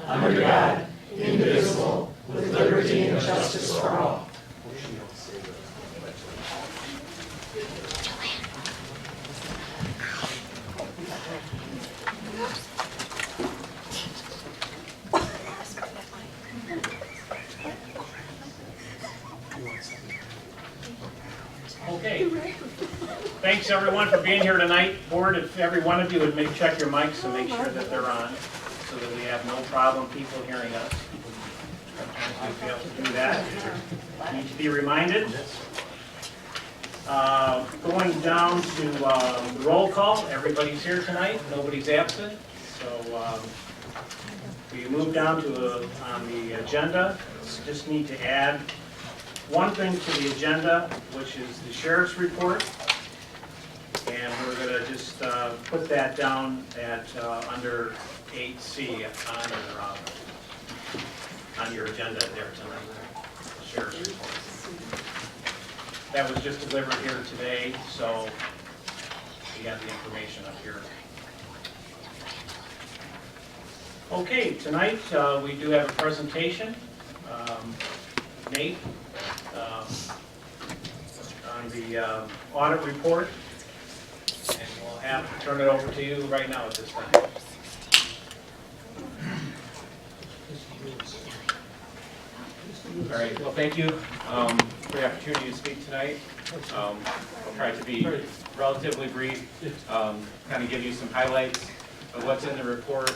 under God, indivisible, with liberty and justice for all. Okay. Thanks everyone for being here tonight. Board, if every one of you would check your mics and make sure that they're on so that we have no problem people hearing us. Sometimes we fail to do that. Need to be reminded. Going down to the roll call. Everybody's here tonight. Nobody's absent. So we move down to on the agenda. Just need to add one thing to the agenda, which is the sheriff's report. And we're going to just put that down at under 8C on your agenda there tonight, the sheriff's report. That was just delivered here today, so we got the information up here. Okay, tonight we do have a presentation. Nate, on the audit report. And we'll turn it over to you right now at this time. All right, well, thank you for the opportunity to speak tonight. I'll try to be relatively brief, kind of give you some highlights of what's in the report.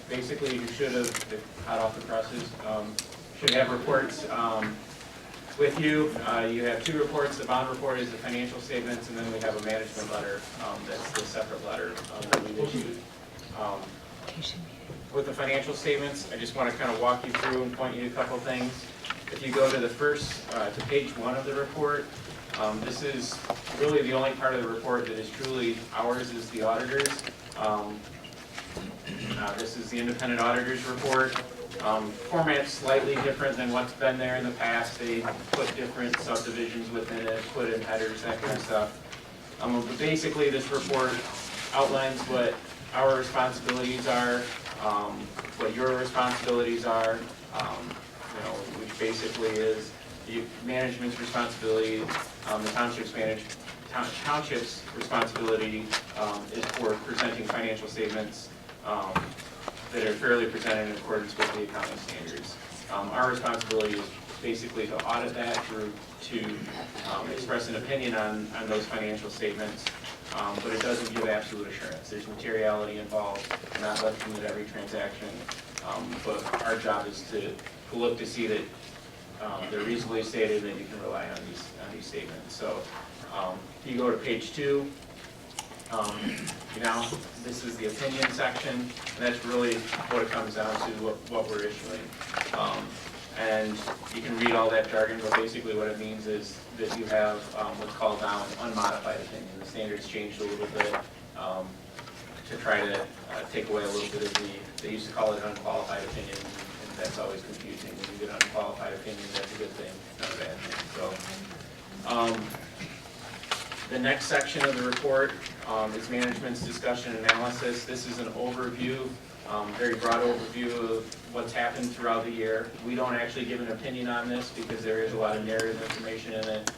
Basically, you should have, hot off the presses, should have reports with you. You have two reports. The bond report is the financial statements, and then we have a management letter. That's the separate letter that we've issued. With the financial statements, I just want to kind of walk you through and point you to a couple things. If you go to the first, to page 1 of the report, this is really the only part of the report that is truly ours as the auditors. This is the independent auditors report. Format's slightly different than what's been there in the past. They put different subdivisions within it, put in headers, that kind of stuff. But basically, this report outlines what our responsibilities are, what your responsibilities are, which basically is the management's responsibility. The township's responsibility is for presenting financial statements that are fairly presented in accordance with the accounting standards. Our responsibility is basically to audit that, to express an opinion on those financial statements, but it doesn't give absolute assurance. There's materiality involved. We're not looking at every transaction, but our job is to look to see that they're reasonably stated and that you can rely on these statements. So if you go to page 2, this is the opinion section, and that's really what it comes down to, what we're issuing. And you can read all that jargon, but basically what it means is that you have what's called now an unmodified opinion. The standards changed a little bit to try to take away a little bit of they used to call it an unqualified opinion, and that's always confusing. When you get an unqualified opinion, that's a good thing, not a bad thing. So. The next section of the report is management's discussion and analysis. This is an overview, very broad overview of what's happened throughout the year. We don't actually give an opinion on this because there is a lot of narrative information in it.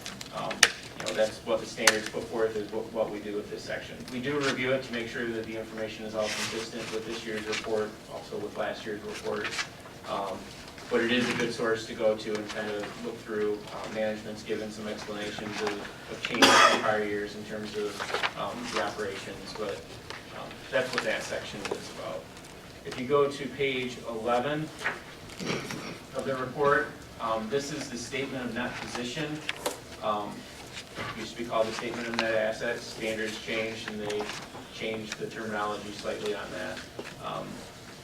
That's what the standards put forth is what we do with this section. We do review it to make sure that the information is all consistent with this year's report, also with last year's report. But it is a good source to go to and kind of look through. Management's given some explanations of changes in prior years in terms of the operations, but that's what that section is about. If you go to page 11 of the report, this is the statement of net position. It used to be called the statement of net assets. Standards changed and they changed the terminology slightly on that.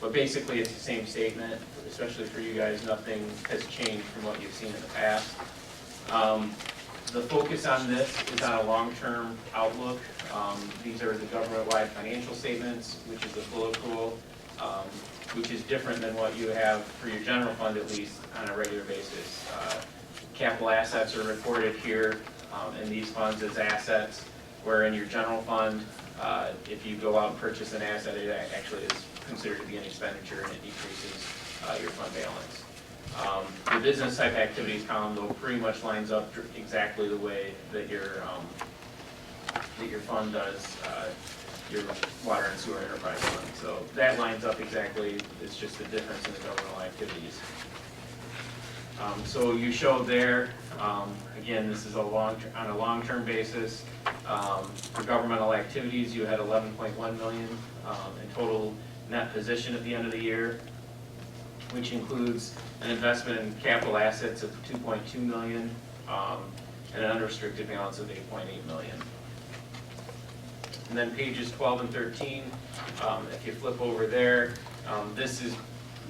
But basically it's the same statement, especially for you guys. Nothing has changed from what you've seen in the past. The focus on this is on a long-term outlook. These are the government-wide financial statements, which is the full accrual, which is different than what you have for your general fund, at least on a regular basis. Capital assets are reported here in these funds as assets, where in your general fund, if you go out and purchase an asset, it actually is considered to be an expenditure, and it decreases your fund balance. The business type activities column, though, pretty much lines up exactly the way that your fund does, your water and sewer enterprise fund. So that lines up exactly. It's just the difference in the governmental activities. So you showed there, again, this is on a long-term basis. For governmental activities, you had 11.1 million in total net position at the end of the year, which includes an investment in capital assets of 2.2 million and an unrestricted balance of 8.8 million. And then pages 12 and 13, if you flip over there, this is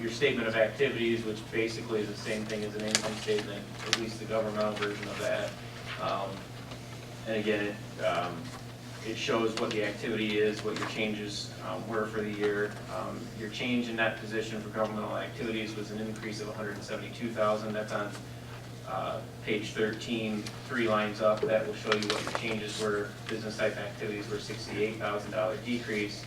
your statement of activities, which basically is the same thing as an income statement, at least the governmental version of that. And again, it shows what the activity is, what your changes were for the year. Your change in that position for governmental activities was an increase of 172,000. That's on page 13, 3 lines up. That will show you what your changes were. Business type activities were $68,000 decrease,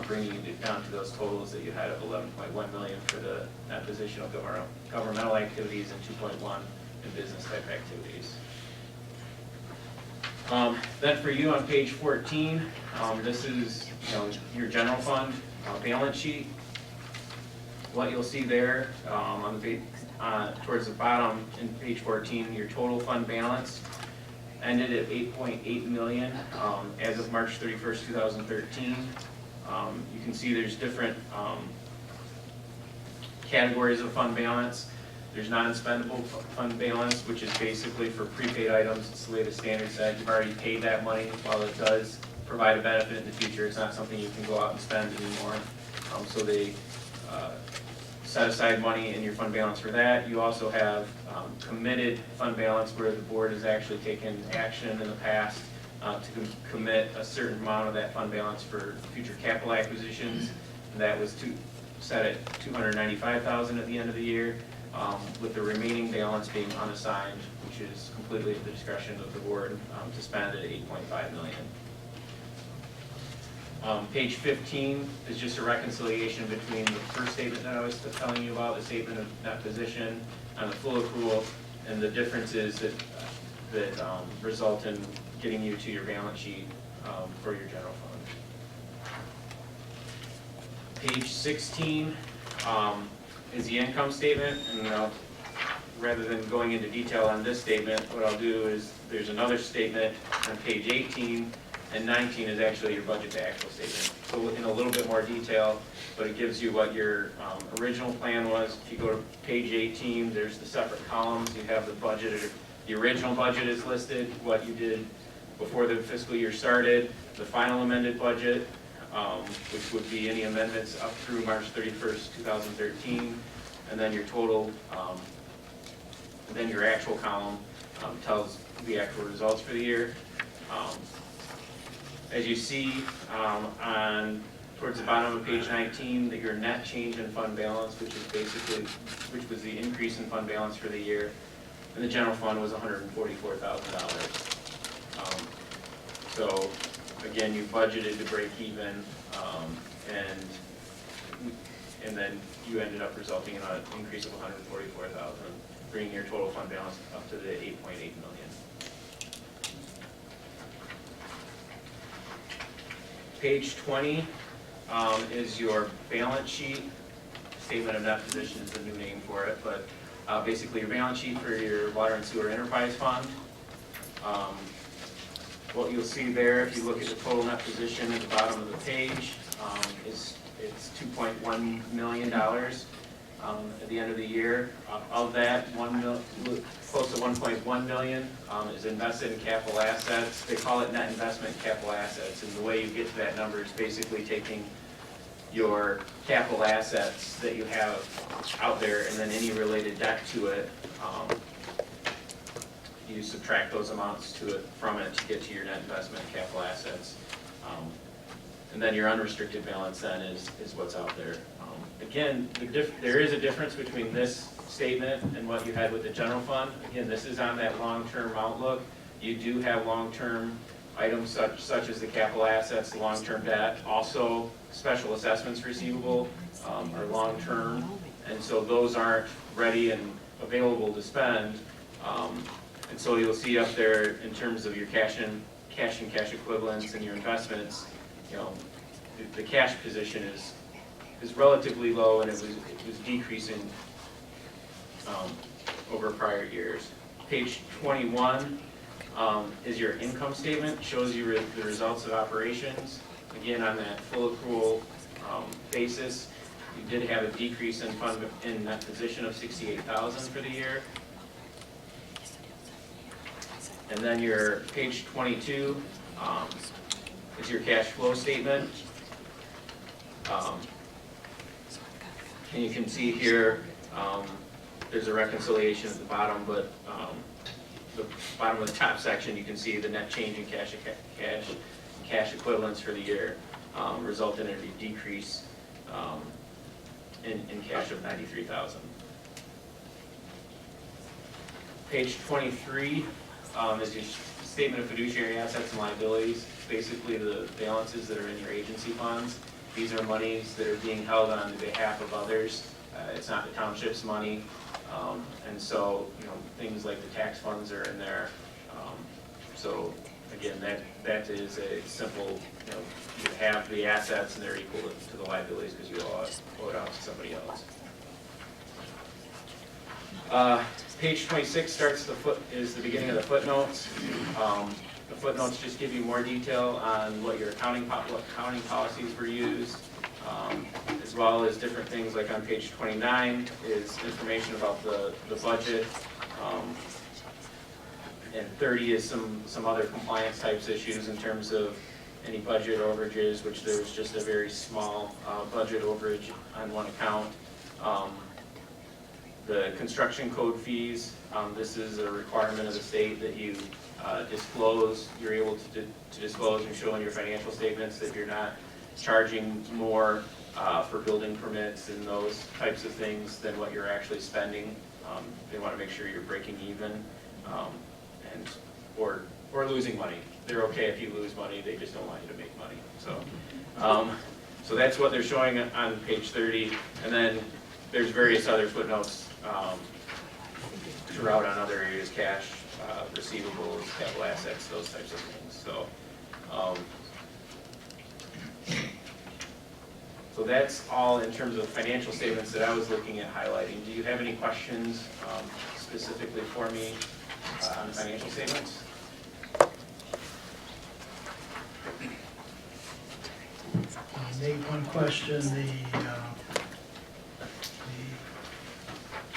bringing you down to those totals that you had of 11.1 million for the net position of governmental activities and 2.1 in business type activities. Then for you on page 14, this is your general fund balance sheet. What you'll see there on the towards the bottom in page 14, your total fund balance ended at 8.8 million as of March 31st, 2013. You can see there's different categories of fund balance. There's non-spendable fund balance, which is basically for prepaid items. It's the way the standard said. You've already paid that money. While it does provide a benefit in the future, it's not something you can go out and spend anymore. So they set aside money in your fund balance for that. You also have committed fund balance, where the board has actually taken action in the past to commit a certain amount of that fund balance for future capital acquisitions. And that was set at $295,000 at the end of the year, with the remaining balance being unassigned, which is completely at the discretion of the board to spend at $8.5 million. Page 15 is just a reconciliation between the first statement that I was telling you about, the statement of net position, and the full accrual, and the differences that result in getting you to your balance sheet for your general fund. Page 16 is the income statement, and rather than going into detail on this statement, what I'll do is there's another statement on page 18, and 19 is actually your budget to actual statement. So in a little bit more detail, but it gives you what your original plan was. If you go to page 18, there's the separate columns. You have the budget, the original budget is listed, what you did before the fiscal year started, the final amended budget, which would be any amendments up through March 31st, 2013, and then your total, and then your actual column tells the actual results for the year. As you see towards the bottom of page 19, that your net change in fund balance, which was the increase in fund balance for the year, and the general fund was $144,000. So again, you budgeted to break even, and then you ended up resulting in an increase of $144,000, bringing your total fund balance up to the $8.8 million. Page 20 is your balance sheet. Statement of net position is the new name for it, but basically your balance sheet for your water and sewer enterprise fund. What you'll see there, if you look at the total net position at the bottom of the page, it's $2.1 million at the end of the year. Of that, close to $1.1 million is invested in capital assets. They call it net investment in capital assets, and the way you get to that number is basically taking your capital assets that you have out there and then any related debt to it. You subtract those amounts from it to get to your net investment in capital assets. And then your unrestricted balance then is what's out there. Again, there is a difference between this statement and what you had with the general fund. Again, this is on that long-term outlook. You do have long-term items such as the capital assets, the long-term debt, also special assessments receivable are long-term, and so those aren't ready and available to spend. And so you'll see up there in terms of your cash and cash equivalents and your investments, you know, the cash position is relatively low, and it was decreasing over prior years. Page 21 is your income statement, shows you the results of operations. Again, on that full accrual basis, you did have a decrease in that position of $68,000 for the year. And then your page 22 is your cash flow statement. And you can see here, there's a reconciliation at the bottom, but the bottom of the top section, you can see the net change in cash equivalents for the year resulted in a decrease in cash of $93,000. Page 23 is your statement of fiduciary assets and liabilities, basically the balances that are in your agency funds. These are monies that are being held on behalf of others. It's not the township's money. And so, you know, things like the tax funds are in there. So again, that is a simple, you know, you have the assets and they're equal to the liabilities because you owe it out to somebody else. Page 26 is the beginning of the footnotes. The footnotes just give you more detail on what your accounting policies were used, as well as different things like on page 29 is information about the budget, and 30 is some other compliance types issues in terms of any budget overages, which there was just a very small budget overage on one account. The construction code fees, this is a requirement of the state that you disclose, you're able to disclose and show in your financial statements that you're not charging more for building permits and those types of things than what you're actually spending. They want to make sure you're breaking even or losing money. They're okay if you lose money, they just don't want you to make money. So that's what they're showing on page 30, and then there's various other footnotes throughout on other areas, cash, receivables, capital assets, those types of things. So that's all in terms of financial statements that I was looking at highlighting. Do you have any questions specifically for me on financial statements? Nate, one question, the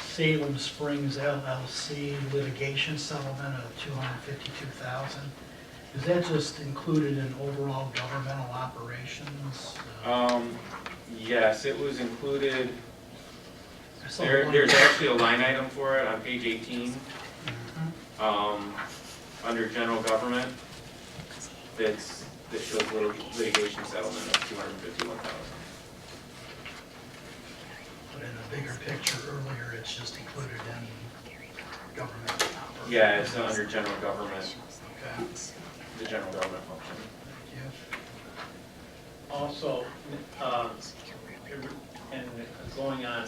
Salem Springs LLC litigation settlement of $252,000. Is that just included in overall governmental operations? Yes, it was included. There's actually a line item for it on page 18, under general government, that shows litigation settlement of $251,000. But in a bigger picture earlier, it's just included in government operations. Yeah, it's under general government, Okay. the general government function. Thank you. Also, and going on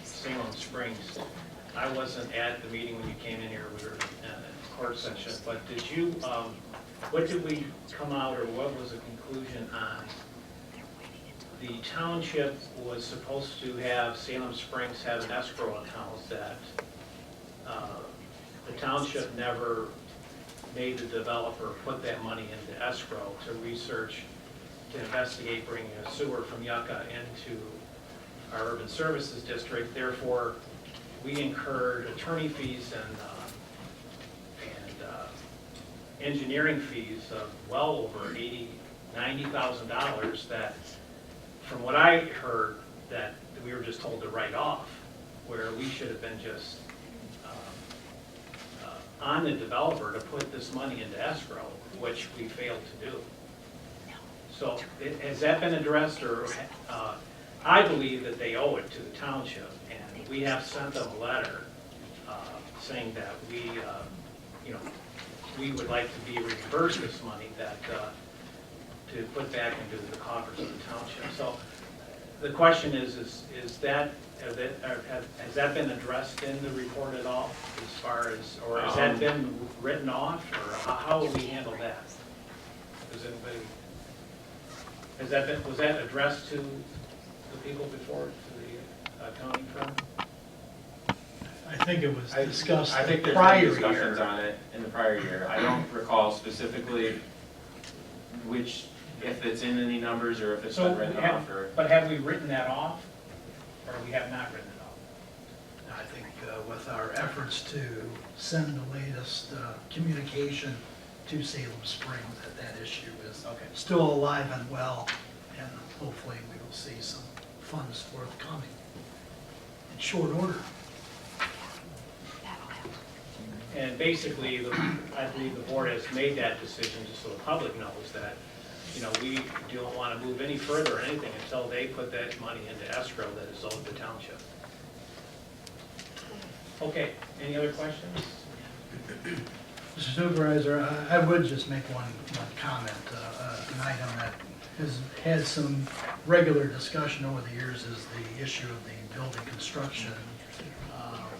Salem Springs, I wasn't at the meeting when you came in here, we were in a court session, but did you, what did we come out, or what was the conclusion on? The township was supposed to have Salem Springs have an escrow account that the township never made the developer put that money into escrow to research, to investigate bringing a sewer from Yucca into our urban services district. Therefore, we incurred attorney fees and engineering fees of well over $90,000 that, from what I heard, that we were just told to write off, where we should have been just on the developer to put this money into escrow, which we failed to do. So has that been addressed, or I believe that they owe it to the township, and we have sent them a letter saying that we, we would like to be reimbursed this money that, to put back into the coffers of the township. So the question is that, has that been addressed in the report at all, as far as, or has that been written off, or how will we handle that? Does anybody, was that addressed to the people before, to the accounting firm? I think it was discussed I think the there's prior been discussions year. on it in the prior year. I don't recall specifically which, if it's in any numbers or if it's been written off or. But have we written that off, or we have not written it off? I think with our efforts to send the latest communication to Salem Springs, that issue is Okay. still alive and well, and hopefully we will see some funds forthcoming in short order. And basically, I believe the board has made that decision, just so the public knows that, you know, we don't want to move any further or anything until they put that money into escrow that is owed the township. Okay, any other questions? Mr. Supervisor, I would just make one comment. An item that has had some regular discussion over the years is the issue of the building construction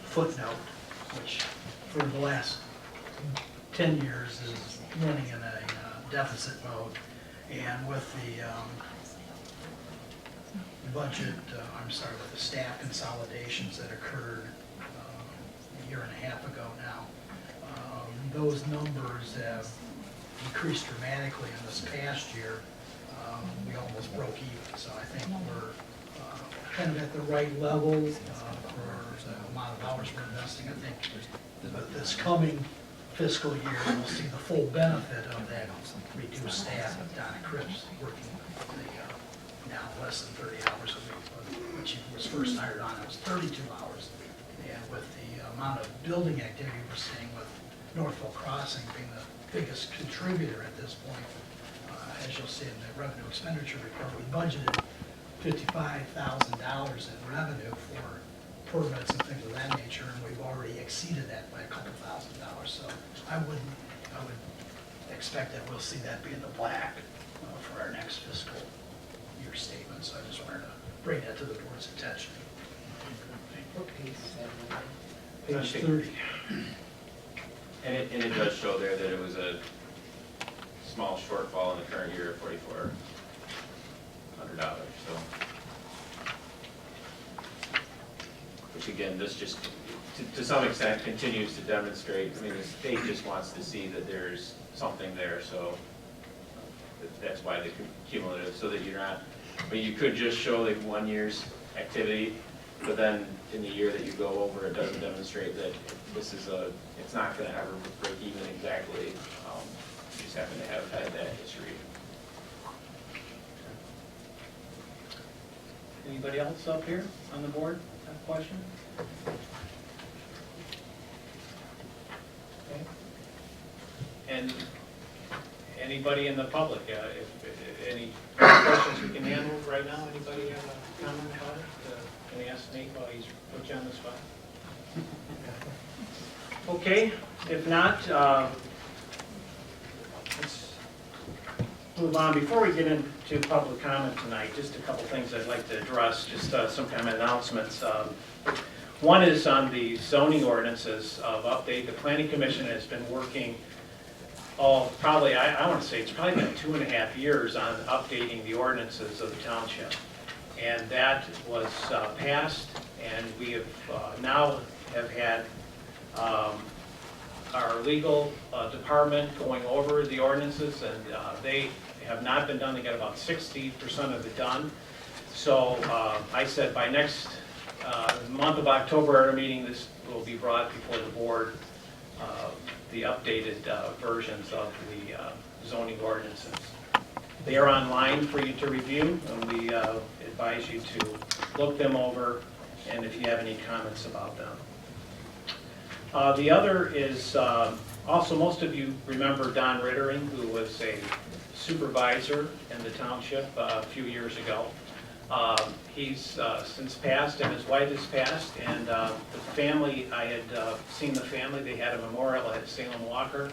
footnote, which for the last 10 years is running in a deficit mode. And with the budget, with the staff consolidations that occurred a year and a half ago now, those numbers have decreased dramatically in this past year. We almost broke even, so I think we're kind of at the right level for the amount of hours we're investing. I think that this coming fiscal year, we'll see the full benefit of that reduced staff of Donna Cripps working now less than 30 hours a week, when she was first hired on, it was 32 hours. And with the amount of building activity we're seeing with Northville Crossing being the biggest contributor at this point, as you'll see in the revenue expenditure report, we budgeted $55,000 in revenue for permits and things of that nature, and we've already exceeded that by a couple $1,000. So I would expect that we'll see that be in the black for our next fiscal year statement. So I just wanted to bring that to the board's attention. Page 30. And it does show there that it was a small shortfall in the current year of $4,400, so. Which again, this just, to some extent, continues to demonstrate, I mean, the state just wants to see that there's something there, so that's why the cumulative, so that you're not, I mean, you could just show like 1 year's activity, but then in the year that you go over, it doesn't demonstrate that this is it's not gonna ever break even exactly. You just happen to have had that history. Anybody else up here on the board have a question? Okay. And anybody in the public, if any questions we can handle right now? Anybody have a comment about it? Can you ask Nate while he's put you on the spot? Okay, if not, let's move on. Before we get into public comment tonight, just a couple things I'd like to address, just some kind of announcements. One is on the zoning ordinances of update. The Planning Commission has been working, probably, I want to say it's probably been 2.5 years on updating the ordinances of the township. And that was passed, and we have now have had our legal department going over the ordinances, and they have not been done. They got about 60% of it done. So I said by next month of October at our meeting, this will be brought before the board, the updated versions of the zoning ordinances. They are online for you to review, and we advise you to look them over, and if you have any comments about them. The other is, also most of you remember Don Rittering, who was a supervisor in the township a few years ago. He's since passed, and his wife has passed, and the family, I had seen the family. They had a memorial at Salem Walker,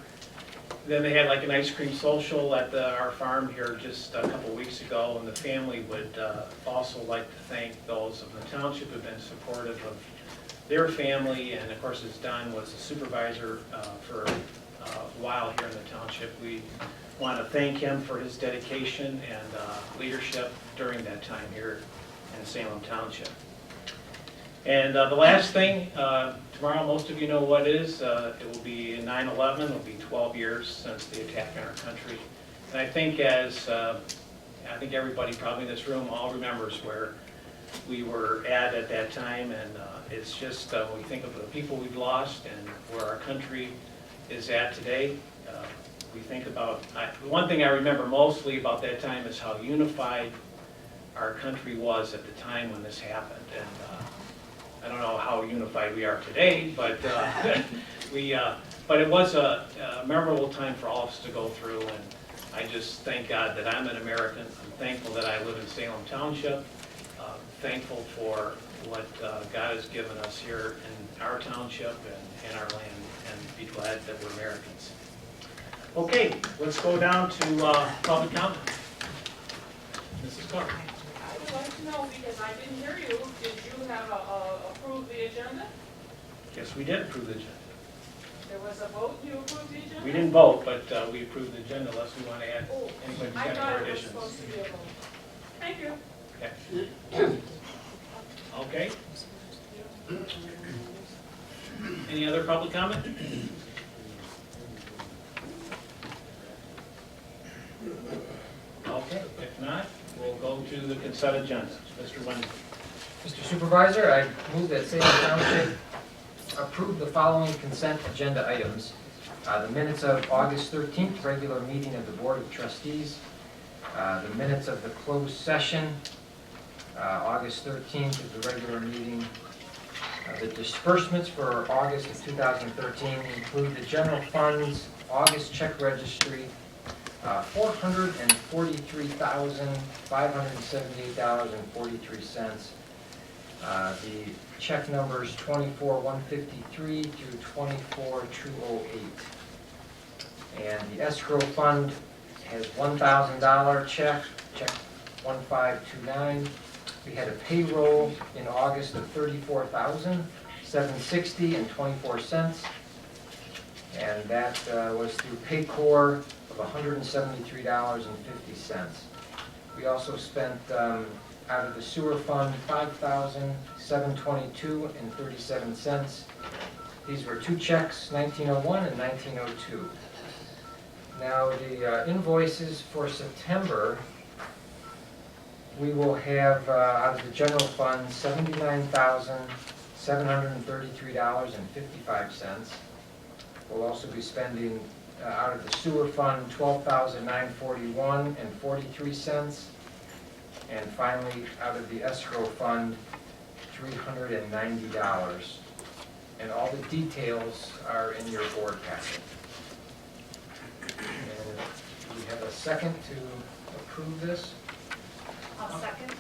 Then they had like an ice cream social at our farm here just a couple weeks ago, and the family would also like to thank those of the township who have been supportive of their family, and of course, as Don was a supervisor for a while here in the township, we want to thank him for his dedication and leadership during that time here in Salem Township. And the last thing, tomorrow, most of you know what it is. It will be 9/11. It will be 12 years since the attack on our country. And I think everybody probably in this room all remembers where we were at that time. And it's just, when we think of the people we've lost and where our country is at today, we think about, the one thing I remember mostly about that time is how unified our country was at the time when this happened. And I don't know how unified we are today, but but it was a memorable time for all of us to go through, and I just thank God that I'm an American. I'm thankful that I live in Salem Township, thankful for what God has given us here in our township and our land, and be glad that we're Americans. Okay, let's go down to public comment. Mrs. Clark. I would like to know, because I didn't hear you, did you have approved the agenda? Yes, we did approve the agenda. There was a vote, you approved the agenda? We didn't vote, but we approved the agenda unless we want to add, Oh, anybody's I got thought more it was additions. supposed to be a vote. Thank you. Okay. Any other public comment? Okay, if not, we'll go to the consent agenda. Mr. Wenzel. Mr. Supervisor, I move that Salem Township approve the following consent agenda items. The minutes of August 13th, regular meeting of the Board of Trustees. The minutes of the closed session, August 13th is the regular meeting. The disbursements for August of 2013 include the general fund's August check registry, $443,578.43. The check numbers 24-153 through 24-208. And the escrow fund has $1,000 check 1529. We had a payroll in August of $34,760.24. And that was through Paycor of $173.50. We also spent out of the sewer fund $5,722.37. These were two checks, 1901 and 1902. Now the invoices for September, we will have out of the general fund $79,733.55. We'll also be spending out of the sewer fund $12,941.43. And finally, out of the escrow fund, $390. And all the details are in your board packet. And we have a second to approve this. I'll second.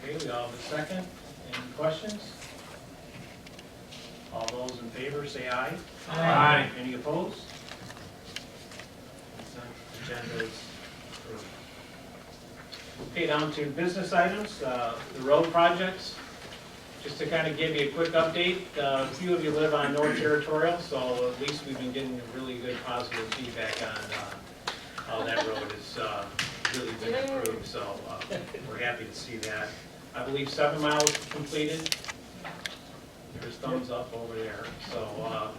Okay, we all have a second. Any questions? All those in favor say aye. Aye. Any opposed? Consent agenda is approved. Okay, down to business items, the road projects. Just to kind of give you a quick update, a few of you live on North Territorial, so at least we've been getting really good positive feedback on how that road has really been improved, so we're happy to see that. I believe 7 miles completed. There's thumbs up over there, so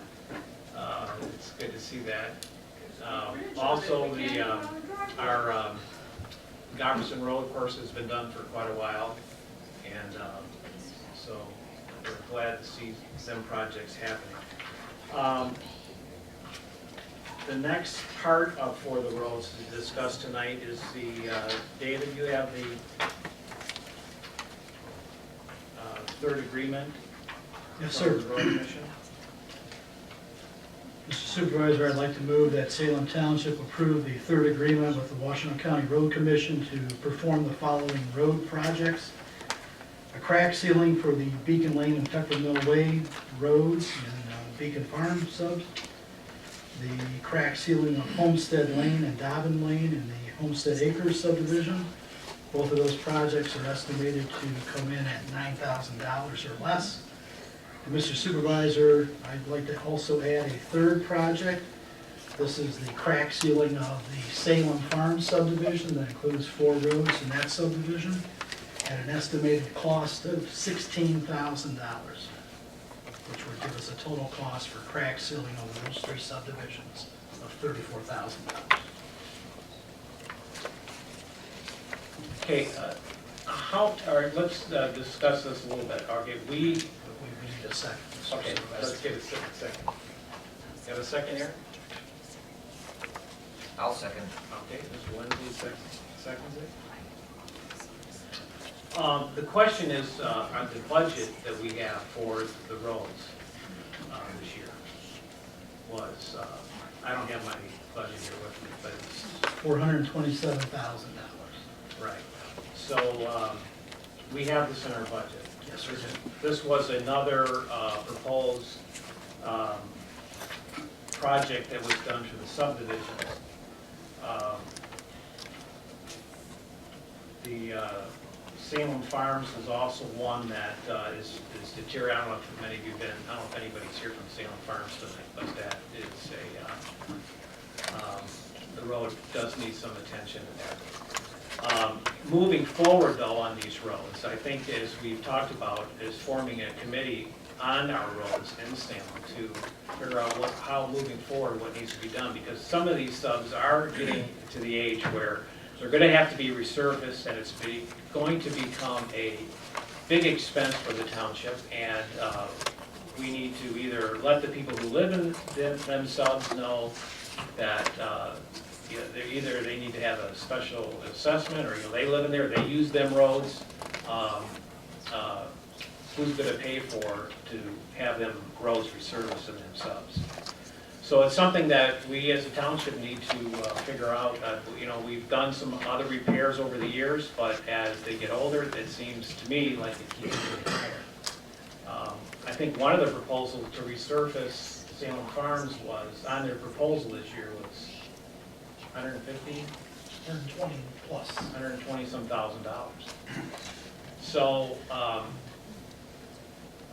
it's good to see that. Also, our Goverson Road course has been done for quite a while, and so we're glad to see some projects happening. The next part for the roads to discuss tonight is the, David, you have the third agreement. Yes, from sir. the road commission. Mr. Supervisor, I'd like to move that Salem Township approve the third agreement with the Washington County Road Commission to perform the following road projects. a crack sealing for the Beacon Lane and Peppermill Way roads and Beacon Farm subs, the crack sealing of Homestead Lane and Dobbin Lane in the Homestead Acres subdivision. Both of those projects are estimated to come in at $9,000 or less. And Mr. Supervisor, I'd like to also add a third project. This is the crack sealing of the Salem Farm subdivision that includes 4 roads in that subdivision at an estimated cost of $16,000, which would give us a total cost for crack sealing of those 3 subdivisions of $34,000. Okay, all right, let's discuss this a little bit. Okay, We need a second. Mr. okay, Supervisor. let's get a second. You have a second here? I'll second. Okay, Mr. Lindsay seconds it. The question is, on the budget that we have for the roads this year was, I don't have my budget here with me, but it's, $427,000. right. So, we have this in our budget. Yes, sir. This was another proposed project that was done for the subdivisions. The Salem Farms is also one that is deteriorating. I don't know if many of you have been, I don't know if anybody's here from Salem Farms tonight, but that is the road does need some attention in there. Moving forward though on these roads, I think as we've talked about, is forming a committee on our roads in Salem to figure out how moving forward, what needs to be done, because some of these subs are getting to the age where they're gonna have to be resurfaced, and it's going to become a big expense for the township, and we need to either let the people who live in them subs know that they need to have a special assessment, or they live in there, they use them roads. Who's going to pay for to have them roads resurfaced in themselves? So it's something that we as a township need to figure out. We've done some other repairs over the years, but as they get older, it seems to me like it keeps getting higher. I think one of the proposals to resurface Salem Farms was, on their proposal this year, was 150? 120 plus. 120 some thousand dollars. So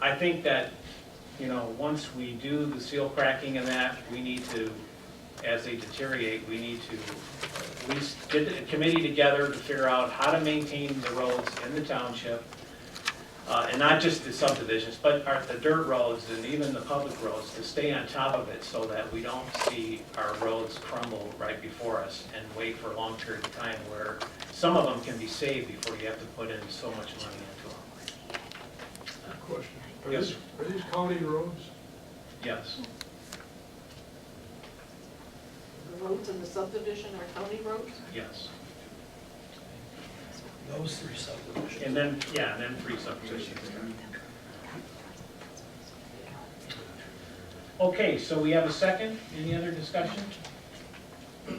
I think that, once we do the seal cracking and that, we need to, as they deteriorate, we need to at least get a committee together to figure out how to maintain the roads in the township, and not just the subdivisions, but the dirt roads and even the public roads, to stay on top of it so that we don't see our roads crumble right before us and wait for a long period of time where some of them can be saved before you have to put in so much money into them. Question. Yes. Are these county roads? Yes. The roads in the subdivision are county roads? Yes. Those 3 subdivisions. And then 3 subdivisions. Okay, so we have a second. Any other discussion? We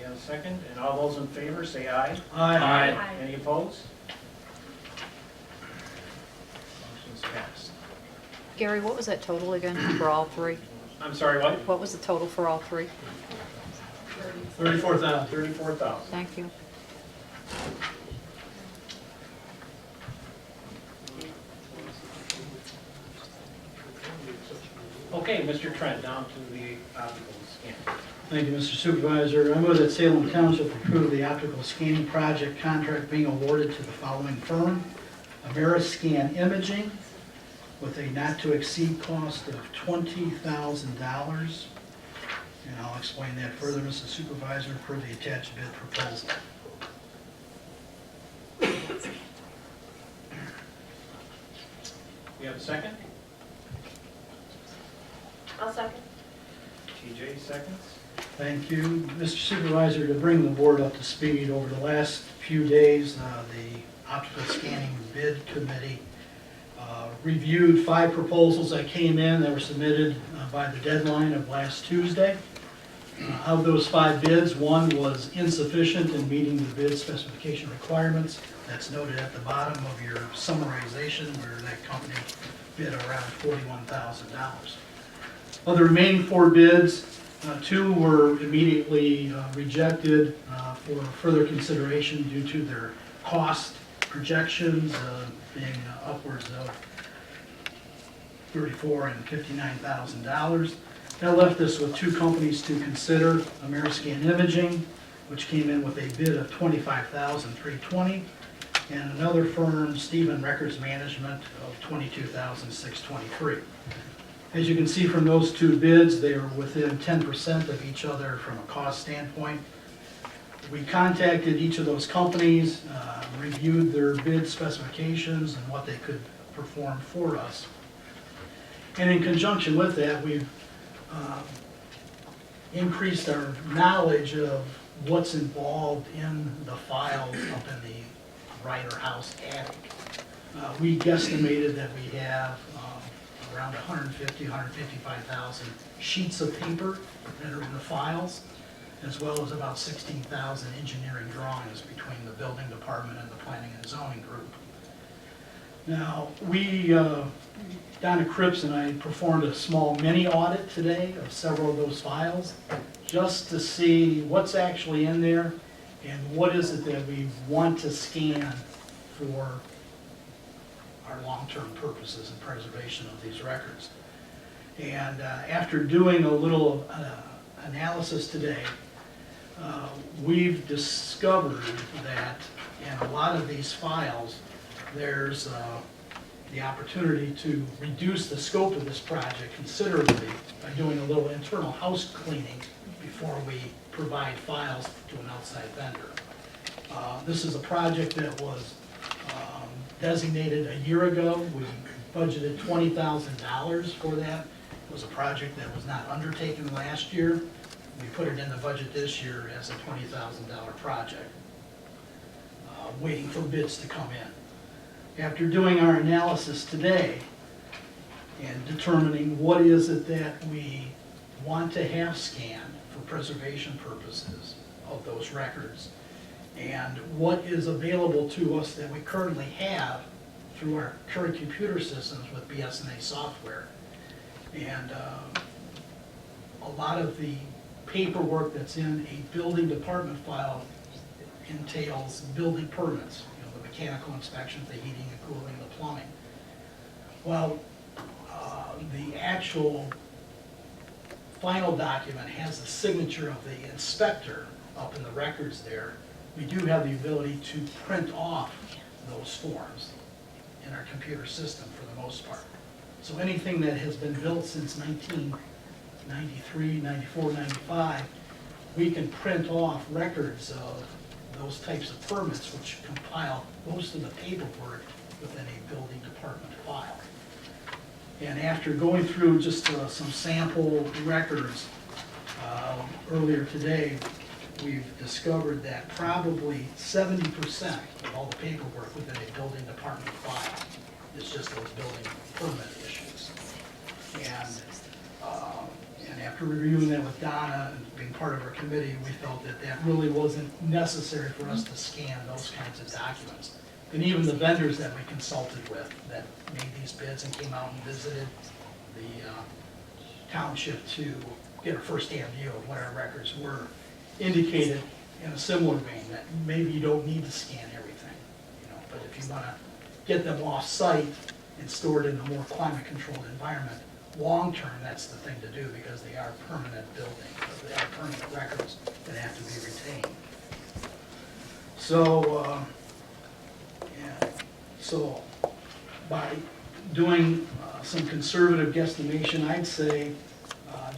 have a second, and all those in favor say aye. Aye. Any opposed? Motion's passed. Gary, what was that total again for all 3? I'm sorry, what? What was the total for all 3? 34,000. 34,000. Thank you. Okay, Mr. Trent, down to the optical scan. Thank you, Mr. Supervisor. I move that Salem Township approve the optical scanning project contract being awarded to the following firm: Ameriscan Imaging, with a not-to-exceed cost of $20,000. And I'll explain that further, Mr. Supervisor, per the attached bid proposal. We have a second? I'll second. TJ seconds. Thank you. Mr. Supervisor, to bring the board up to speed, over the last few days, the optical scanning bid committee reviewed 5 proposals that came in that were submitted by the deadline of last Tuesday. Of those 5 bids, 1 was insufficient in meeting the bid specification requirements. That's noted at the bottom of your summarization, where that company bid around $41,000. Of the remaining 4 bids, 2 were immediately rejected for further consideration due to their cost projections being upwards of $34,000 and $59,000. That left us with 2 companies to consider: Ameriscan Imaging, which came in with a bid of $25,320, and another firm, Stephen Records Management, of $22,623. As you can see from those 2 bids, they are within 10% of each other from a cost standpoint. We contacted each of those companies, reviewed their bid specifications and what they could perform for us. And in conjunction with that, we've increased our knowledge of what's involved in the files up in the Ryder House attic. We guesstimated that we have around 155,000 sheets of paper that are in the files, as well as about 16,000 engineering drawings between the building department and the planning and zoning group. Now, Donna Cripps and I performed a small mini audit today of several of those files, just to see what's actually in there and what is it that we want to scan for our long-term purposes and preservation of these records. And after doing a little analysis today, we've discovered that in a lot of these files, there's the opportunity to reduce the scope of this project considerably by doing a little internal house cleaning before we provide files to an outside vendor. This is a project that was designated a year ago. We budgeted $20,000 for that. It was a project that was not undertaken last year. We put it in the budget this year as a $20,000 project, waiting for bids to come in. After doing our analysis today and determining what is it that we want to have scanned for preservation purposes of those records, and what is available to us that we currently have through our current computer systems with BSNA software. And a lot of the paperwork that's in a building department file entails building permits, the mechanical inspections, the heating and cooling, the plumbing. Well, the actual final document has the signature of the inspector up in the records there. We do have the ability to print off those forms in our computer system for the most part. So anything that has been built since 1993, 94, 95, we can print off records of those types of permits, which compile most of the paperwork within a building department file. And after going through just some sample records earlier today, we've discovered that probably 70% of all the paperwork within a building department file is just those building permit issues. And after reviewing that with Donna and being part of our committee, we felt that that really wasn't necessary for us to scan those kinds of documents. And even the vendors that we consulted with that made these bids and came out and visited the township to get a first-hand view of what our records were, indicated in a similar vein that maybe you don't need to scan everything, but if you want to get them off-site and stored in a more climate-controlled environment, long-term, that's the thing to do because they are permanent buildings, they are permanent records that have to be retained. So, so by doing some conservative guesstimation, I'd say,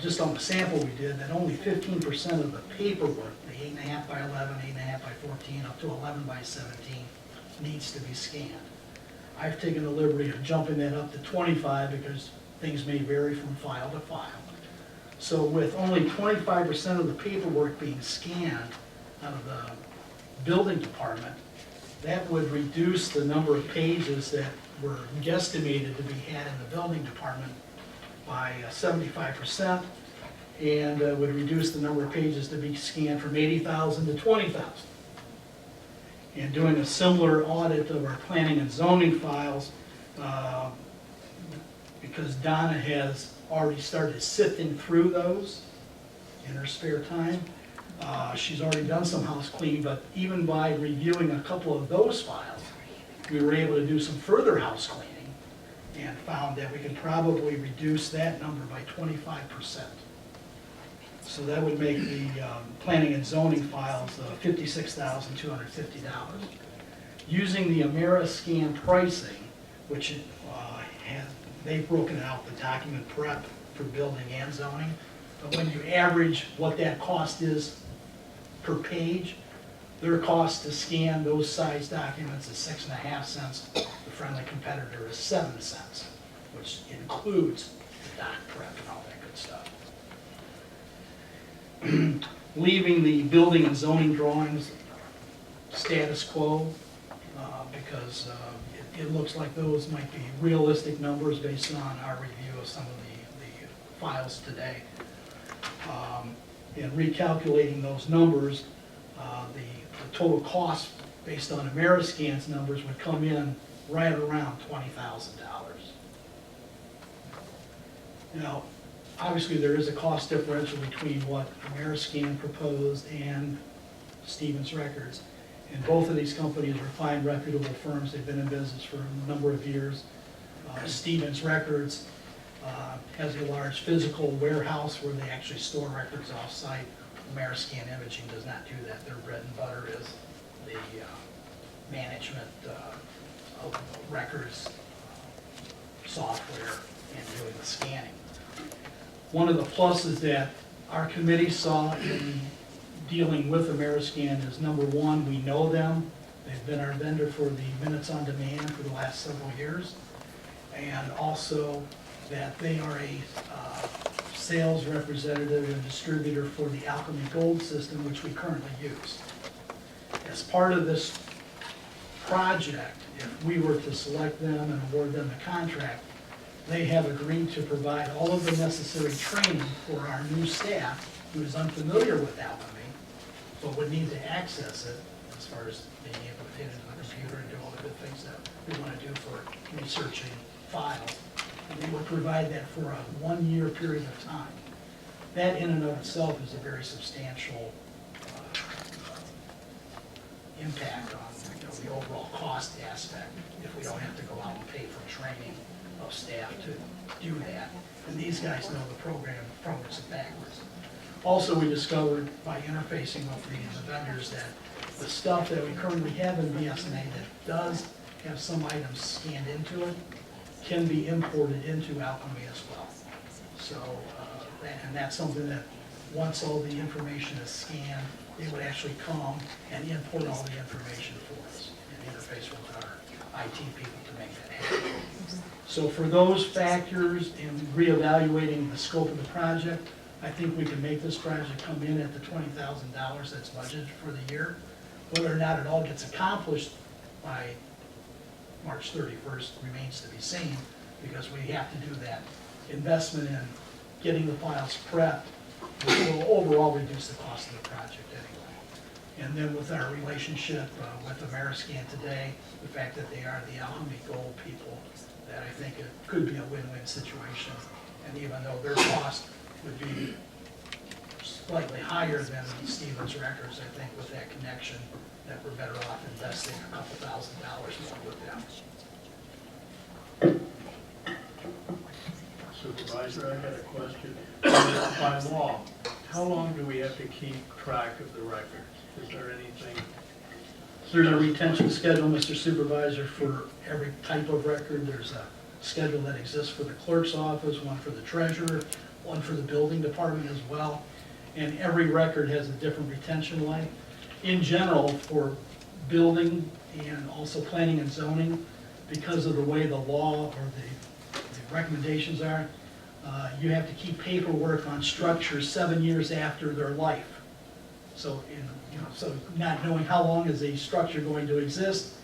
just on the sample we did, that only 15% of the paperwork, the 8.5 by 11, 8.5 by 14, up to 11 by 17, needs to be scanned. I've taken the liberty of jumping that up to 25 because things may vary from file to file. So with only 25% of the paperwork being scanned out of the building department, that would reduce the number of pages that were guesstimated to be had in the building department by 75%, and would reduce the number of pages to be scanned from 80,000 to 20,000. And doing a similar audit of our planning and zoning files, because Donna has already started sifting through those in her spare time. She's already done some house cleaning, but even by reviewing a couple of those files, we were able to do some further house cleaning and found that we can probably reduce that number by 25%. So that would make the planning and zoning files $56,250. Using the Ameriscan pricing, which they've broken out the document prep for building and zoning, but when you average what that cost is per page, their cost to scan those size documents is 6.5 cents. The friendly competitor is 7 cents, which includes the doc prep and all that good stuff. Leaving the building and zoning drawings status quo, because it looks like those might be realistic numbers based on our review of some of the files today. And recalculating those numbers, the total cost based on Ameriscan's numbers would come in right around $20,000. Now, obviously there is a cost differential between what Ameriscan proposed and Stevens Records. And both of these companies are fine, reputable firms. They've been in business for a number of years. Stevens Records has a large physical warehouse where they actually store records off-site. Ameriscan Imaging does not do that. Their bread and butter is the management of records, software, and doing the scanning. One of the pluses that our committee saw in dealing with Ameriscan is, number one, we know them. They've been our vendor for the minutes on demand for the last several years. And also that they are a sales representative and distributor for the Alchemy Gold system, which we currently use. As part of this project, if we were to select them and award them the contract, they have agreed to provide all of the necessary training for our new staff who is unfamiliar with Alchemy, but would need to access it as far as being able to hit it on the computer and do all the good things that we want to do for researching files. And they would provide that for a 1-year period of time. That in and of itself is a very substantial impact on the overall cost aspect if we don't have to go out and pay for training of staff to do that. And these guys know the program frontwards and backwards. Also, we discovered by interfacing with the vendors that the stuff that we currently have in BSNA that does have some items scanned into it can be imported into Alchemy as well. So, and that's something that once all the information is scanned, they would actually come and import all the information for us and interface with our IT people to make that happen. So for those factors and reevaluating the scope of the project, I think we can make this project come in at the $20,000 that's budgeted for the year. Whether or not it all gets accomplished by March 31st remains to be seen, because we have to do that investment in getting the files prepped, which will overall reduce the cost of the project anyway. And then with our relationship with Ameriscan today, the fact that they are the Alchemy Gold people, that I think it could be a win-win situation. And even though their cost would be slightly higher than Stevens Records, I think with that connection, that we're better off investing a couple $1,000s more with them. Supervisor, I got a question. By law, how long do we have to keep track of the records? Is there anything? There's a retention schedule, Mr. Supervisor, for every type of record. There's a schedule that exists for the clerk's office, one for the treasurer, one for the building department as well. And every record has a different retention length. In general, for building and also planning and zoning, because of the way the law or the recommendations are, you have to keep paperwork on structures 7 years after their life. So, so not knowing how long is a structure going to exist,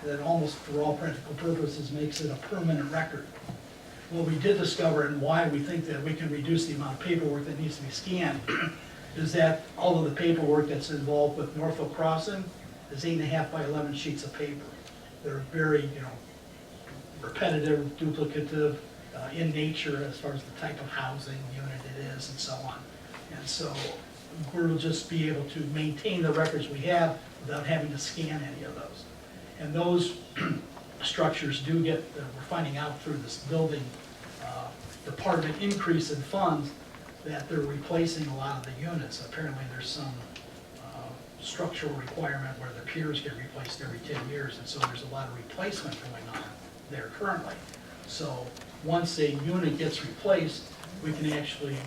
that almost for all practical purposes makes it a permanent record. what we did discover and why we think that we can reduce the amount of paperwork that needs to be scanned is that all of the paperwork that's involved with Norfolk Crossing is 8.5 by 11 sheets of paper. They're very, repetitive, duplicative in nature as far as the type of housing unit it is and so on. And so we'll just be able to maintain the records we have without having to scan any of those. And those structures do get, we're finding out through this building department increase in funds that they're replacing a lot of the units. Apparently there's some structural requirement where the piers get replaced every 10 years, and so there's a lot of replacement going on there currently. So once a unit gets replaced, we can actually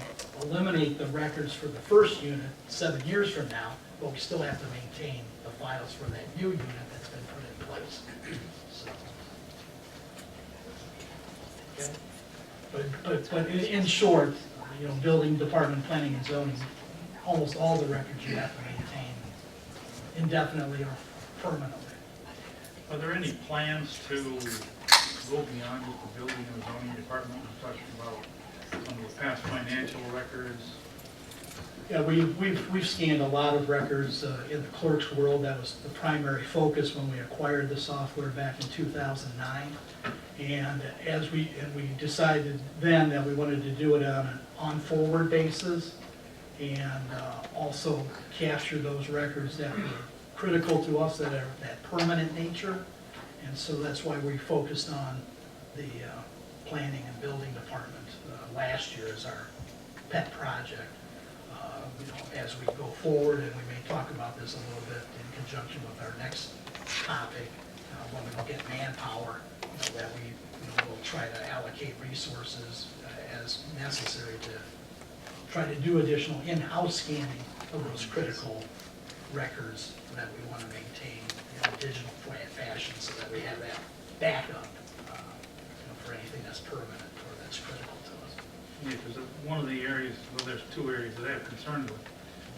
eliminate the records for the first unit 7 years from now, but we still have to maintain the files for that new unit that's been put in place. So. But in short, building department, planning and zoning, almost all the records you have to maintain indefinitely or permanently. Are there any plans to go beyond just the building and zoning department? I'm talking about some of the past financial records. Yeah, we've scanned a lot of records in the clerk's world. That was the primary focus when we acquired the software back in 2009. And we decided then that we wanted to do it on an on-forward basis and also capture those records that were critical to us, that are that permanent nature. And so that's why we focused on the planning and building department last year as our pet project. As we go forward, and we may talk about this a little bit in conjunction with our next topic, when we look at manpower, that we will try to allocate resources as necessary to try to do additional in-house scanning of those critical records that we want to maintain in a digital fashion, so that we have that backup for anything that's permanent or that's critical to us. Yeah, because one of the areas, well, there's two areas that I have concern with.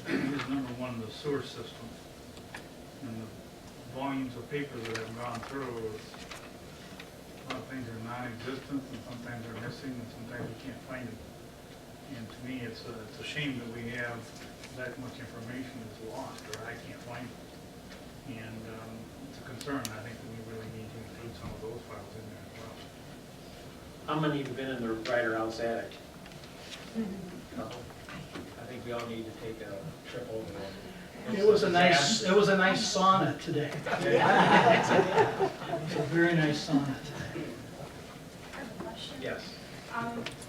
Is number one, the sewer system. And the volumes of paper that have gone through, a lot of things are non-existent, and sometimes they're missing, and sometimes we can't find them. And to me, it's a shame that we have that much information is lost, or I can't find it. And it's a concern. I think that we really need to include some of those files in there as well. How many have been in the Ryder House attic? I think we all need to take a trip over there. It was a nice sauna today. It was a very nice sauna today. I have a question. Yes.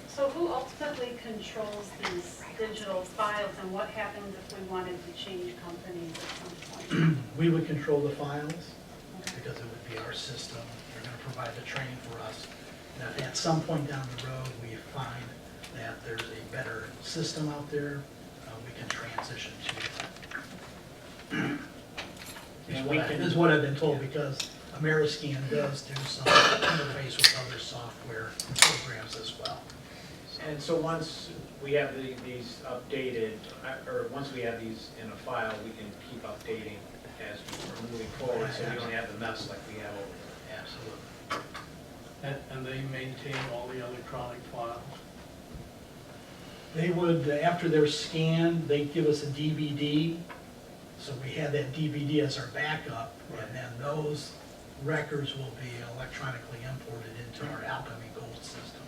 So who ultimately controls these digital files, and what happens if we wanted to change companies at some point? We would control the files because it would be our system. They're going to provide the training for us. And if at some point down the road we find that there's a better system out there, we can transition to that. Is what I've been told, because Ameriscan does do some interface with other software programs as well. And so once we have these updated, or once we have these in a file, we can keep updating as we're moving forward, so we don't have the mess like we have over there. Absolutely. And they maintain all the electronic files? They would, after they're scanned, they give us a DVD, so we have that DVD as our backup, and then those records will be electronically imported into our Alchemy Gold system.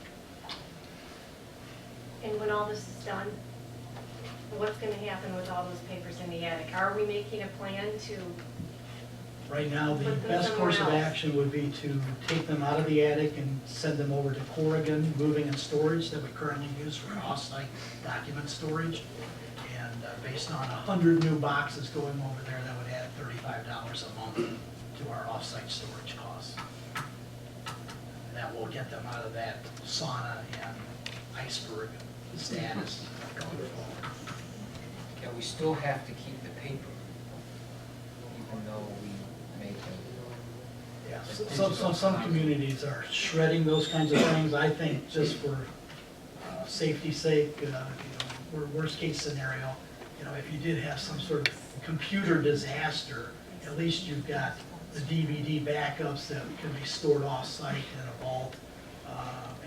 And when all this is done, what's going to happen with all those papers in the attic? Are we making a plan to, Right now, the Put them best course of somewhere else. action would be to take them out of the attic and send them over to Corrigan Moving and Storage that we currently use for off-site document storage. And based on 100 new boxes going over there, that would add $35 a month to our off-site storage costs. And that will get them out of that sauna and iceberg status going forward. Yeah, we still have to keep the paper, even though we make them. Yeah, some communities are shredding those kinds of things. I think just for safety's sake, worst case scenario, if you did have some sort of computer disaster, at least you've got the DVD backups that can be stored off-site in a vault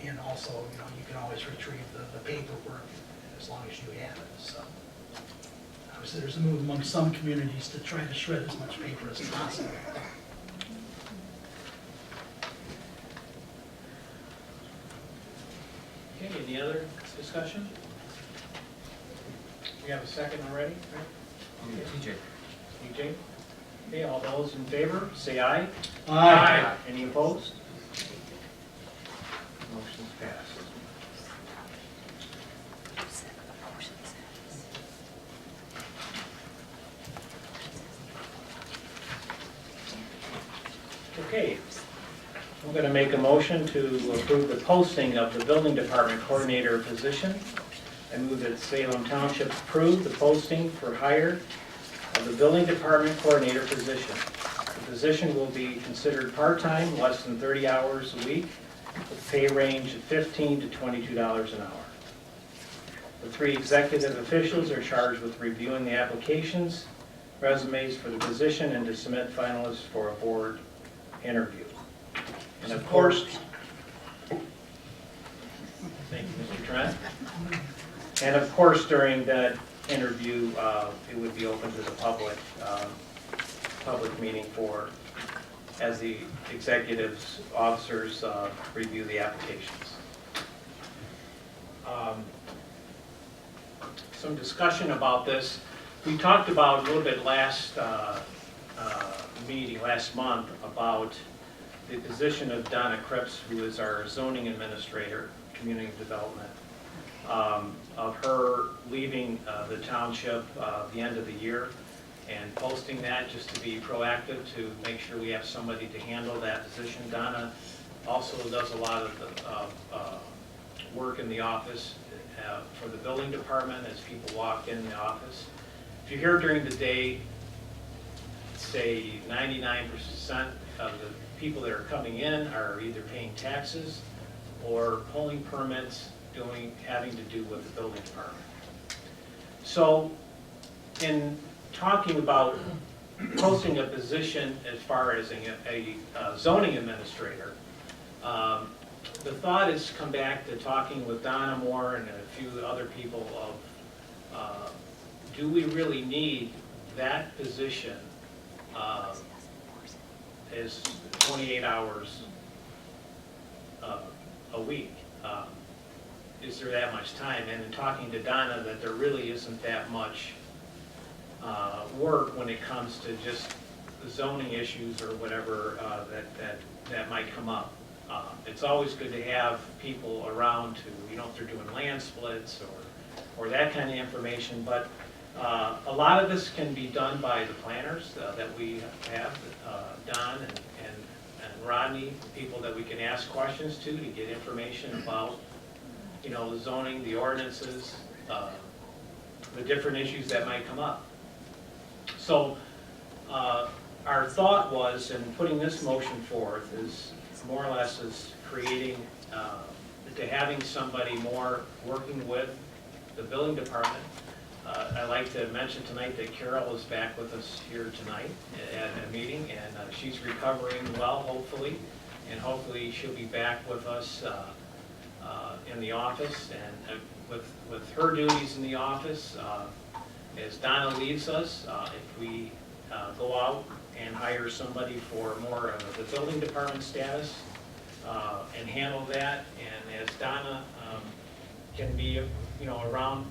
And also, you can always retrieve the paperwork as long as you have it, so. Obviously, there's a move among some communities to try to shred as much paper as possible. Okay, any other discussion? We have a second already, right? TJ. EJ? Okay, all those in favor, say aye. Any opposed? Motion's passed. Okay, I'm going to make a motion to approve the posting of the building department coordinator position. I move that Salem Township approve the posting for hire of the building department coordinator position. The position will be considered part-time, less than 30 hours a week, with pay range of $15 to $22 an hour. The 3 executive officials are charged with reviewing the applications, resumes for the position, and to submit finalists for a board interview. And of course, thank you, Mr. Trent. And of course, during that interview, it would be open to the public meeting as the executives, officers review the applications. Some discussion about this. We talked about a little bit last meeting, last month, about the position of Donna Cripps, who is our zoning administrator, community development, of her leaving the township the end of the year, and posting that just to be proactive to make sure we have somebody to handle that position. Donna also does a lot of the work in the office for the building department as people walk in the office. If you're here during the day, say 99% of the people that are coming in are either paying taxes or pulling permits, having to do with the building department. So in talking about posting a position as far as a zoning administrator, the thought has come back to talking with Donna Moore and a few other people of, do we really need that position is 28 hours a week? Is there that much time? And in talking to Donna, that there really isn't that much work when it comes to just the zoning issues or whatever that might come up. It's always good to have people around to, if they're doing land splits or that kind of information, but a lot of this can be done by the planners that we have, Don and Rodney, people that we can ask questions to get information about, the zoning, the ordinances, the different issues that might come up. So our thought was, in putting this motion forth, is more or less is creating, to having somebody more working with the building department. I'd like to mention tonight that Carol is back with us here tonight at a meeting, and she's recovering well, hopefully, and hopefully she'll be back with us in the office, and with her duties in the office, as Donna leaves us, if we go out and hire somebody for more of the building department status and handle that, and as Donna can be around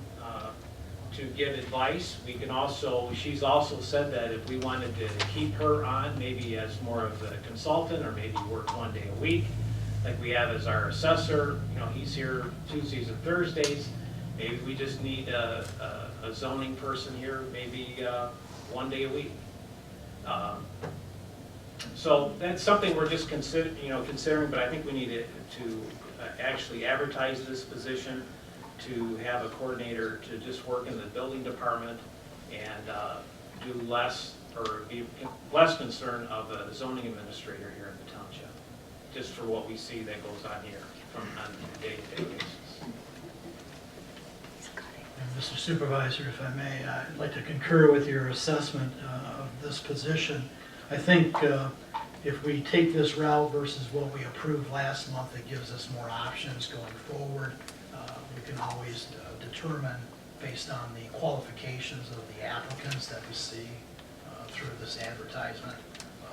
to give advice, we can also, she's also said that if we wanted to keep her on, maybe as more of a consultant, or maybe work one day a week, like we have as our assessor, he's here Tuesdays and Thursdays. Maybe we just need a zoning person here, maybe one day a week. So that's something we're just considering, but I think we need to actually advertise this position, to have a coordinator to just work in the building department and do less, or be less concerned of a zoning administrator here in the township, just for what we see that goes on here on a day-to-day basis. Mr. Supervisor, if I may, I'd like to concur with your assessment of this position. I think if we take this route versus what we approved last month, it gives us more options going forward. We can always determine, based on the qualifications of the applicants that we see through this advertisement,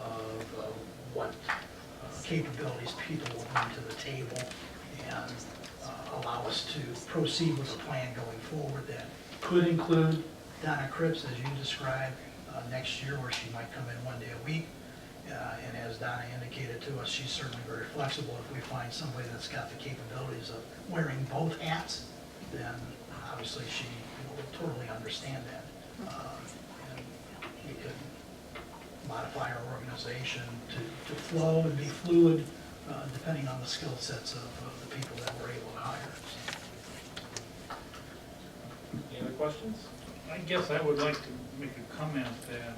of what capabilities people will bring to the table, and allow us to proceed with a plan going forward that could include Donna Cripps, as you described, next year, where she might come in 1 day a week. And as Donna indicated to us, she's certainly very flexible. If we find somebody that's got the capabilities of wearing both hats, then obviously she will totally understand that. And we could modify our organization to flow and be fluid, depending on the skill sets of the people that we're able to hire. Any other questions? I guess I would like to make a comment that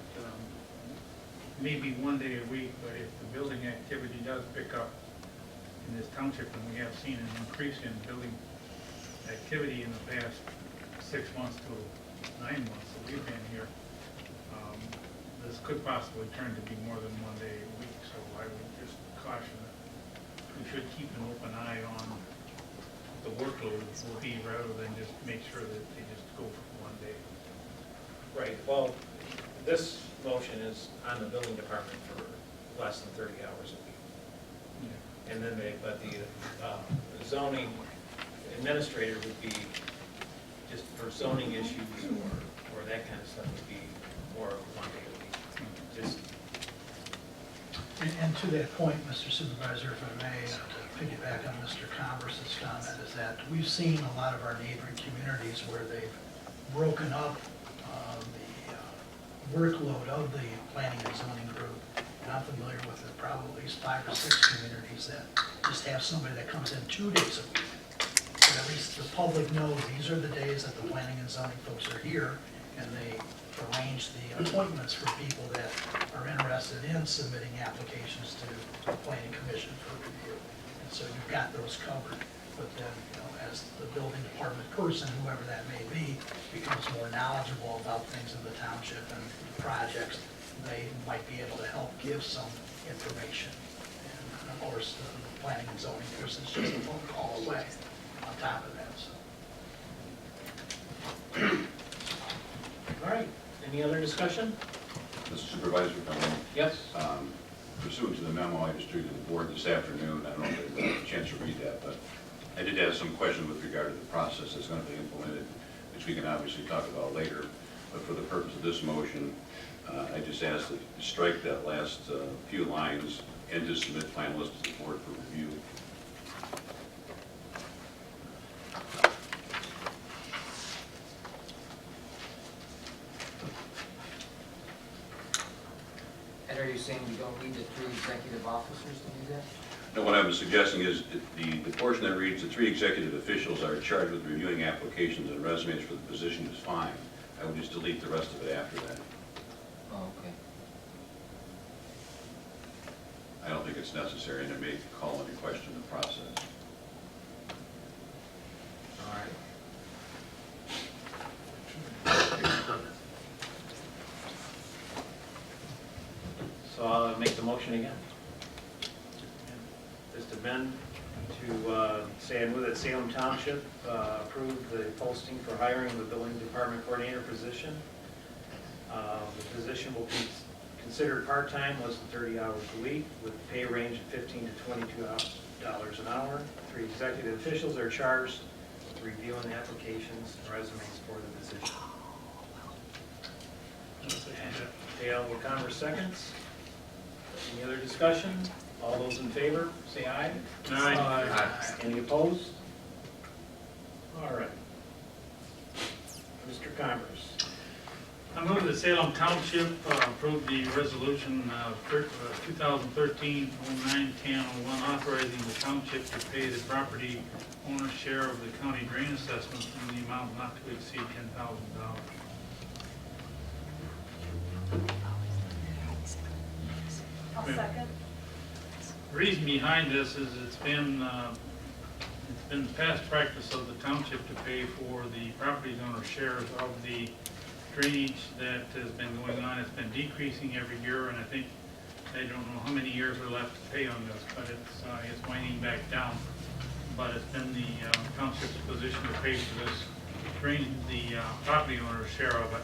maybe 1 day a week, but if the building activity does pick up in this township, and we have seen an increase in building activity in the past 6 months to 9 months that we've been here, this could possibly turn to be more than 1 day a week. So I would just caution that we should keep an open eye on the workload will be, rather than just make sure that they just go for 1 day. Right, well, this motion is on the building department for less than 30 hours a week. Yeah. And then but the zoning administrator would be just for zoning issues or that kind of stuff would be more of 1 day a week. Just, And to that point, Mr. Supervisor, if I may, to piggyback on Mr. Converse's comment, is that we've seen a lot of our neighboring communities where they've broken up the workload of the planning and zoning group. And I'm familiar with probably at least 5 or 6 communities that just have somebody that comes in 2 days a week. But at least the public knows these are the days that the planning and zoning folks are here, and they arrange the appointments for people that are interested in submitting applications to the planning commission for review. And so you've got those covered. But then, as the building department person, whoever that may be, becomes more knowledgeable about things in the township and projects, they might be able to help give some information. And of course, the planning and zoning person is just a phone call away on top of that, so. all right, any other discussion? Mr. Supervisor, if I may, Yes? pursuant to the memo I distributed to the board this afternoon, I don't know if you had a chance to read that, but I did have some questions with regard to the process that's going to be implemented, which we can obviously talk about later. But for the purpose of this motion, I just asked to strike that last few lines and to submit plan list to the board for review. And are you saying we don't need the 3 executive officers to do that? No, what I was suggesting is the portion that reads, the 3 executive officials are charged with reviewing applications and resumes for the position is fine. I would just delete the rest of it after that. Oh, okay. I don't think it's necessary, and it may call into question the process. All right. So I'll make the motion again. Just amend to say, I move that Salem Township approve the posting for hiring of the building department coordinator position. The position will be considered part-time, less than 30 hours a week, with a pay range of $15 to $22 an hour. 3 executive officials are charged with reviewing applications and resumes for the position. Dale McComber seconds. Any other discussion? All those in favor, say aye. Aye. Any opposed? All right. Mr. Converse. I move that Salem Township approve the resolution 2013-09-1001, authorizing the township to pay the property owner's share of the county drain assessment in the amount not to exceed $10,000. I'll second. The reason behind this is it's been past practice of the township to pay for the property owner's shares of the drainage that has been going on. It's been decreasing every year, and I think I don't know how many years are left to pay on this, but it's winding back down. But it's been the township's position to pay for this, drain the property owner's share of it.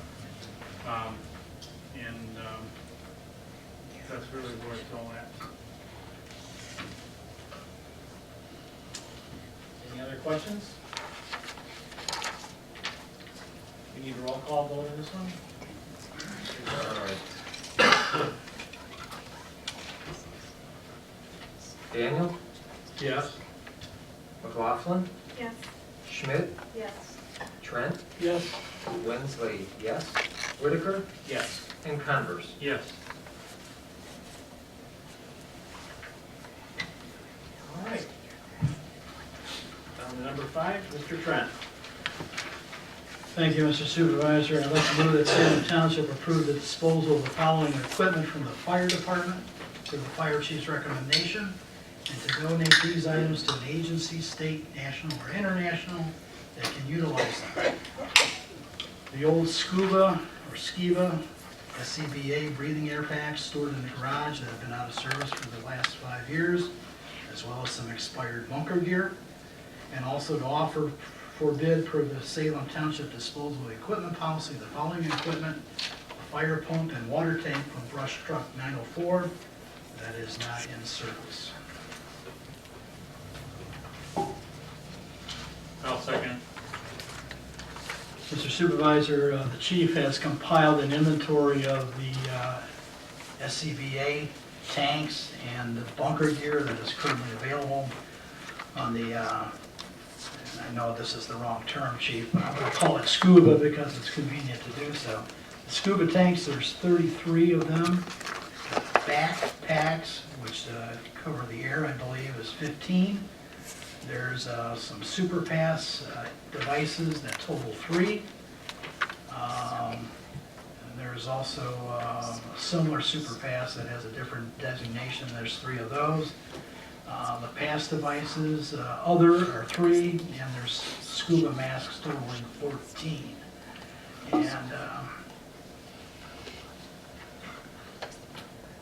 That's really where it's all at. Any other questions? We need a roll call vote on this one? Daniel, Yes? McLaughlin, Yes. Schmidt, Yes. Trent, Yes. Wensley, yes. Whitaker, Yes. and Converse. Yes. All right. Down to number 5, Mr. Trent. Thank you, Mr. Supervisor. I'd like to move that Salem Township approve the disposal of the following equipment from the fire department to the fire chief's recommendation, and to donate these items to an agency, state, national, or international that can utilize them. The old SCUBA or SCIBA, SCBA breathing air packs stored in the garage that have been out of service for the last 5 years, as well as some expired bunker gear, and also to offer for bid per the Salem Township disposal of equipment policy, the following equipment: a fire pump and water tank from brush truck 904 that is not in service. I'll second. Mr. Supervisor, the chief has compiled an inventory of the SCBA tanks and the bunker gear that is currently available on the, and I know this is the wrong term, chief, but I'm going to call it SCUBA because it's convenient to do so. The SCUBA tanks, there's 33 of them. Backpacks, which cover the air, I believe, is 15. There's some Super Pass devices that total 3. And there's also a similar Super Pass that has a different designation. There's 3 of those. The pass devices, other are 3, and there's scuba masks totaling 14.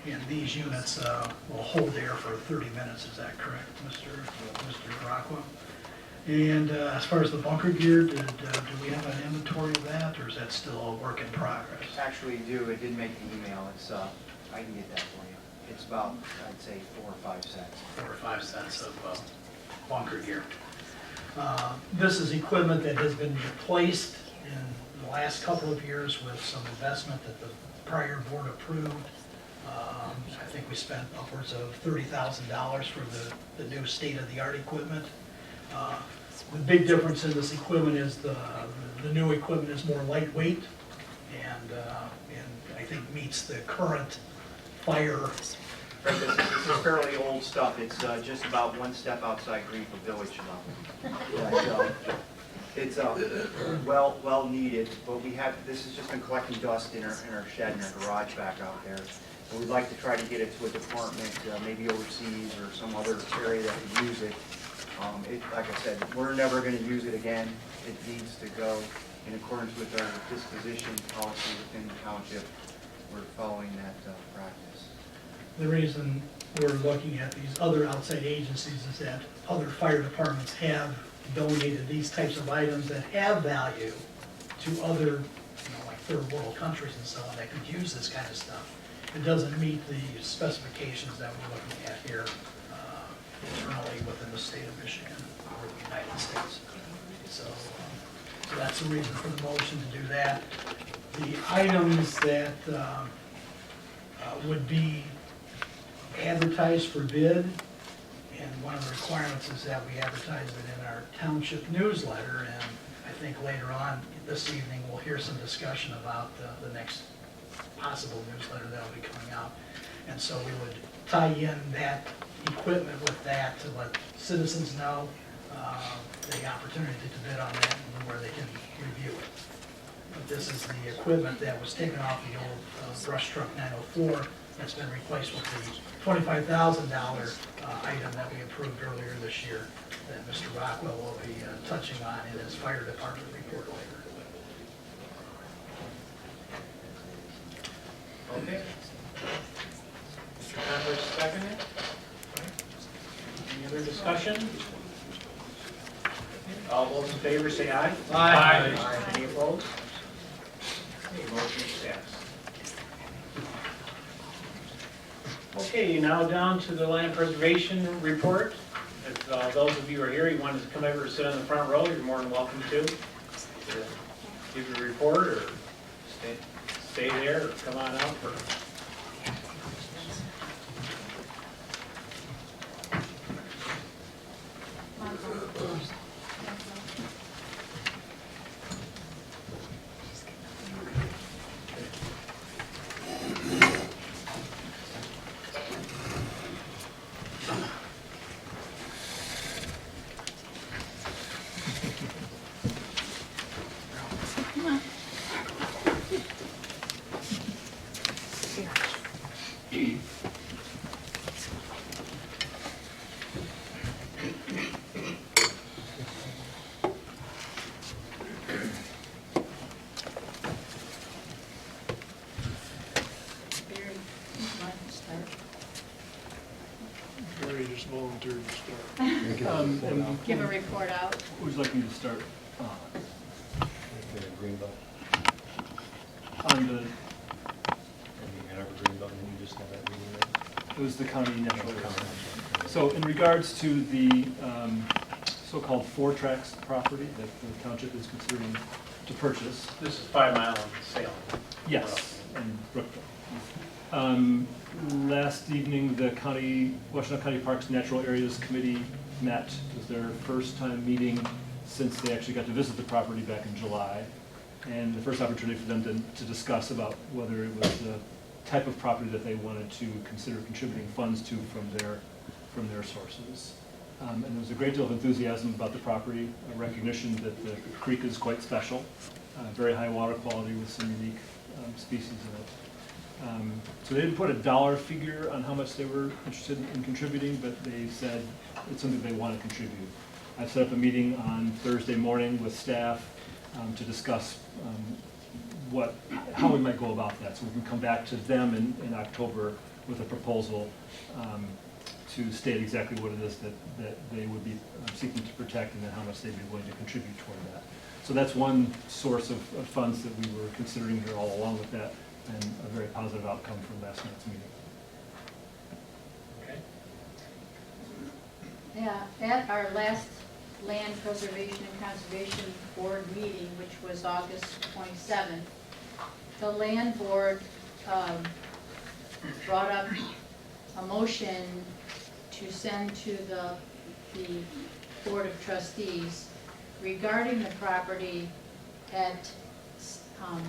And these units will hold air for 30 minutes, is that correct, Mr. Rockwell? And as far as the bunker gear, do we have an inventory of that, or is that still a work in progress? Actually do, it did make the email, it's, I can get that for you. It's about, I'd say, 4 or 5 cents. 4 or 5 cents of bunker gear. This is equipment that has been replaced in the last couple of years with some investment that the prior board approved. I think we spent upwards of $30,000 for the new state-of-the-art equipment. The big difference in this equipment is the new equipment is more lightweight and I think meets the current fire. Right, this is fairly old stuff, it's just about 1 step outside Greenfield Village level. It's well needed, but we have, this has just been collecting dust in our shed, in our garage back out there. And we'd like to try to get it to a department, maybe overseas or some other area that could use it. Like I said, we're never going to use it again. It needs to go in accordance with our disposition policy within the township. We're following that practice. The reason we're looking at these other outside agencies is that other fire departments have donated these types of items that have value to other, like third world countries and so on that could use this kind of stuff. It doesn't meet the specifications that we're looking at here internally within the state of Michigan or the United States. So that's the reason for the motion to do that. The items that would be advertised for bid, and one of the requirements is that we advertise it in our township newsletter, and I think later on this evening we'll hear some discussion about the next possible newsletter that will be coming out. And so we would tie in that equipment with that to let citizens know the opportunity to bid on that and where they can review it. But this is the equipment that was taken off the old brush truck 904 that's been replaced with the $25,000 item that we approved earlier this year that Mr. Rockwell will be touching on in his fire department report later. Okay. discussion? All those in favor say aye. Aye. Any opposed? Okay, motion passed. Okay, now down to the land preservation report. If those of you who are here, you want to come over and sit on the front row, you're more than welcome to. Give your report or stay there or come on up. Or Gary just volunteered to start. Give a report out. Would you like me to start? Greenbelt, On the, and you have a Greenbelt, and you just have that meeting there? it was the county natural area. So in regards to the so-called four tracks property that the township is considering to purchase. this is 5 Mile and Salem. Yes, in Brookville. Last evening, the Washington County Parks Natural Areas Committee met. It was their first time meeting since they actually got to visit the property back in July. And the first opportunity for them to discuss about whether it was the type of property that they wanted to consider contributing funds to from their sources. And there was a great deal of enthusiasm about the property, a recognition that the creek is quite special, very high water quality with some unique species in it. So they didn't put a dollar figure on how much they were interested in contributing, but they said it's something they want to contribute. I set up a meeting on Thursday morning with staff to discuss how we might go about that. So we can come back to them in October with a proposal to state exactly what it is that they would be seeking to protect and then how much they'd be willing to contribute toward that. So that's one source of funds that we were considering here all along with that, and a very positive outcome from last night's meeting. Okay. Yeah, at our last Land Preservation and Conservation Board meeting, which was August 27th, the Land Board brought up a motion to send to the Board of Trustees regarding the property at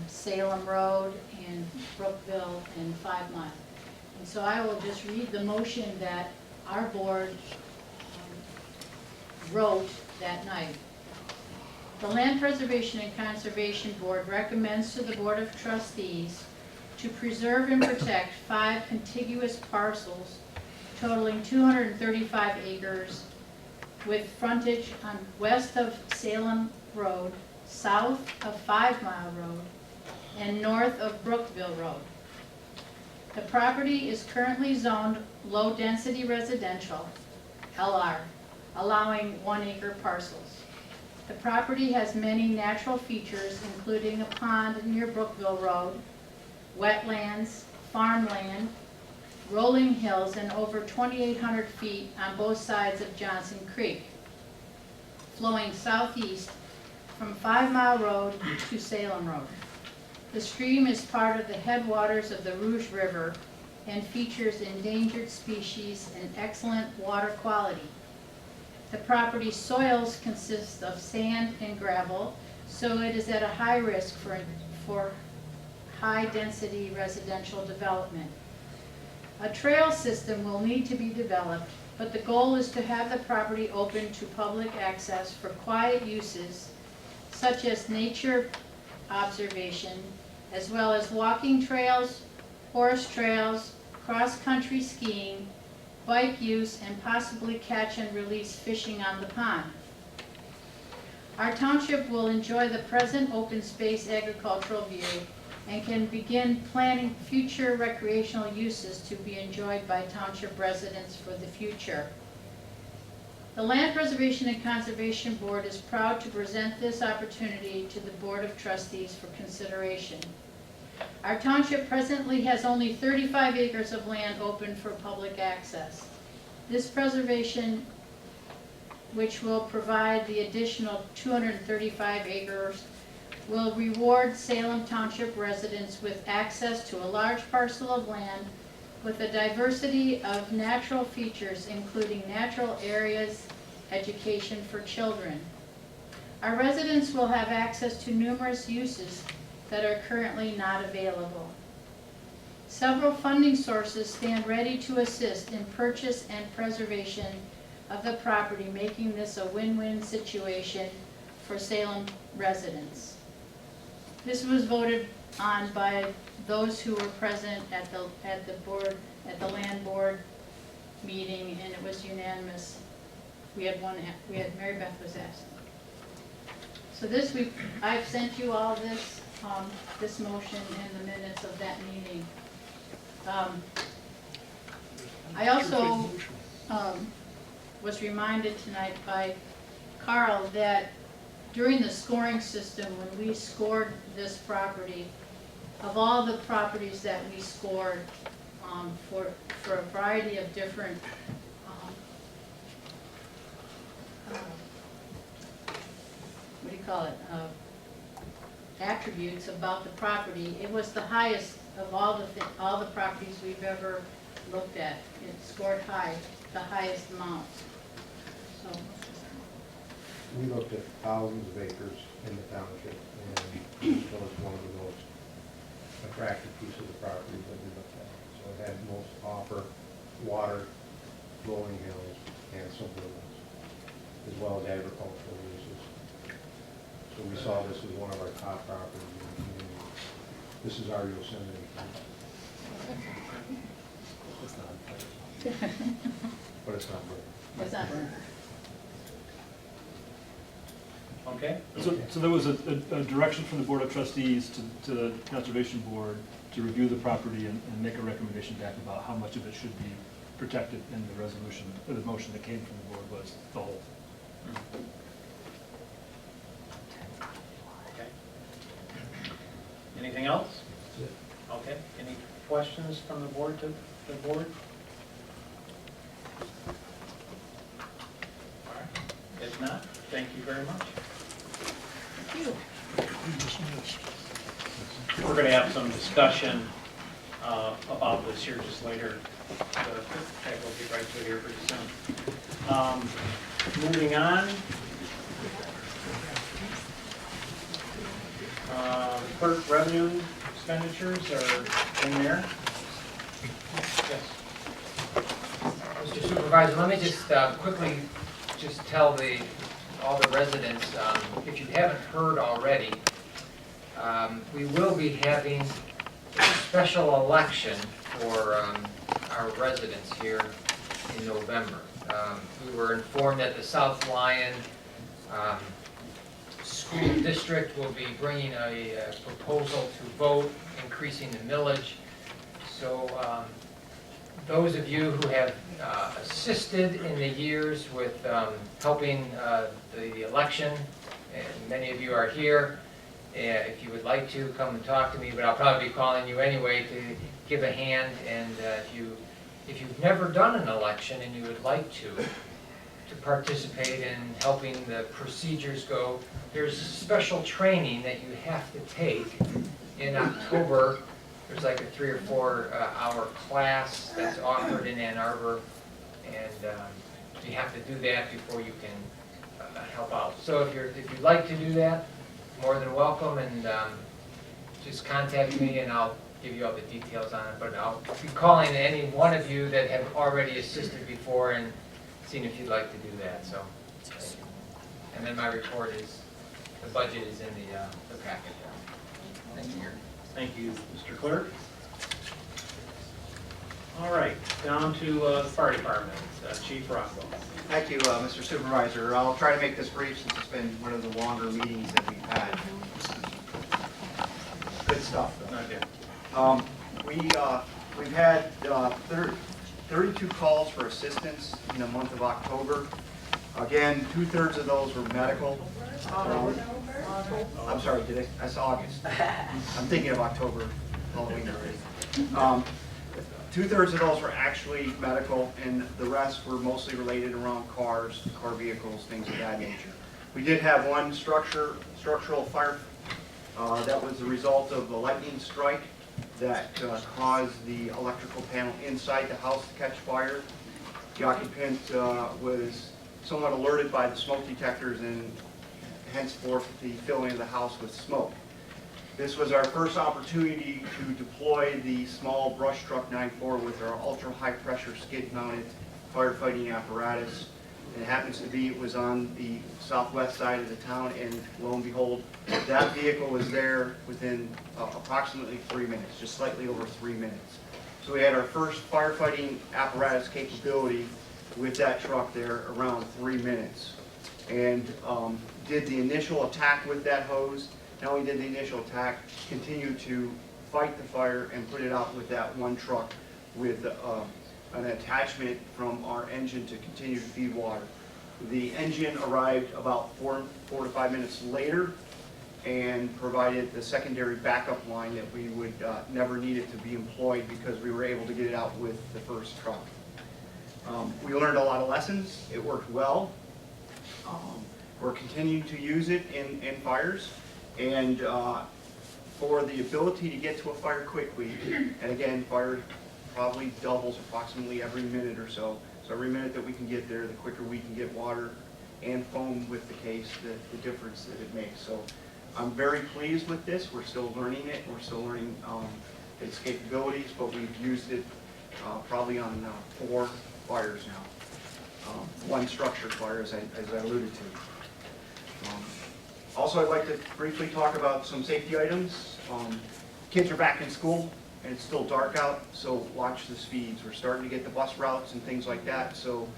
Salem Road and Brookville and 5 Mile. And so I will just read the motion that our board wrote that night. The Land Preservation and Conservation Board recommends to the Board of Trustees to preserve and protect 5 contiguous parcels totaling 235 acres with frontage on west of Salem Road, south of 5 Mile Road, and north of Brookville Road. The property is currently zoned low-density residential, LR, allowing 1-acre parcels. The property has many natural features, including a pond near Brookville Road, wetlands, farmland, rolling hills, and over 2,800 feet on both sides of Johnson Creek, flowing southeast from 5 Mile Road to Salem Road. The stream is part of the headwaters of the Rouge River and features endangered species and excellent water quality. The property's soils consist of sand and gravel, so it is at a high risk for high-density residential development. A trail system will need to be developed, but the goal is to have the property open to public access for quiet uses such as nature observation, as well as walking trails, horse trails, cross-country skiing, bike use, and possibly catch and release fishing on the pond. Our township will enjoy the present open space agricultural view and can begin planning future recreational uses to be enjoyed by township residents for the future. The Land Preservation and Conservation Board is proud to present this opportunity to the Board of Trustees for consideration. Our township presently has only 35 acres of land open for public access. This preservation, which will provide the additional 235 acres, will reward Salem Township residents with access to a large parcel of land with a diversity of natural features, including natural areas, education for children. Our residents will have access to numerous uses that are currently not available. Several funding sources stand ready to assist in purchase and preservation of the property, making this a win-win situation for Salem residents. This was voted on by those who were present at the land board meeting, and it was unanimous. We had Mary Beth was absent. So this I've sent you all this, this motion and the minutes of that meeting. I also was reminded tonight by Carl that during the scoring system, when we scored this property, of all the properties that we scored for a variety of different what do you call it, attributes about the property, it was the highest of all the properties we've ever looked at. It scored high, the highest amount. So we looked at thousands of acres in the township, and this was one of the most attractive pieces of property that we looked at. So it had most offer, water, rolling hills, and some woodlands, as well as agricultural uses. So we saw this as one of our top properties in the community. This is our Yosemite. But it's not good. was that? Okay? So there was a direction from the Board of Trustees to the Conservation Board to review the property and make a recommendation back about how much of it should be protected, in the resolution, or the motion that came from the board was the whole. Okay. Anything else? Okay, any questions from the board to the board? All right, if not, thank you very much. Thank you. We're going to have some discussion about this here just later. Okay, we'll get right to it here pretty soon. Moving on. Clerk revenue expenditures are in there. Yes. Mr. Supervisor, let me just quickly just tell all the residents, if you haven't heard already, we will be having a special election for our residents here in November. We were informed that the South Lyon School District will be bringing a proposal to vote increasing the millage. So those of you who have assisted in the years with helping the election, and many of you are here, if you would like to, come and talk to me, but I'll probably be calling you anyway to give a hand. And if you've never done an election and you would like to participate in helping the procedures go, there's special training that you have to take in October. There's like a 3 or 4 hour class that's offered in Ann Arbor, and you have to do that before you can help out. So if you'd like to do that, more than welcome, and just contact me and I'll give you all the details on it. But I'll be calling any one of you that have already assisted before and seeing if you'd like to do that. So, and then my report is, the budget is in the packet. Thank you. Thank you, Mr. Clerk. All right, down to the fire department, Chief Rockwell. Thank you, Mr. Supervisor. I'll try to make this brief since it's been one of the longer meetings that we've had. Good stuff, though. We've had 32 calls for assistance in the month of October. Again, 2/3 of those were medical. I'm sorry, that's August. I'm thinking of October, Halloween already. 2/3 of those were actually medical, and the rest were mostly related around cars, car vehicles, things of that nature. We did have one structural fire that was the result of a lightning strike that caused the electrical panel inside the house to catch fire. The occupant was somewhat alerted by the smoke detectors and henceforth the filling of the house with smoke. This was our first opportunity to deploy the small brush truck 9.4 with our ultra high pressure skid mounted firefighting apparatus. It happens to be, it was on the southwest side of the town, and lo and behold, that vehicle was there within approximately 3 minutes, just slightly over 3 minutes. So we had our first firefighting apparatus capability with that truck there around 3 minutes. And did the initial attack with that hose. Not only did the initial attack, continued to fight the fire and put it out with that one truck with an attachment from our engine to continue to feed water. The engine arrived about 4 to 5 minutes later and provided the secondary backup line that we would never need it to be employed because we were able to get it out with the first truck. We learned a lot of lessons. It worked well. We're continuing to use it in fires, and for the ability to get to a fire quickly, and again, fire probably doubles approximately every minute or so. So every minute that we can get there, the quicker we can get water and foam with the case, the difference that it makes. So I'm very pleased with this. We're still learning it. We're still learning its capabilities, but we've used it probably on 4 fires now. One structure fire, as I alluded to. Also, I'd like to briefly talk about some safety items. Kids are back in school, and it's still dark out, so watch the speeds. We're starting to get the bus routes and things like that, so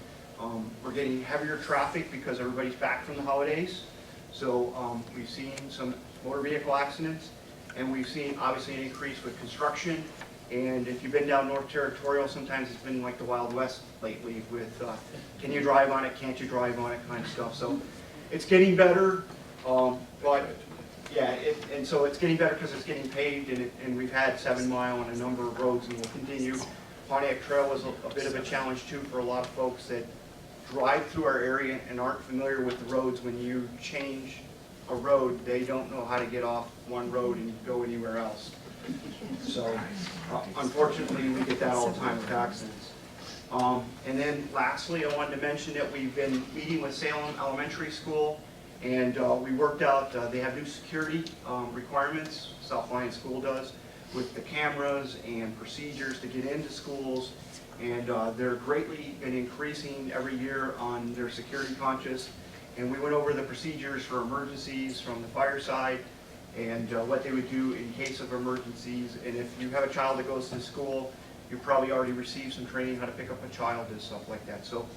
we're getting heavier traffic because everybody's back from the holidays. So we've seen some motor vehicle accidents, and we've seen obviously an increase with construction. And if you've been down North Territorial, sometimes it's been like the Wild West lately with can you drive on it, can't you drive on it kind of stuff. So it's getting better, but yeah, and so it's getting better because it's getting paved, and we've had 7 mile on a number of roads, and we'll continue. Pontiac Trail was a bit of a challenge too for a lot of folks that drive through our area and aren't familiar with the roads. When you change a road, they don't know how to get off one road and go anywhere else. So unfortunately, we get that all the time with accidents. And then lastly, I wanted to mention that we've been meeting with Salem Elementary School, and we worked out, they have new security requirements, South Lyon School does, with the cameras and procedures to get into schools, and they're greatly been increasing every year on their security conscious. And we went over the procedures for emergencies from the fire side, and what they would do in case of emergencies. And if you have a child that goes to school, you probably already received some training how to pick up a child and stuff like that. So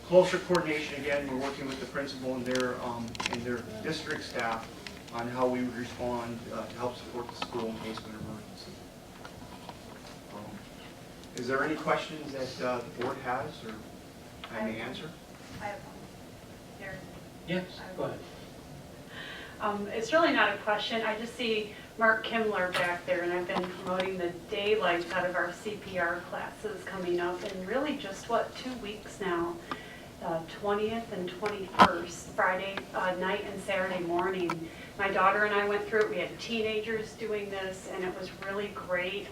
closer coordination again. We're working with the principal and their district staff on how we would respond to help support the school in case of an emergency. Is there any questions that the board has, or I may answer? I have one. Here. Yes, go ahead. It's really not a question. I just see Mark Kimler back there, and I've been promoting the daylights out of our CPR classes coming up in really just, 2 weeks now. 20th and 21st, Friday night and Saturday morning. My daughter and I went through it. We had teenagers doing this, and it was really great.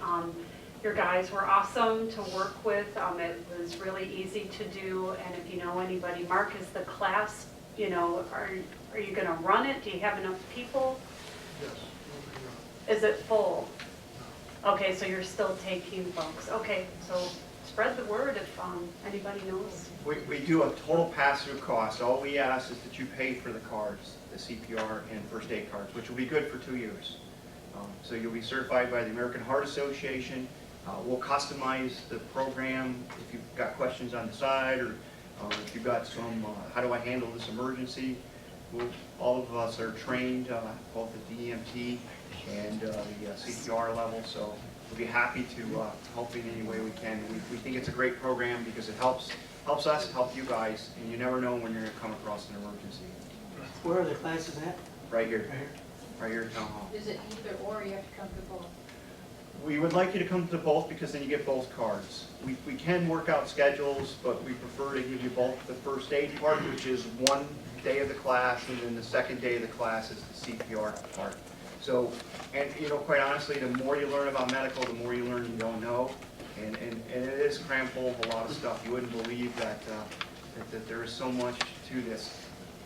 Your guys were awesome to work with. It was really easy to do, and if you know anybody, Mark, is the class, are you going to run it? Do you have enough people? Yes. Is it full? Okay, so you're still taking folks. Okay, so spread the word if anybody knows. We do a total pass-through cost. All we ask is that you pay for the cards, the CPR and first aid cards, which will be good for 2 years. So you'll be certified by the American Heart Association. We'll customize the program if you've got questions on the side, or if you've got some, how do I handle this emergency? All of us are trained, both at the EMT and the CPR level, so we'll be happy to help in any way we can. We think it's a great program because it helps helps us, help you guys, and you never know when you're gonna come across an emergency. Where are the classes at? Right here, right here at Town Hall. Is it either or, you have to come to both? We would like you to come to both because then you get both cards. We can work out schedules, but we prefer to give you both the first aid part, which is one day of the class, and then the second day of the class is the CPR part. So, and you know, quite honestly, the more you learn about medical, the more you learn you don't know. And it is crammed full of a lot of stuff. You wouldn't believe that there is so much to this.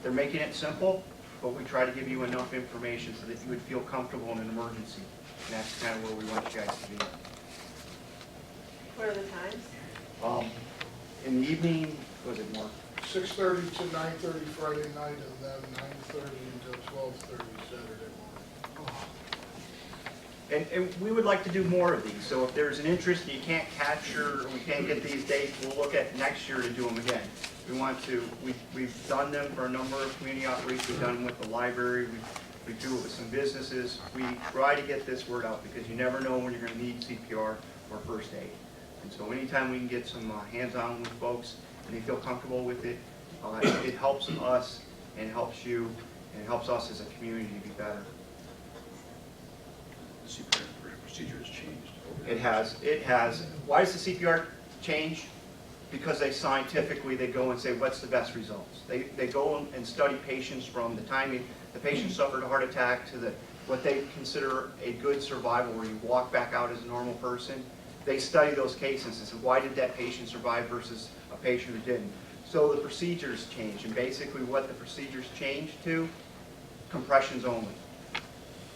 They're making it simple, but we try to give you enough information so that you would feel comfortable in an emergency. And that's kind of where we want you guys to be. What are the times? In the evening, was it more? 6:30 to 9:30 Friday night, and then 9:30 until 12:30 Saturday morning. And we would like to do more of these, so if there's an interest you can't capture, or we can't get these dates, we'll look at next year to do them again. We want to, we've done them for a number of community outreach, we've done them with the library, we do it with some businesses. We try to get this word out because you never know when you're going to need CPR or first aid. And so anytime we can get some hands-on with folks and they feel comfortable with it, it helps us and it helps you and it helps us as a community to be better. The CPR procedure has changed. It has. Why does the CPR change? Because they scientifically, they go and say, what's the best results? They go and study patients from the time the patient suffered a heart attack to what they consider a good survival, where you walk back out as a normal person. They study those cases and say, why did that patient survive versus a patient who didn't? So the procedures change, and basically what the procedures change to, compressions only.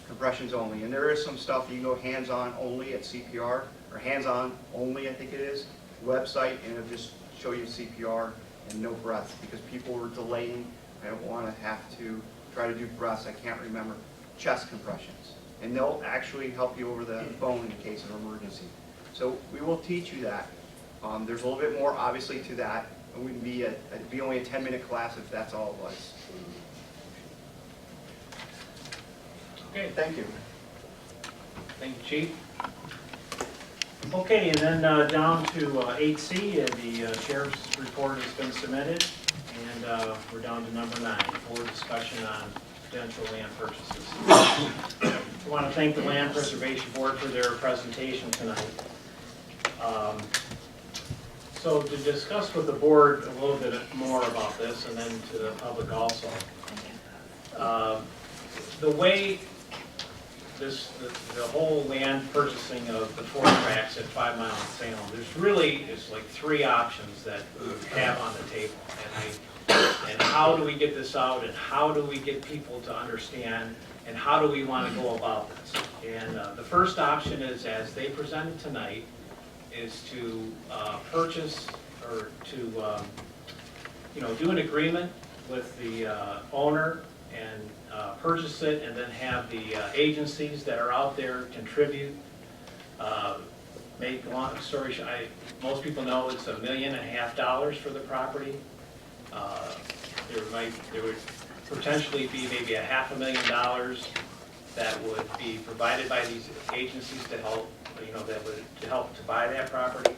Compressions only. And there is some stuff, you can go hands-on only at CPR, or hands-on only, I think it is, website, and it'll just show you CPR and no breaths, because people were delaying. I don't want to have to try to do breaths, I can't remember, chest compressions. And they'll actually help you over the phone in case of emergency. So we will teach you that. There's a little bit more, obviously, to that. It wouldn't be it'd be only a 10-minute class if that's all it was. Okay, Thank you. thank you, Chief. Okay, and then down to 8C, the sheriff's report has been submitted, and we're down to number 9, board discussion on potential land purchases. I want to thank the Land Preservation Board for their presentation tonight. So to discuss with the board a little bit more about this, and then to the public also, the way the whole land purchasing of the 4 tracts at 5 Mile and Salem, there's really like 3 options that we have on the table. And how do we get this out, and how do we get people to understand, and how do we want to go about this? And the first option is, as they presented tonight, is to purchase, or to do an agreement with the owner and purchase it, and then have the agencies that are out there contribute. Make a long story short, most people know it's $1.5 million for the property. There would potentially be maybe $500,000 that would be provided by these agencies to help, to help to buy that property.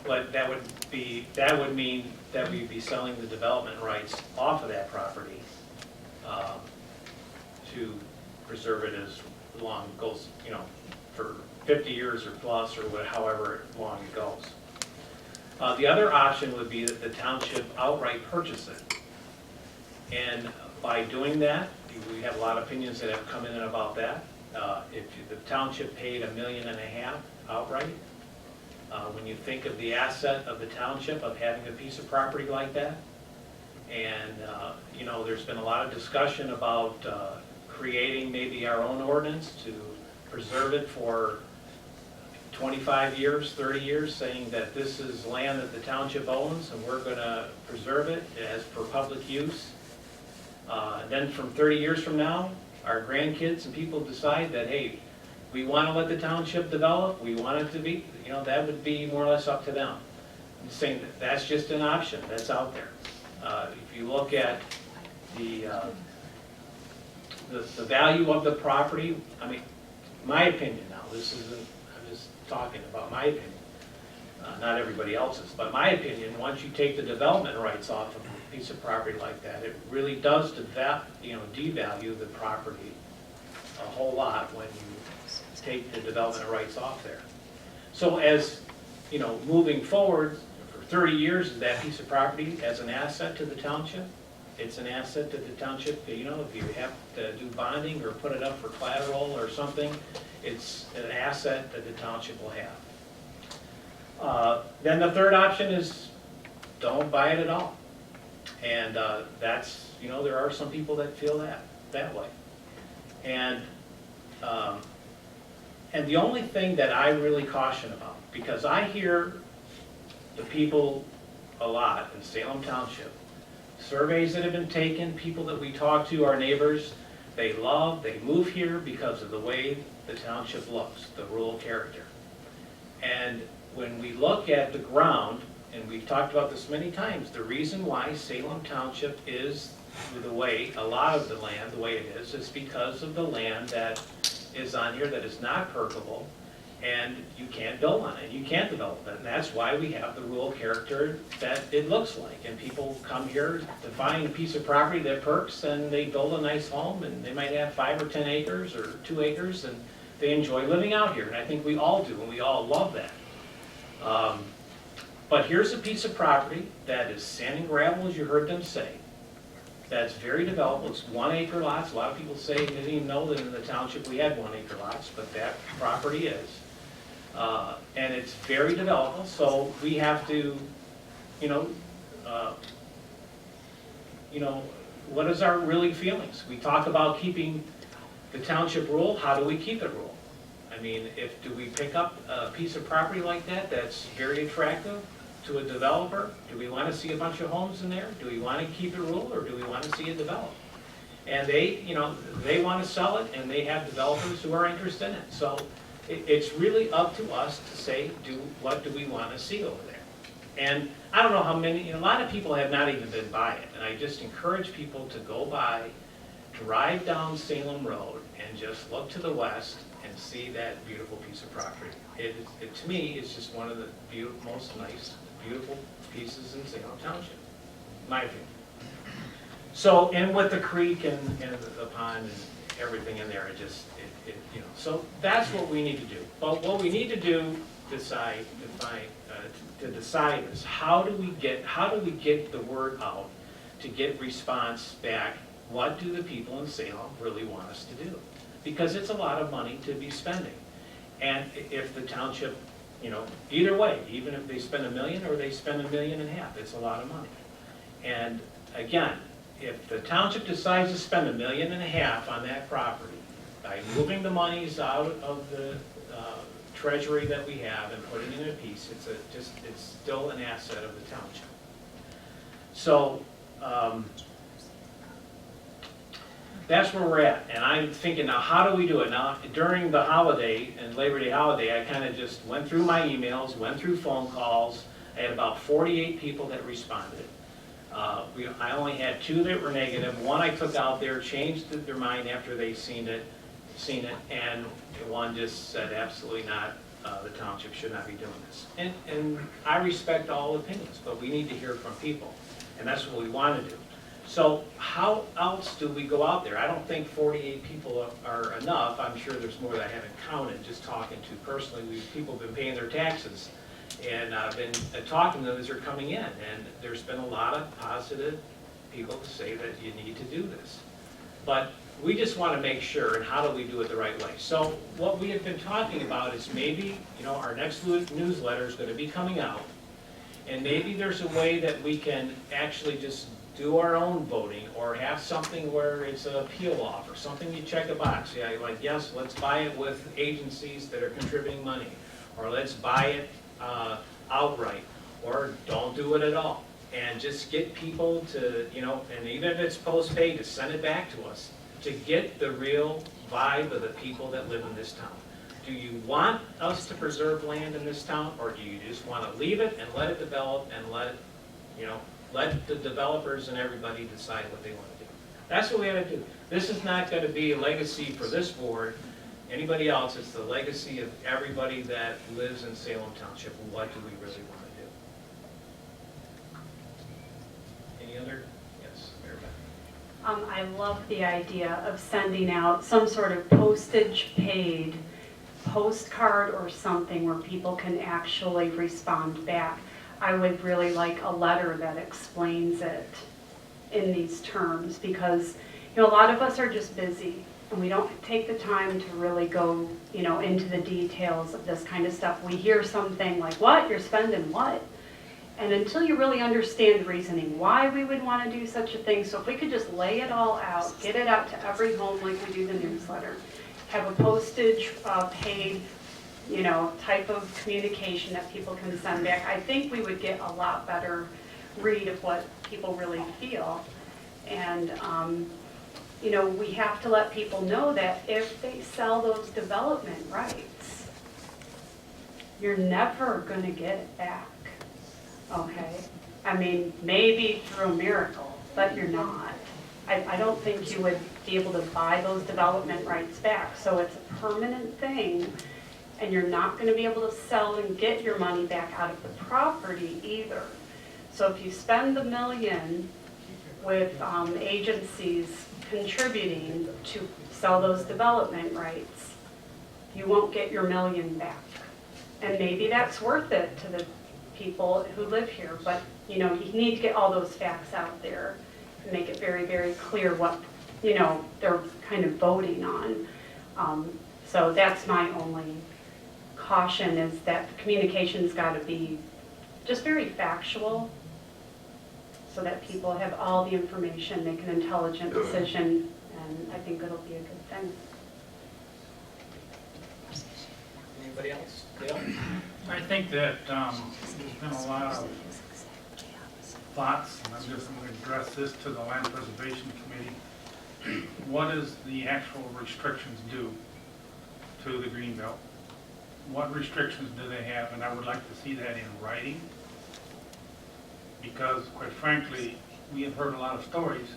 But that would mean that we'd be selling the development rights off of that property to preserve it as long it goes, for 50 years or plus, or however long it goes. The other option would be that the township outright purchase it. And by doing that, we have a lot of opinions that have come in about that. If the township paid $1.5 million outright, when you think of the asset of the township of having a piece of property like that, and there's been a lot of discussion about creating maybe our own ordinance to preserve it for 25 years, 30 years, saying that this is land that the township owns and we're going to preserve it as for public use. And then from 30 years from now, our grandkids and people decide that, hey, we want to let the township develop, we want it to be, that would be more or less up to them. I'm saying that that's just an option that's out there. If you look at the value of the property, I mean, my opinion now, this isn't, I'm just talking about my opinion. not everybody else's. But my opinion, once you take the development rights off of a piece of property like that, it really does devalue the property a whole lot when you take the development rights off there. So as, moving forward, for 30 years, is that piece of property as an asset to the township? It's an asset to the township, if you have to do bonding or put it up for collateral or something, it's an asset that the township will have. Then the third option is don't buy it at all. And that's, there are some people that feel that way. And the only thing that I really caution about, because I hear the people a lot in Salem Township, surveys that have been taken, people that we talk to, our neighbors, they move here because of the way the township looks, the rural character. And when we look at the ground, and we've talked about this many times, the reason why Salem Township is the way, a lot of the land, the way it is because of the land that is on here that is not perkable, and you can't build on it, you can't develop it, and that's why we have the rural character that it looks like. And people come here to find a piece of property that perks, and they build a nice home, and they might have 5 or 10 acres or 2 acres, and they enjoy living out here, and I think we all do, and we all love that. But here's a piece of property that is sand and gravel, as you heard them say, that's very developable. It's 1 acre lots. A lot of people say they didn't even know that in the township we had 1 acre lots, but that property is. And it's very developable, so we have to, what is our really feelings? We talk about keeping the township rural. How do we keep it rural? I mean, do we pick up a piece of property like that that's very attractive to a developer? Do we want to see a bunch of homes in there? Do we want to keep it rural, or do we want to see it developed? And they want to sell it, and they have developers who are interested in it. So it's really up to us to say, what do we want to see over there? And I don't know how many, a lot of people have not even been by it, and I just encourage people to go by, drive down Salem Road, and just look to the west and see that beautiful piece of property. It to me, is just one of the most nice, beautiful pieces in Salem Township, in my opinion. So, and with the creek and the pond and everything in there, so that's what we need to do. But what we need to do, decide is how do we get the word out to get response back? What do the people in Salem really want us to do? Because it's a lot of money to be spending. And if the township, either way, even if they spend $1 million or they spend $1.5 million, it's a lot of money. And again, if the township decides to spend $1.5 million on that property, by moving the monies out of the treasury that we have and putting it in a piece, it's still an asset of the township. So that's where we're at. And I'm thinking, now how do we do it? Now, during the holiday and Labor Day holiday, I kind of just went through my emails, went through phone calls. I had about 48 people that responded. I only had 2 that were negative. 1 I took out there, changed their mind after they seen it, and 1 just said absolutely not. The township should not be doing this. And I respect all opinions, but we need to hear from people, and that's what we want to do. So how else do we go out there? I don't think 48 people are enough. I'm sure there's more that I haven't counted, just talking to personally. People have been paying their taxes, and I've been talking to them as they're coming in, and there's been a lot of positive people to say that you need to do this. But we just want to make sure, and how do we do it the right way? So what we have been talking about is maybe, our next newsletter is going to be coming out, and maybe there's a way that we can actually just do our own voting, or have something where it's a peel off, or something you check a box. Yeah, like, yes, let's buy it with agencies that are contributing money, or let's buy it outright, or don't do it at all. And just get people to, and even if it's post-paid, to send it back to us, to get the real vibe of the people that live in this town. Do you want us to preserve land in this town, or do you just want to leave it and let it develop and let the developers and everybody decide what they want to do? That's what we have to do. This is not going to be a legacy for this board Anybody else, it's the legacy of everybody that lives in Salem Township. What do we really want to do? Any other? Yes, Mayor Beth. I love the idea of sending out some sort of postage paid postcard or something where people can actually respond back. I would really like a letter that explains it in these terms, because, you know, a lot of us are just busy and we don't take the time to really go, you know, into the details of this kind of stuff. We hear something like, what, you're spending what? And until you really understand the reasoning why we would want to do such a thing, so if we could just lay it all out, get it out to every home like we do the newsletter, have a postage paid, you know, type of communication that people can send back, I think we would get a lot better read of what people really feel. And, you know, we have to let people know that if they sell those development rights, you're never going to get it back, okay? I mean, maybe through a miracle, but you're not. I don't think you would be able to buy those development rights back. So it's a permanent thing, and you're not going to be able to sell and get your money back out of the property either. So if you spend $1 million with agencies contributing to sell those development rights, you won't get your $1 million back. And maybe that's worth it to the people who live here, but you know, you need to get all those facts out there and make it very, very clear what, you know, they're kind of voting on. So that's my only caution, is that the communication's got to be just very factual, so that people have all the information, make an intelligent decision, and I think it'll be a good thing. Anybody else? Dale? I think that there's been a lot of thoughts, and I'm just going to address this to the Land Preservation Committee. What is the actual restrictions due to the Greenbelt? What restrictions do they have? And I would like to see that in writing, because quite frankly, we have heard a lot of stories,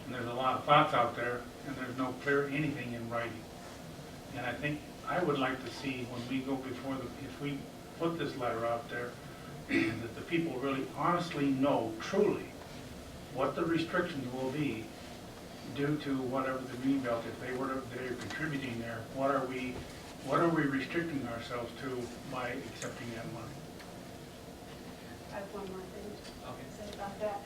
and there's a lot of thoughts out there, and there's no clear anything in writing. And I think I would like to see, when we go before if we put this letter out there, that the people really honestly know truly what the restrictions will be due to whatever the Greenbelt, if they're contributing there, what are we restricting ourselves to by accepting that money? I have one more thing to say about that.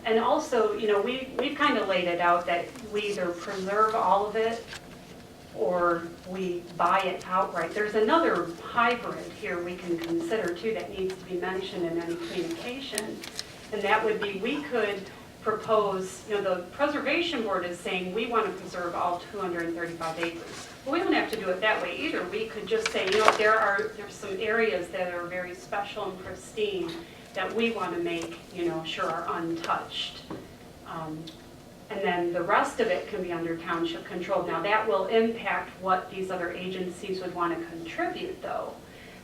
And also, you know, we've kind of laid it out that we either preserve all of it or we buy it outright. There's another hybrid here we can consider too that needs to be mentioned in any communication, and that would be, we could propose, you know, the Preservation Board is saying we want to preserve all 235 acres. Well, we don't have to do it that way either. We could just say, you know, there's some areas that are very special and pristine that we want to make, you know, sure are untouched. And then the rest of it can be under township control. Now that will impact what these other agencies would want to contribute though.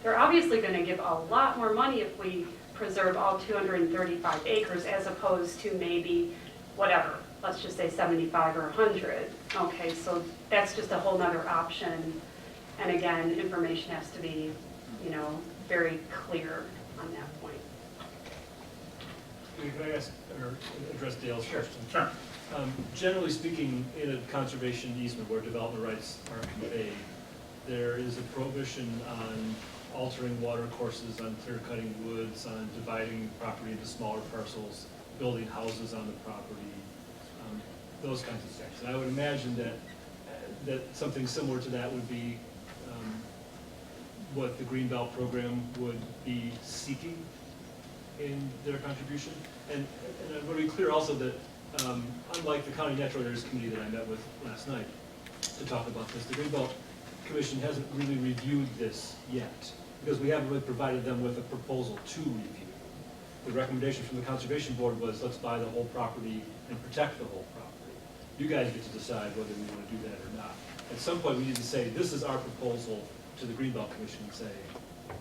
They're obviously going to give a lot more money if we preserve all 235 acres as opposed to maybe whatever, let's just say 75 or 100. Okay, so that's just a whole nother option. And again, information has to be, you know, very clear on that point. Can I ask or address Dale's question? Sure. Generally speaking, in a conservation easement where development rights are conveyed, there is a prohibition on altering water courses, on clear-cutting woods, on dividing property into smaller parcels, building houses on the property, those kinds of things. And I would imagine that something similar to that would be what the Greenbelt program would be seeking in their contribution. And I want to be clear also that unlike the County Natural Areas Committee that I met with last night to talk about this, the Greenbelt Commission hasn't really reviewed this yet, because we haven't really provided them with a proposal to review. The recommendation from the Conservation Board was, let's buy the whole property and protect the whole property. You guys get to decide whether we want to do that or not. At some point, we need to say, this is our proposal to the Greenbelt Commission, and say,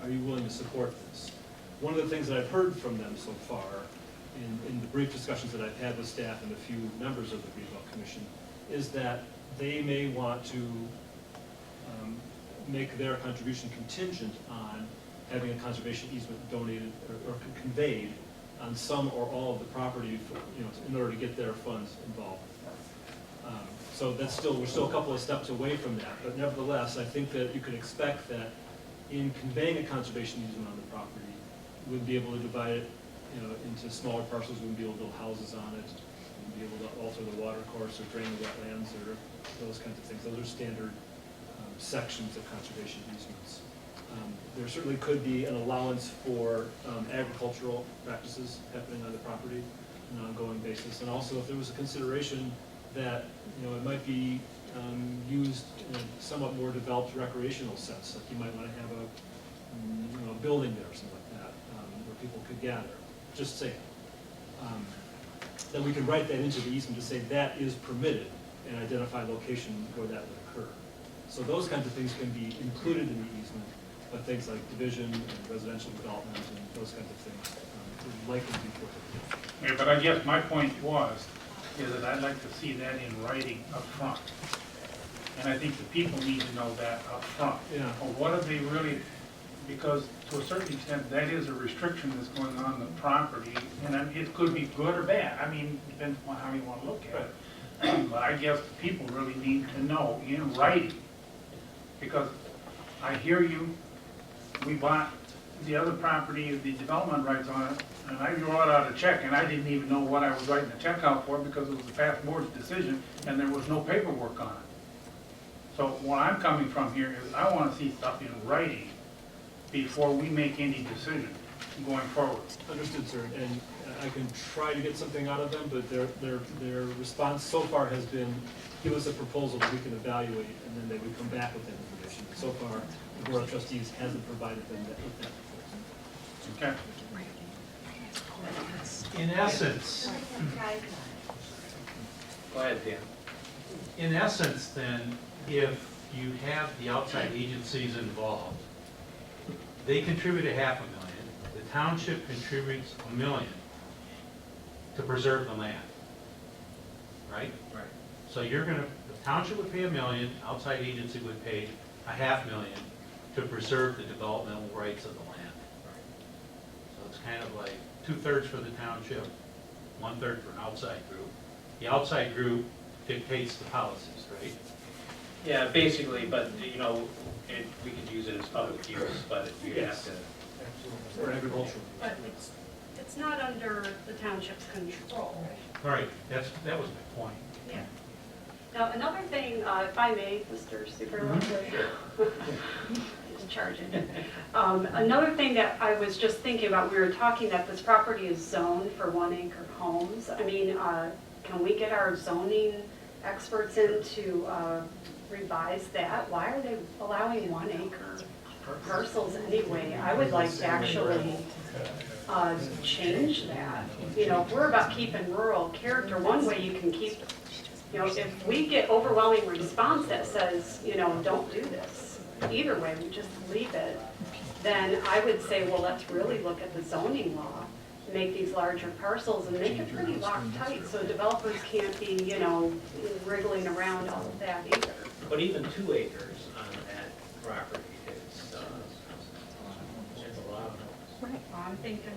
are you willing to support this? One of the things that I've heard from them so far, in the brief discussions that I've had with staff and a few members of the Greenbelt Commission, is that they may want to make their contribution contingent on having a conservation easement donated or conveyed on some or all of the property, in order to get their funds involved. So we're still a couple of steps away from that, but nevertheless, I think that you could expect that in conveying a conservation easement on the property, we'd be able to divide it, into smaller parcels, we'd be able to build houses on it, we'd be able to alter the water course or drain the wetlands or those kinds of things. Those are standard sections of conservation easements. There certainly could be an allowance for agricultural practices happening on the property on an ongoing basis. And also if there was a consideration that, it might be used in a somewhat more developed recreational sense, like you might want to have a building there or something like that, where people could gather, just saying. Then we could write that into the easement to say that is permitted and identify location where that would occur. So those kinds of things can be included in the easement, but things like division and residential development and those kinds of things would likely be prohibited. Yeah, but I guess my point is that I'd like to see that in writing up front. And I think the people need to know that up front. Yeah. Or what are they really, because to a certain extent, that is a restriction that's going on the property, and it could be good or bad. I mean, depends on how you want to look at it. But I guess people really need to know in writing, because I hear you, we bought the other property, the development rights on it, and I wrote out a check, and I didn't even know what I was writing the check out for because it was the past board's decision, and there was no paperwork on it. So what I'm coming from here is I want to see stuff in writing before we make any decision going forward. Understood, sir, and I can try to get something out of them, but their response so far has been, give us a proposal that we can evaluate, and then they would come back with that information. So far, the Board of Trustees hasn't provided them with that proposal. Okay. In essence, Go ahead, Dan. in essence then, if you have the outside agencies involved, they contribute $500,000, the township contributes $1 million to preserve the land, right? Right. So the township would pay $1 million, outside agency would pay $500,000 to preserve the developmental rights of the land. So it's kind of like 2/3 for the township, 1/3 for an outside group. The outside group dictates the policies, right? Yeah, basically, but, we could use it as public use, but you have to. For agricultural. But it's not under the township's control. All right, that was my point. Yeah. Now, another thing, if I may, Mr. Supervisor. Just charging. Another thing that I was just thinking about, we were talking that this property is zoned for 1-acre homes. I mean, can we get our zoning experts in to revise that? Why are they allowing 1-acre parcels anyway? I would like to actually change that. If we're about keeping rural character, one way you can keep, if we get overwhelming response that says, don't do this, either way, we just leave it, then I would say, well, let's really look at the zoning law, make these larger parcels and make it pretty locked tight so developers can't be, wriggling around all of that either. But even 2 acres on that property is, it's a lot. Right. I'm thinking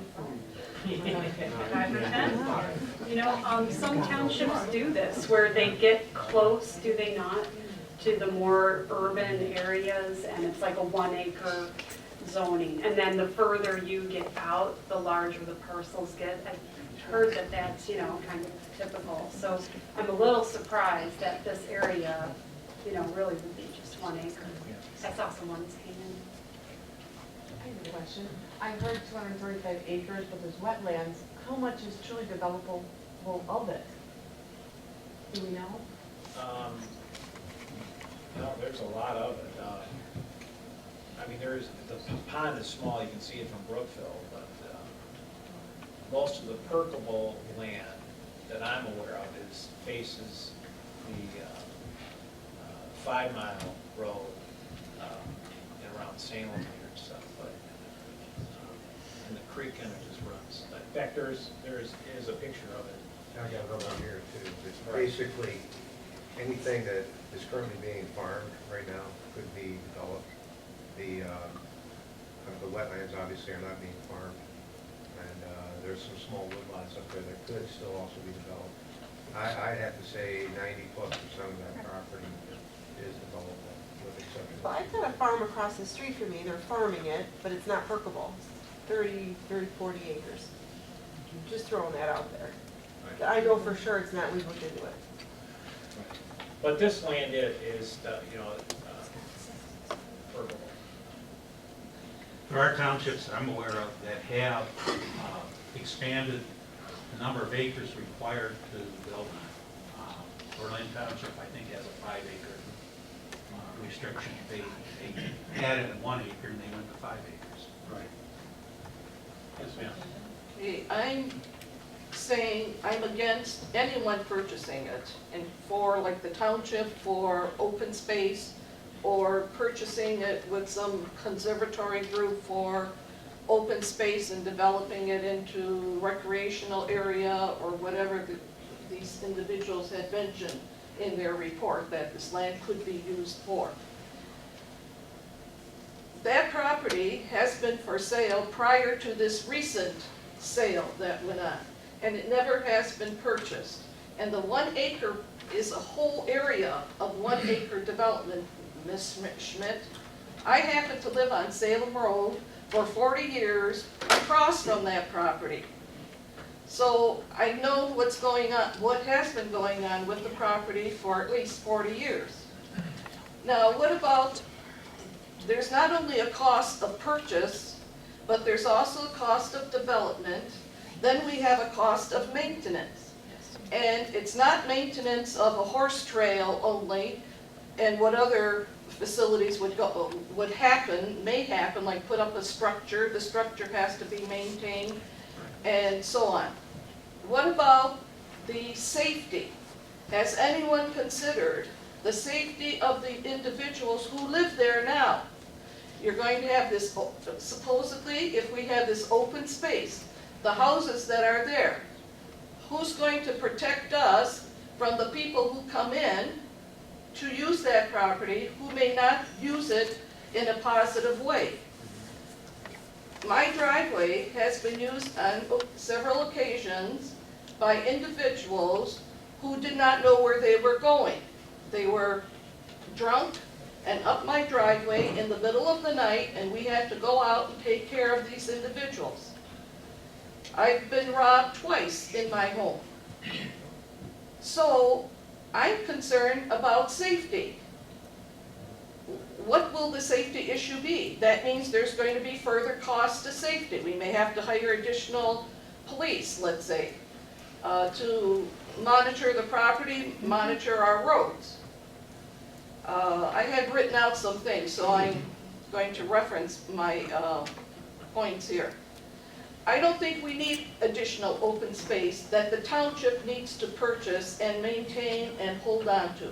5 or 10. Some townships do this, where they get close, do they not, to the more urban areas, and it's like a 1-acre zoning. And then the further you get out, the larger the parcels get. I've heard that that's, kind of typical. So I'm a little surprised that this area, really would be just 1 acre. I saw someone's hand. I have a question. I heard 235 acres, but there's wetlands. How much is truly developable of it? Do we know? No, there's a lot of it. The pond is small, you can see it from Brookville, but most of the perkable land that I'm aware of faces the 5-mile road and around Salem here and stuff, but and the creek kind of just runs. In fact, there is a picture of it. I got it over here too. It's basically anything that is currently being farmed right now could be developed. The wetlands obviously are not being farmed, and there's some small woodlots up there that could still also be developed. I'd have to say 90+% of that property is developable, with exception. Well, I've got a farm across the street from me, they're farming it, but it's not perkable. 30, 40 acres. Just throwing that out there. I know for sure it's not legal to do it. But this land is, permeable. There are townships that I'm aware of that have expanded the number of acres required to build on. Berlin Township, I think, has a 5-acre restriction. They added 1 acre and they went to 5 acres. Right. Yes, ma'am. Okay, I'm saying I'm against anyone purchasing it, and for like the township, for open space, or purchasing it with some conservatory group for open space and developing it into recreational area or whatever these individuals had mentioned in their report that this land could be used for. That property has been for sale prior to this recent sale that went on, and it never has been purchased. And the 1 acre is a whole area of 1 acre development, Ms. Schmidt. I happen to live on Salem Road for 40 years across from that property. So I know what's going on, what has been going on with the property for at least 40 years. Now, what about, there's not only a cost of purchase, but there's also a cost of development. Then we have a cost of maintenance. And it's not maintenance of a horse trail only, and what other facilities would happen, may happen, like put up a structure, the structure has to be maintained, and so on. What about the safety? Has anyone considered the safety of the individuals who live there now? You're going to have this, supposedly, if we have this open space, the houses that are there, who's going to protect us from the people who come in to use that property, who may not use it in a positive way? My driveway has been used on several occasions by individuals who did not know where they were going. They were drunk and up my driveway in the middle of the night, and we had to go out and take care of these individuals. I've been robbed twice in my home. So I'm concerned about safety. What will the safety issue be? That means there's going to be further costs to safety. We may have to hire additional police, let's say, to monitor the property, monitor our roads. I had written out some things, so I'm going to reference my points here. I don't think we need additional open space that the township needs to purchase and maintain and hold on to.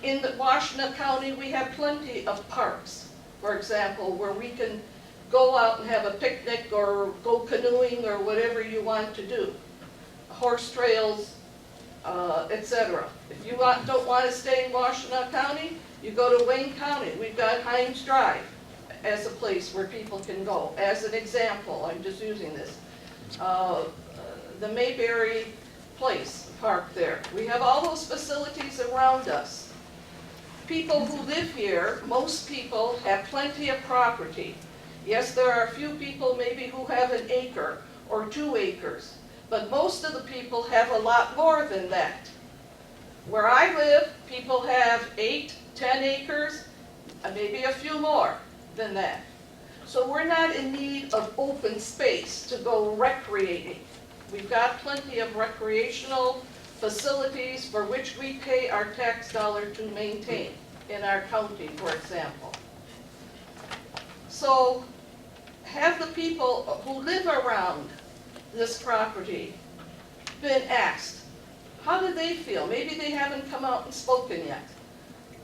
In the Washington County, we have plenty of parks, for example, where we can go out and have a picnic or go canoeing or whatever you want to do. Horse trails, etc. If you don't want to stay in Washington County, you go to Wayne County. We've got Hines Drive as a place where people can go. As an example, I'm just using this. The Mayberry Place Park there. We have all those facilities around us. People who live here, most people have plenty of property. Yes, there are a few people maybe who have 1 acre or 2 acres, but most of the people have a lot more than that. Where I live, people have 8, 10 acres, and maybe a few more than that. So we're not in need of open space to go recreating. We've got plenty of recreational facilities for which we pay our tax dollar to maintain in our county, for example. So have the people who live around this property been asked? How do they feel? Maybe they haven't come out and spoken yet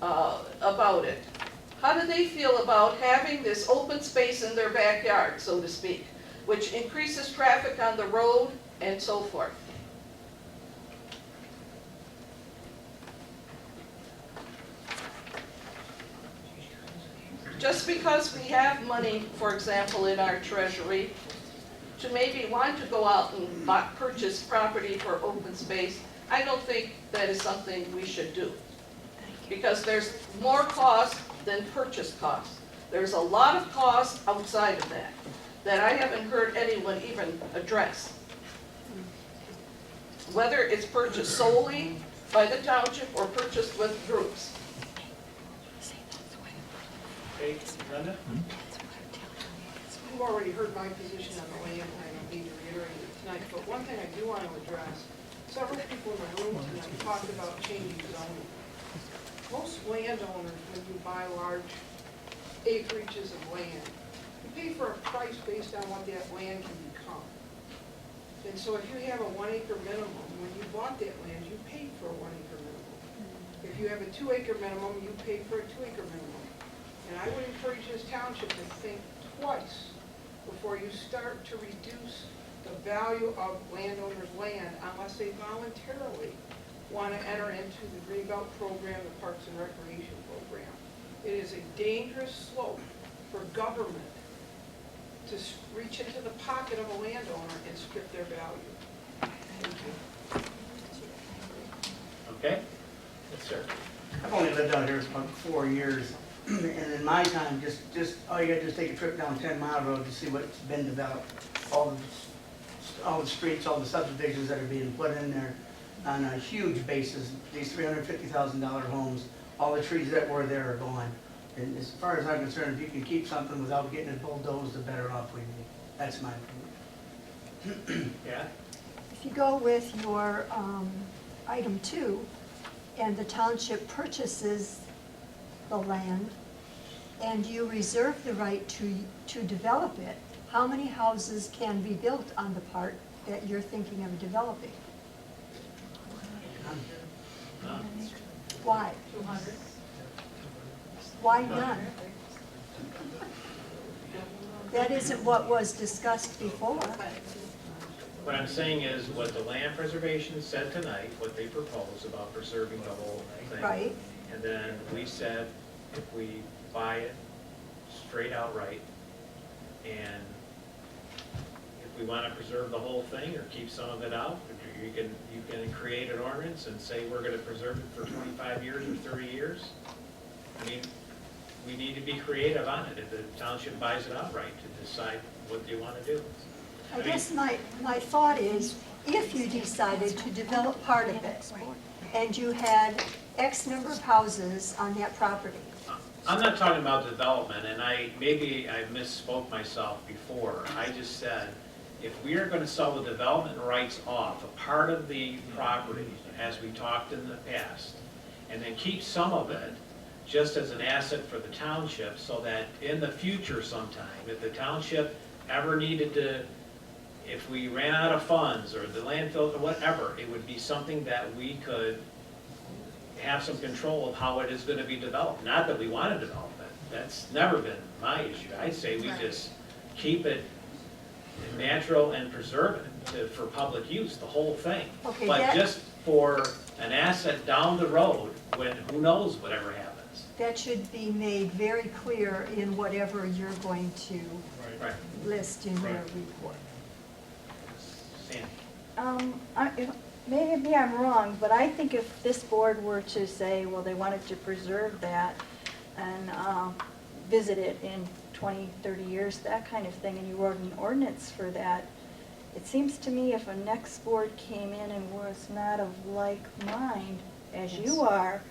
about it. How do they feel about having this open space in their backyard, so to speak, which increases traffic on the road and so forth? just because we have money, for example, in our treasury, to maybe want to go out and purchase property for open space, I don't think that is something we should do. Because there's more cost than purchase cost. There's a lot of cost outside of that I haven't heard anyone even address. Whether it's purchased solely by the township or purchased with groups. Okay, Linda? You've already heard my position on the land, and I don't need to reiterate it tonight, but one thing I do want to address, several people in the room tonight talked about changing zoning. Most landowners, when you buy large acreages of land, you pay for a price based on what that land can become. And so if you have a 1 acre minimum, when you bought that land, you paid for a 1 acre minimum. If you have a 2 acre minimum, you paid for a 2 acre minimum. And I would encourage this township to think twice before you start to reduce the value of landowners' land unless they voluntarily want to enter into the Greenbelt program, the Parks and Recreation program. It is a dangerous slope for government to reach into the pocket of a landowner and strip their value. Thank you. Okay? Yes, sir. I've only lived out here for 4 years, and in my time, just all you gotta do is take a trip down 10 Mile Road to see what's been developed. All the streets, all the subdivisions that are being put in there on a huge basis. These $350,000 homes, all the trees that were there are gone. And as far as I'm concerned, if you can keep something without getting it bulldozed, the better off we'd be. That's my opinion. Yeah? If you go with your item 2, and the township purchases the land, and you reserve the right to develop it, how many houses can be built on the part that you're thinking of developing? Why? 200. Why none? That isn't what was discussed before. What I'm saying is what the land preservation said tonight, what they proposed about preserving the whole thing. Right. And then we said if we buy it straight outright, and if we want to preserve the whole thing or keep some of it out, you can create an ordinance and say we're going to preserve it for 25 years or 30 years. I mean, we need to be creative on it if the township buys it outright to decide what they want to do. I guess my thought is, if you decided to develop part of it, and you had X number of houses on that property. I'm not talking about development, and maybe I misspoke myself before. I just said, if we are going to sell the development rights off, a part of the property, as we talked in the past, and then keep some of it just as an asset for the township, so that in the future sometime, if the township ever needed to, if we ran out of funds or the landfill or whatever, it would be something that we could have some control of how it is going to be developed. Not that we want to develop it. That's never been my issue. I'd say we just keep it natural and preserve it for public use, the whole thing. Okay, but just for an asset down the road, when who knows whatever happens. That should be made very clear in whatever you're going to Right. list in your report. Sandy. Maybe I'm wrong, but I think if this board were to say, well, they wanted to preserve that and visit it in 20, 30 years, that kind of thing, and you wrote an ordinance for that, it seems to me if a next board came in and was not of like mind as you are,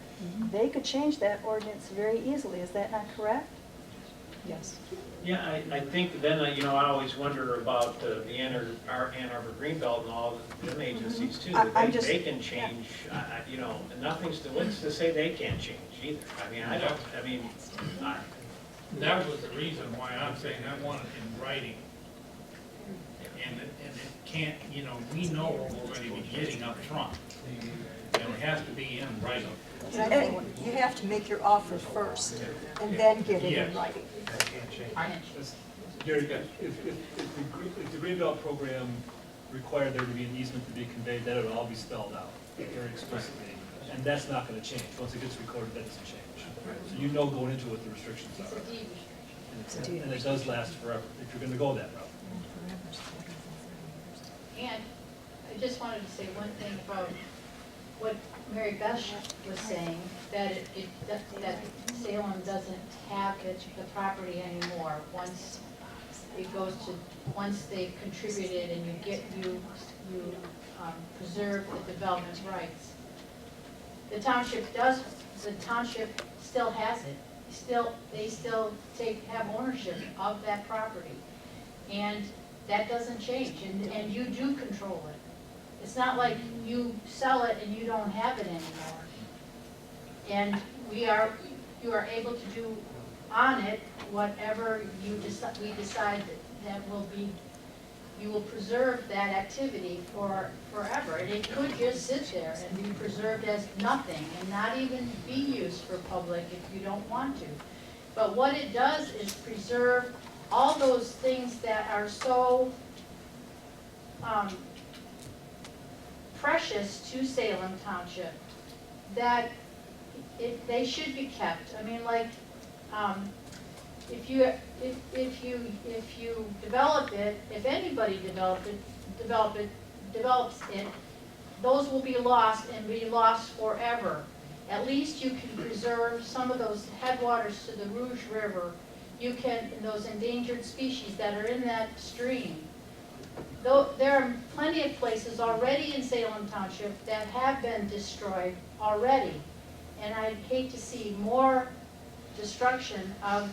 they could change that ordinance very easily. Is that not correct? Yes. Yeah, I think then, I always wonder about the Ann Arbor Greenbelt and all them agencies too. They can change, nothing's what's to say they can't change either. That was the reason why I'm saying I want it in writing. And it can't, we know what we're going to be getting up front. And it has to be in writing. You have to make your offer first, and then get it in writing. Gary, if the Greenbelt program required there to be an easement to be conveyed, that would all be spelled out very explicitly. And that's not gonna change. Once it gets recorded, that doesn't change. So you know going into what the restrictions It's are. a deed restriction. And it does last forever, if you're gonna go that route. And I just wanted to say one thing about what Mary Beth was saying, that that Salem doesn't have the property anymore. Once it goes to, once they've contributed and you preserve the development rights. The township still has it. They still have ownership of that property. And that doesn't change, and you do control it. It's not like you sell it and you don't have it anymore. And you are able to do on it whatever we decide that will be, you will preserve that activity forever. And it could just sit there and be preserved as nothing and not even be used for public if you don't want to. But what it does is preserve all those things that are so precious to Salem Township that they should be kept. I mean, like, if you develop it, if anybody develops it, those will be lost and be lost forever. At least you can preserve some of those headwaters to the Rouge River. You can, those endangered species that are in that stream. Though there are plenty of places already in Salem Township that have been destroyed already. And I'd hate to see more destruction of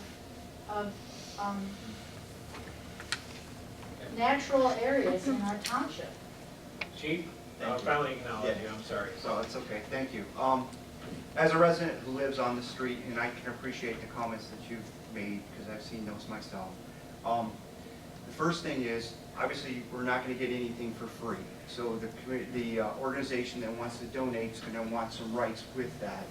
natural areas in our township. Chief, I'll finally acknowledge you, I'm sorry. So it's okay, thank you. As a resident who lives on the street, and I can appreciate the comments that you've made, because I've seen those myself. The first thing is, obviously, we're not going to get anything for free. So the organization that wants to donate is going to want some rights with that.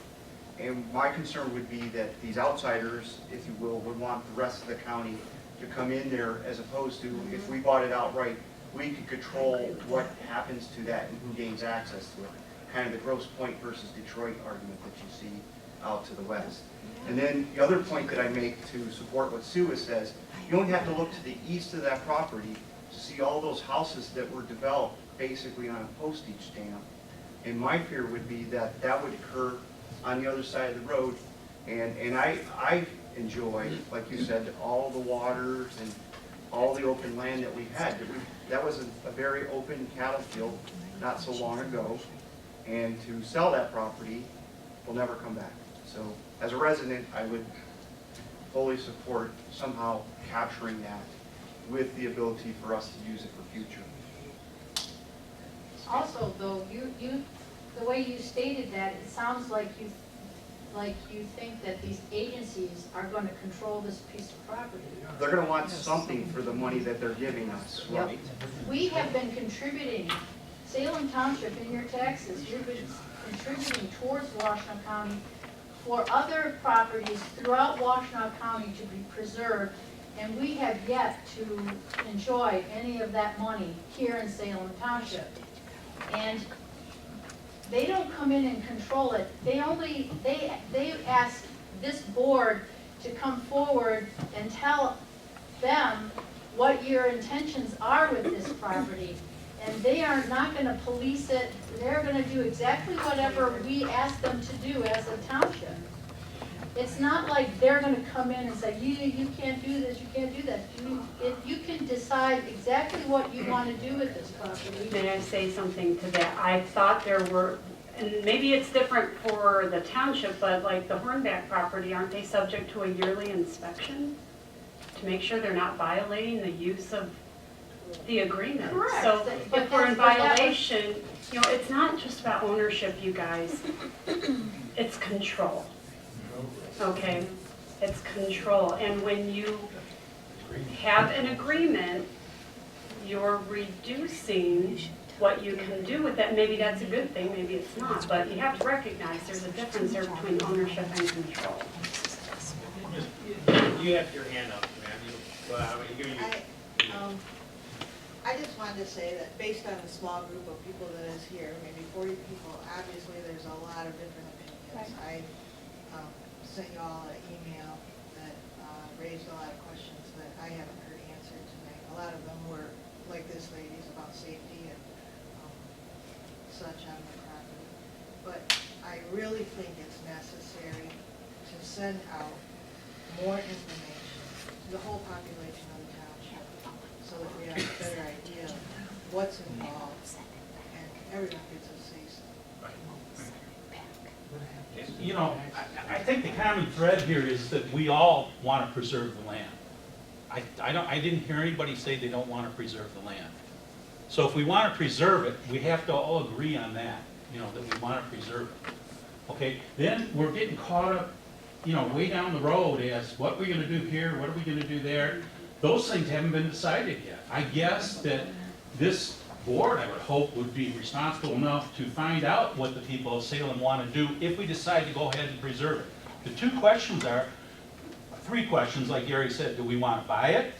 And my concern would be that these outsiders, if you will, would want the rest of the county to come in there, as opposed to, if we bought it outright, we could control what happens to that and who gains access to it. Kind of the Grosse Pointe versus Detroit argument that you see out to the west. And then the other point that I make to support what Sue says, you only have to look to the east of that property to see all those houses that were developed basically on a postage stamp. And my fear would be that that would occur on the other side of the road. And I enjoy, like you said, all the waters and all the open land that we've had. That was a very open cattle field not so long ago. And to sell that property will never come back. So as a resident, I would fully support somehow capturing that with the ability for us to use it for future. Also, though, the way you stated that, it sounds like you think that these agencies are going to control this piece of property. They're going to want something for the money that they're giving us, right? We have been contributing, Salem Township, in your taxes, you've been contributing towards Washtenaw County for other properties throughout Washtenaw County to be preserved, and we have yet to enjoy any of that money here in Salem Township. And they don't come in and control it. They ask this board to come forward and tell them what your intentions are with this property. And they are not going to police it. They're going to do exactly whatever we ask them to do as a township. It's not like they're going to come in and say, you can't do this, you can't do that. You can decide exactly what you want to do with this property. May I say something to that? I thought there were, and maybe it's different for the township, but like the Hornback property, aren't they subject to a yearly inspection to make sure they're not violating the use of the agreement? Correct. So But if we're in that's- but that was- violation, you know, it's not just about ownership, you guys. It's control. Okay? It's control. And when you have an agreement, you're reducing what you can do with that. Maybe that's a good thing, maybe it's not, but you have to recognize there's a difference there between ownership and control. You have your hand up, ma'am. I I just wanted to say that based on a small group of people that is here, maybe 40 people, obviously there's a lot of different opinions. I sent you all an email that raised a lot of questions that I haven't heard answered tonight. A lot of them were like this lady's about safety and such on the property. But I really think it's necessary to send out more information to the whole population of the township so that we have a better idea of what's involved and everyone gets a say-so. You know, I think the common thread here is that we all want to preserve the land. I didn't hear anybody say they don't want to preserve the land. So if we want to preserve it, we have to all agree on that, you know, that we want to preserve it. Okay, then we're getting caught up, you know, way down the road as what we're going to do here, what are we going to do there. Those things haven't been decided yet. I guess that this board, I would hope, would be responsible enough to find out what the people of Salem want to do if we decide to go ahead and preserve it. The three questions, like Gary said: do we want to buy it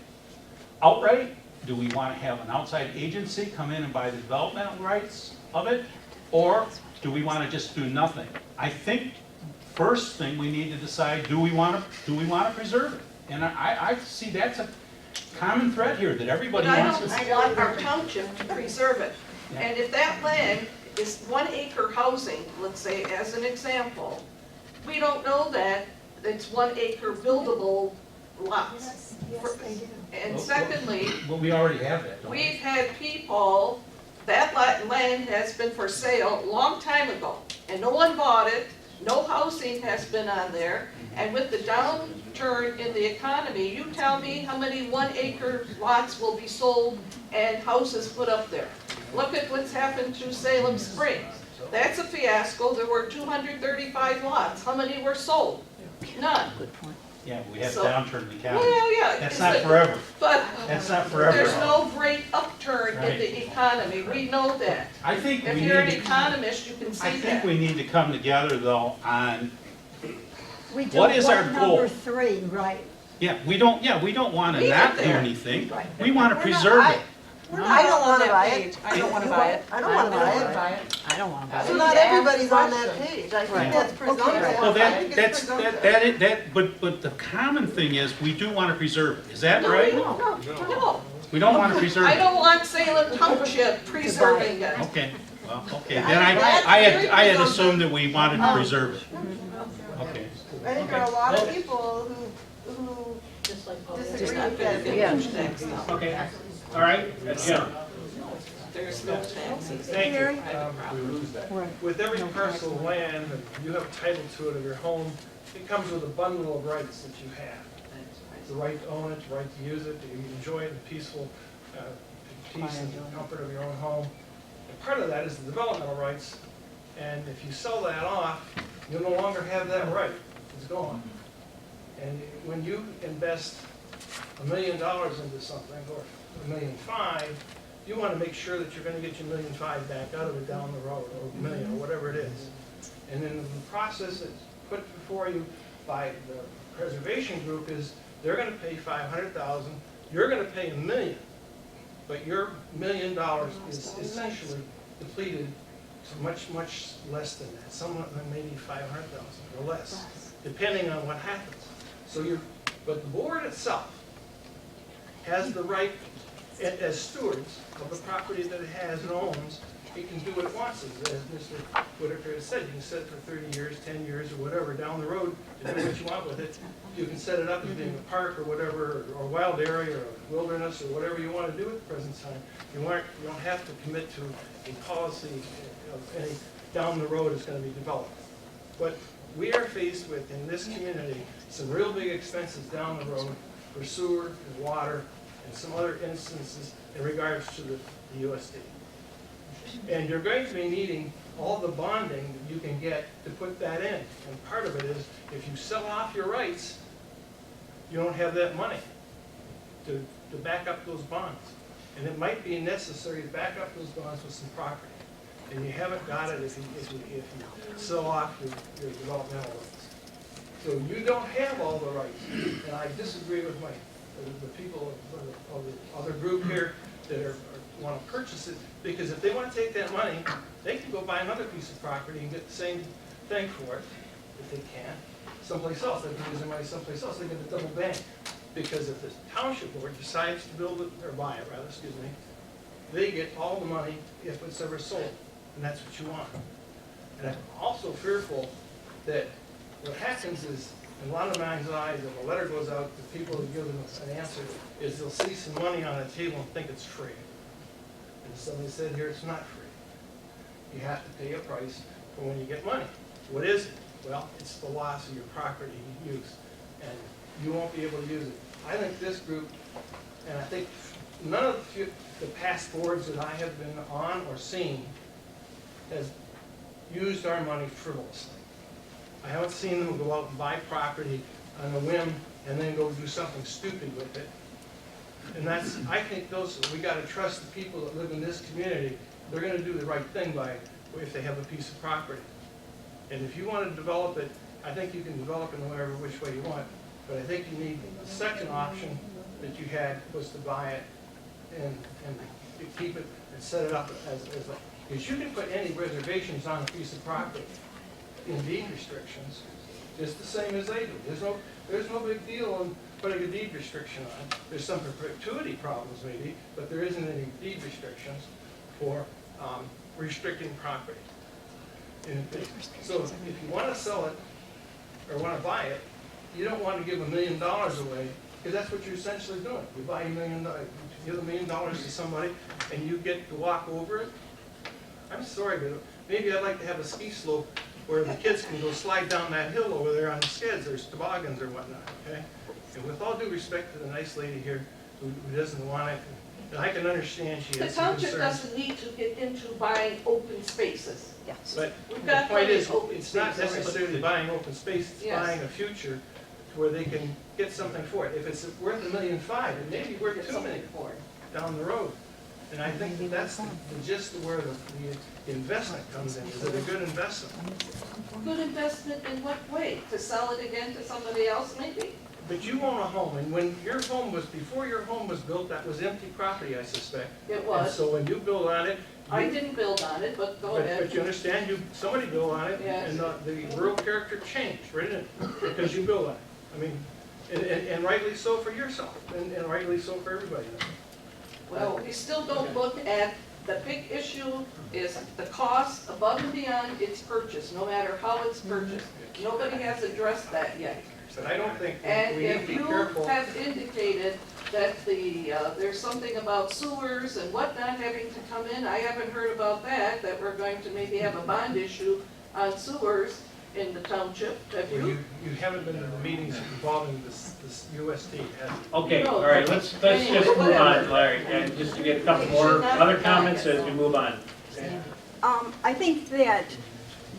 outright? Do we want to have an outside agency come in and buy the developmental rights of it? Or do we want to just do nothing? I think first thing we need to decide, do we want to preserve it? And I see that's a common thread here, that everybody wants to. I want our township to preserve it. And if that land is 1 acre housing, let's say as an example, we don't know that it's 1 acre buildable lots. Yes, they do. And secondly, Well, we already have that, don't we? we've had people, that land has been for sale a long time ago, and no one bought it, no housing has been on there, and with the downturn in the economy, you tell me how many 1 acre lots will be sold and houses put up there. Look at what's happened to Salem Springs. That's a fiasco. There were 235 lots. How many were sold? None. Yeah, we have So- downturn in the county. Well, yeah. That's not forever. But That's not forever. there's no great upturn in Right. the economy. We know that. I think If we you're an need to, economist, you can see I that. think we need to come together though on, We What don't is our want goal? number 3, right. we don't want to Leave it not do there. anything. Right. We want to preserve it. I don't want to buy it. I don't want to buy it. I don't want to buy it. I don't want to buy it. So not everybody's on that page. I think Right. that's presumptive. Well, I think it's presumptive. but the common thing is, we do want to preserve it. Is that No, right? No. We don't want to preserve I it. don't want Salem Township preserving it. Okay, well, okay, then I had assumed that we wanted to preserve it. Okay. I think there are a lot of people who disagree with that. Okay, all right, Jim. There's no taxes. Thank you. With every parcel of land that you have title to it of your home, it comes with a bundle of rights that you have. The right to own it, the right to use it, to enjoy it in peaceful, peace and comfort of your own home. And part of that is the developmental rights, and if you sell that off, you'll no longer have that right. It's gone. And when you invest $1 million into something, or $1.5 million, you want to make sure that you're going to get your $1.5 million back out of it down the road, or $1 million, or whatever it is. And then the process that's put before you by the preservation group is they're going to pay $500,000, you're going to pay $1 million, but your $1 million is essentially depleted to much, much less than that. Some of them maybe $500,000 or less, depending on what happens. So but the board itself has the right, as stewards of the property that it has and owns, it can do what it wants. As Mr. Whitaker has said, you can set it for 30 years, 10 years, or whatever, down the road to do what you want with it. You can set it up as being a park or whatever, or a wild area, or a wilderness, or whatever you want to do at the present time. You don't have to commit to a policy of any down the road is going to be developed. But we are faced with, in this community, some real big expenses down the road for sewer and water and some other instances in regards to the USD. And you're going to be needing all the bonding that you can get to put that in. And part of it is, if you sell off your rights, you don't have that money to back up those bonds. And it might be necessary to back up those bonds with some property. And you haven't got it if you sell off your developmental rights. So you don't have all the rights. And I disagree with the people of the other group here that are want to purchase it, because if they want to take that money, they can go buy another piece of property and get the same thing for it, if they can, someplace else. They can use their money someplace else, they get a double bang. Because if the township board decides to build it, or buy it rather, excuse me, they get all the money if it's ever sold, and that's what you want. And I'm also fearful that what happens is, in a lot of man's eyes, if a letter goes out to people who give them an answer, is they'll see some money on the table and think it's free. And somebody said here, it's not free. You have to pay a price for when you get money. What is it? Well, it's the loss of your property use, and you won't be able to use it. I think this group, and I think none of the past boards that I have been on or seen has used our money frivolously. I haven't seen them go out and buy property on a whim and then go do something stupid with it. And that's, I think we got to trust the people that live in this community. They're going to do the right thing by, if they have a piece of property. And if you want to develop it, I think you can develop it in whatever which way you want. But I think you need, the second option that you had was to buy it and keep it and set it up as because you can put any reservations on a piece of property in deed restrictions, just the same as they do. There's no big deal in putting a deed restriction on. There's some perpetuity problems maybe, but there isn't any deed restrictions for restricting property. So if you want to sell it or want to buy it, you don't want to give $1 million away, because that's what you're essentially doing. You buy $1 million, you give $1 million to somebody, and you get to walk over it. I'm sorry, but maybe I'd like to have a ski slope where the kids can go slide down that hill over there on the skids or toboggans or whatnot, okay? And with all due respect to the nice lady here who doesn't want it, and I can understand she has some The concerns. township doesn't need to get into buying open spaces. But We've the got point plenty is, of open it's not spaces. necessarily buying open space, it's Yes. buying a future where they can get something for it. If it's worth $1.5 million, it may be worth Get $2 something million for it. down the road. And I think that's the gist of where the investment comes in. Is it a good investment? Good investment in what way? To sell it again to somebody else maybe? But you own a home, and when your home was, before your home was built, that was empty property, I suspect. It And was. so when you build on it. I didn't build on it, but go ahead. But you understand, somebody built on it, Yes. and the rural character changed, right, in it, because you built on it. I mean, and rightly so for yourself, and rightly so for everybody. Well, we still don't look at, the big issue is the cost above and beyond its purchase, no matter how it's purchased. Nobody has addressed that yet. But I don't think And we need to if be you careful. have indicated that there's something about sewers and whatnot having to come in, I haven't heard about that we're going to maybe have a bond issue on sewers in the township. Have Well, you? you haven't been to the meetings involving this UST, have you? Okay, No, all right, let's just anyway, move whatever. on, Larry, and just to get a couple We more should not other be comments buying it, as we move on. I think that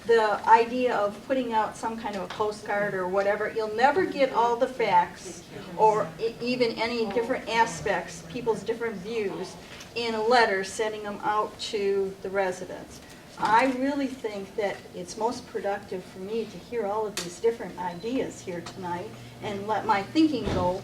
the idea of putting out some kind of a postcard or whatever, you'll never get all the facts or even any different aspects, people's different views, in a letter sending them out to the residents. I really think that it's most productive for me to hear all of these different ideas here tonight and let my thinking go.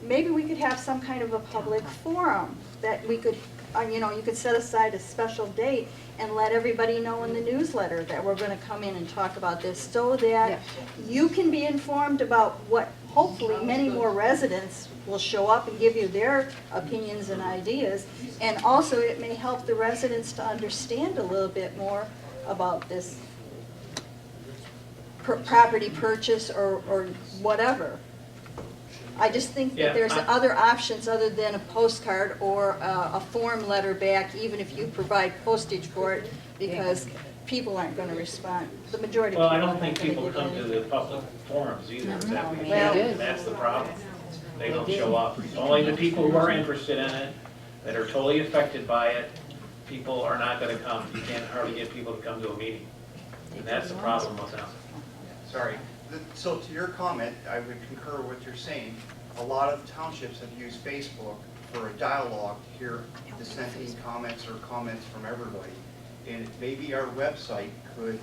Maybe we could have some kind of a public forum that we could, you could set aside a special date and let everybody know in the newsletter that we're going to come in and talk about this so that you can be informed about what hopefully many more residents will show up and give you their opinions and ideas. And also it may help the residents to understand a little bit more about this property purchase or whatever. I just think that there's other options other than a postcard or a form letter back, even if you provide postage for it, because people aren't going to respond. The majority of Well, I people don't think aren't people gonna come give to the public forums either, is that what you Well, said? That's the problem. They don't show up. Only the people who are interested in it, that are totally affected by it, people are not gonna come. You can't hardly get people to come to a meeting. And that's the problem with them. Sorry. So to your comment, I would concur with what you're saying. A lot of townships have used Facebook for a dialogue to hear dissenting comments or comments from everybody. And maybe our website could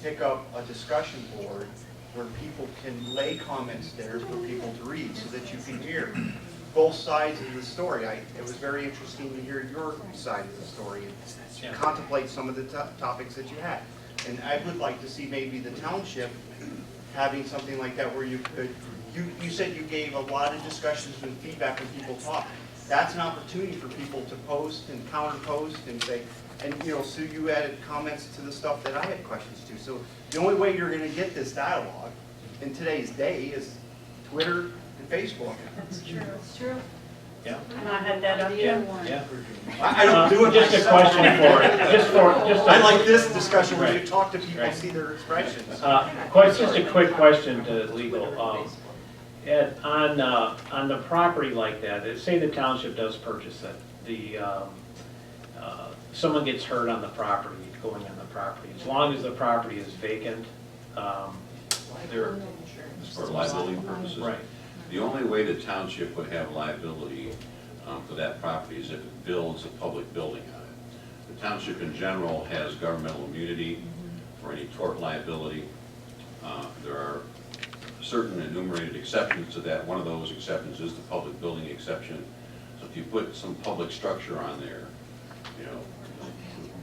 pick up a discussion board where people can lay comments there for people to read so that you can hear both sides of the story. It was very interesting to hear your side of the story and contemplate some of the topics that you had. And I would like to see maybe the township having something like that where you could, you said you gave a lot of discussions and feedback when people talk. That's an opportunity for people to post and counter-post and say, and Sue, you added comments to the stuff that I had questions to. So the only way you're gonna get this dialogue in today's day is Twitter and Facebook. That's true. It's true. Yeah. And I had that up here. Yeah. I don't do it Just a myself. question for it, just I like this discussion where you Right. talk to people, Right. see their expressions. Just a quick question to legal. Ed, on the property like that, say the township does purchase it, someone gets hurt on the property, going on the property, as long as the property is vacant, they're. For liability purposes. Right. The only way the township would have liability for that property is if it builds a public building on it. The township in general has governmental immunity for any tort liability. There are certain enumerated exceptions to that. One of those exceptions is the public building exception. So if you put some public structure on there,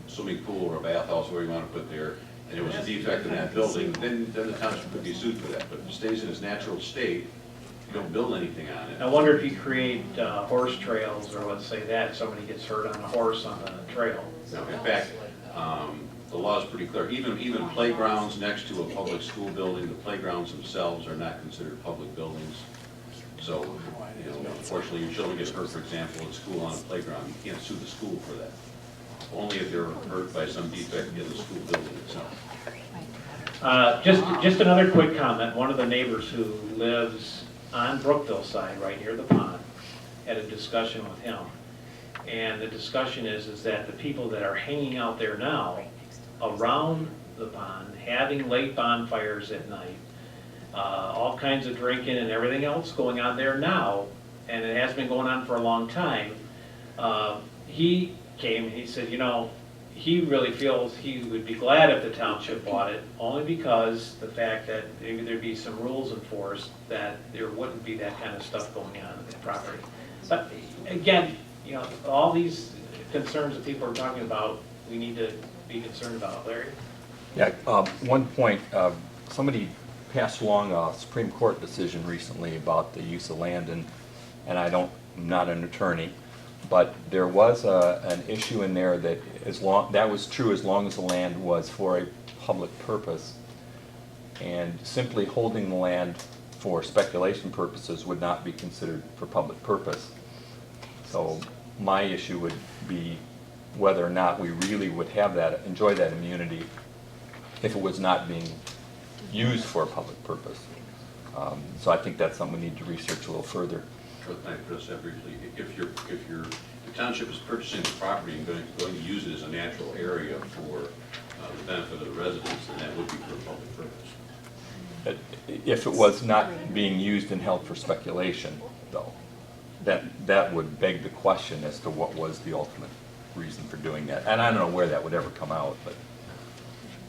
swimming pool or a bathhouse, whatever you want to put there, and it was a defect in that building, then the township could be sued for that. But if it stays in its natural state, you don't build anything on it. I wonder if you create horse trails, or let's say that, somebody gets hurt on a horse on the trail. No, in fact, the law is pretty clear. Even playgrounds next to a public school building, the playgrounds themselves are not considered public buildings. So, unfortunately, your children get hurt, for example, at school on a playground, you can't sue the school for that. Only if they're hurt by some defect in the school building itself. Just another quick comment. One of the neighbors who lives on Brookville side, right near the pond, had a discussion with him. And the discussion is that the people that are hanging out there now around the pond, having late bonfires at night, all kinds of drinking and everything else going on there now, and it has been going on for a long time. He came and he said, he really feels he would be glad if the township bought it, only because the fact that maybe there'd be some rules enforced that there wouldn't be that kind of stuff going on in the property. But again, all these concerns that people are talking about, we need to be concerned about. Larry? Yeah, one point, somebody passed along a Supreme Court decision recently about the use of land, and I'm not an attorney, but there was an issue in there that that was true as long as the land was for a public purpose, and simply holding the land for speculation purposes would not be considered for public purpose. So my issue would be whether or not we really would have enjoy that immunity if it was not being used for a public purpose. So I think that's something we need to research a little further. Can I address that briefly? If the township is purchasing the property and going to use it as a natural area for the benefit of the residents, then that would be for a public purpose. If it was not being used and held for speculation, though, that would beg the question as to what was the ultimate reason for doing that. And I don't know where that would ever come out, but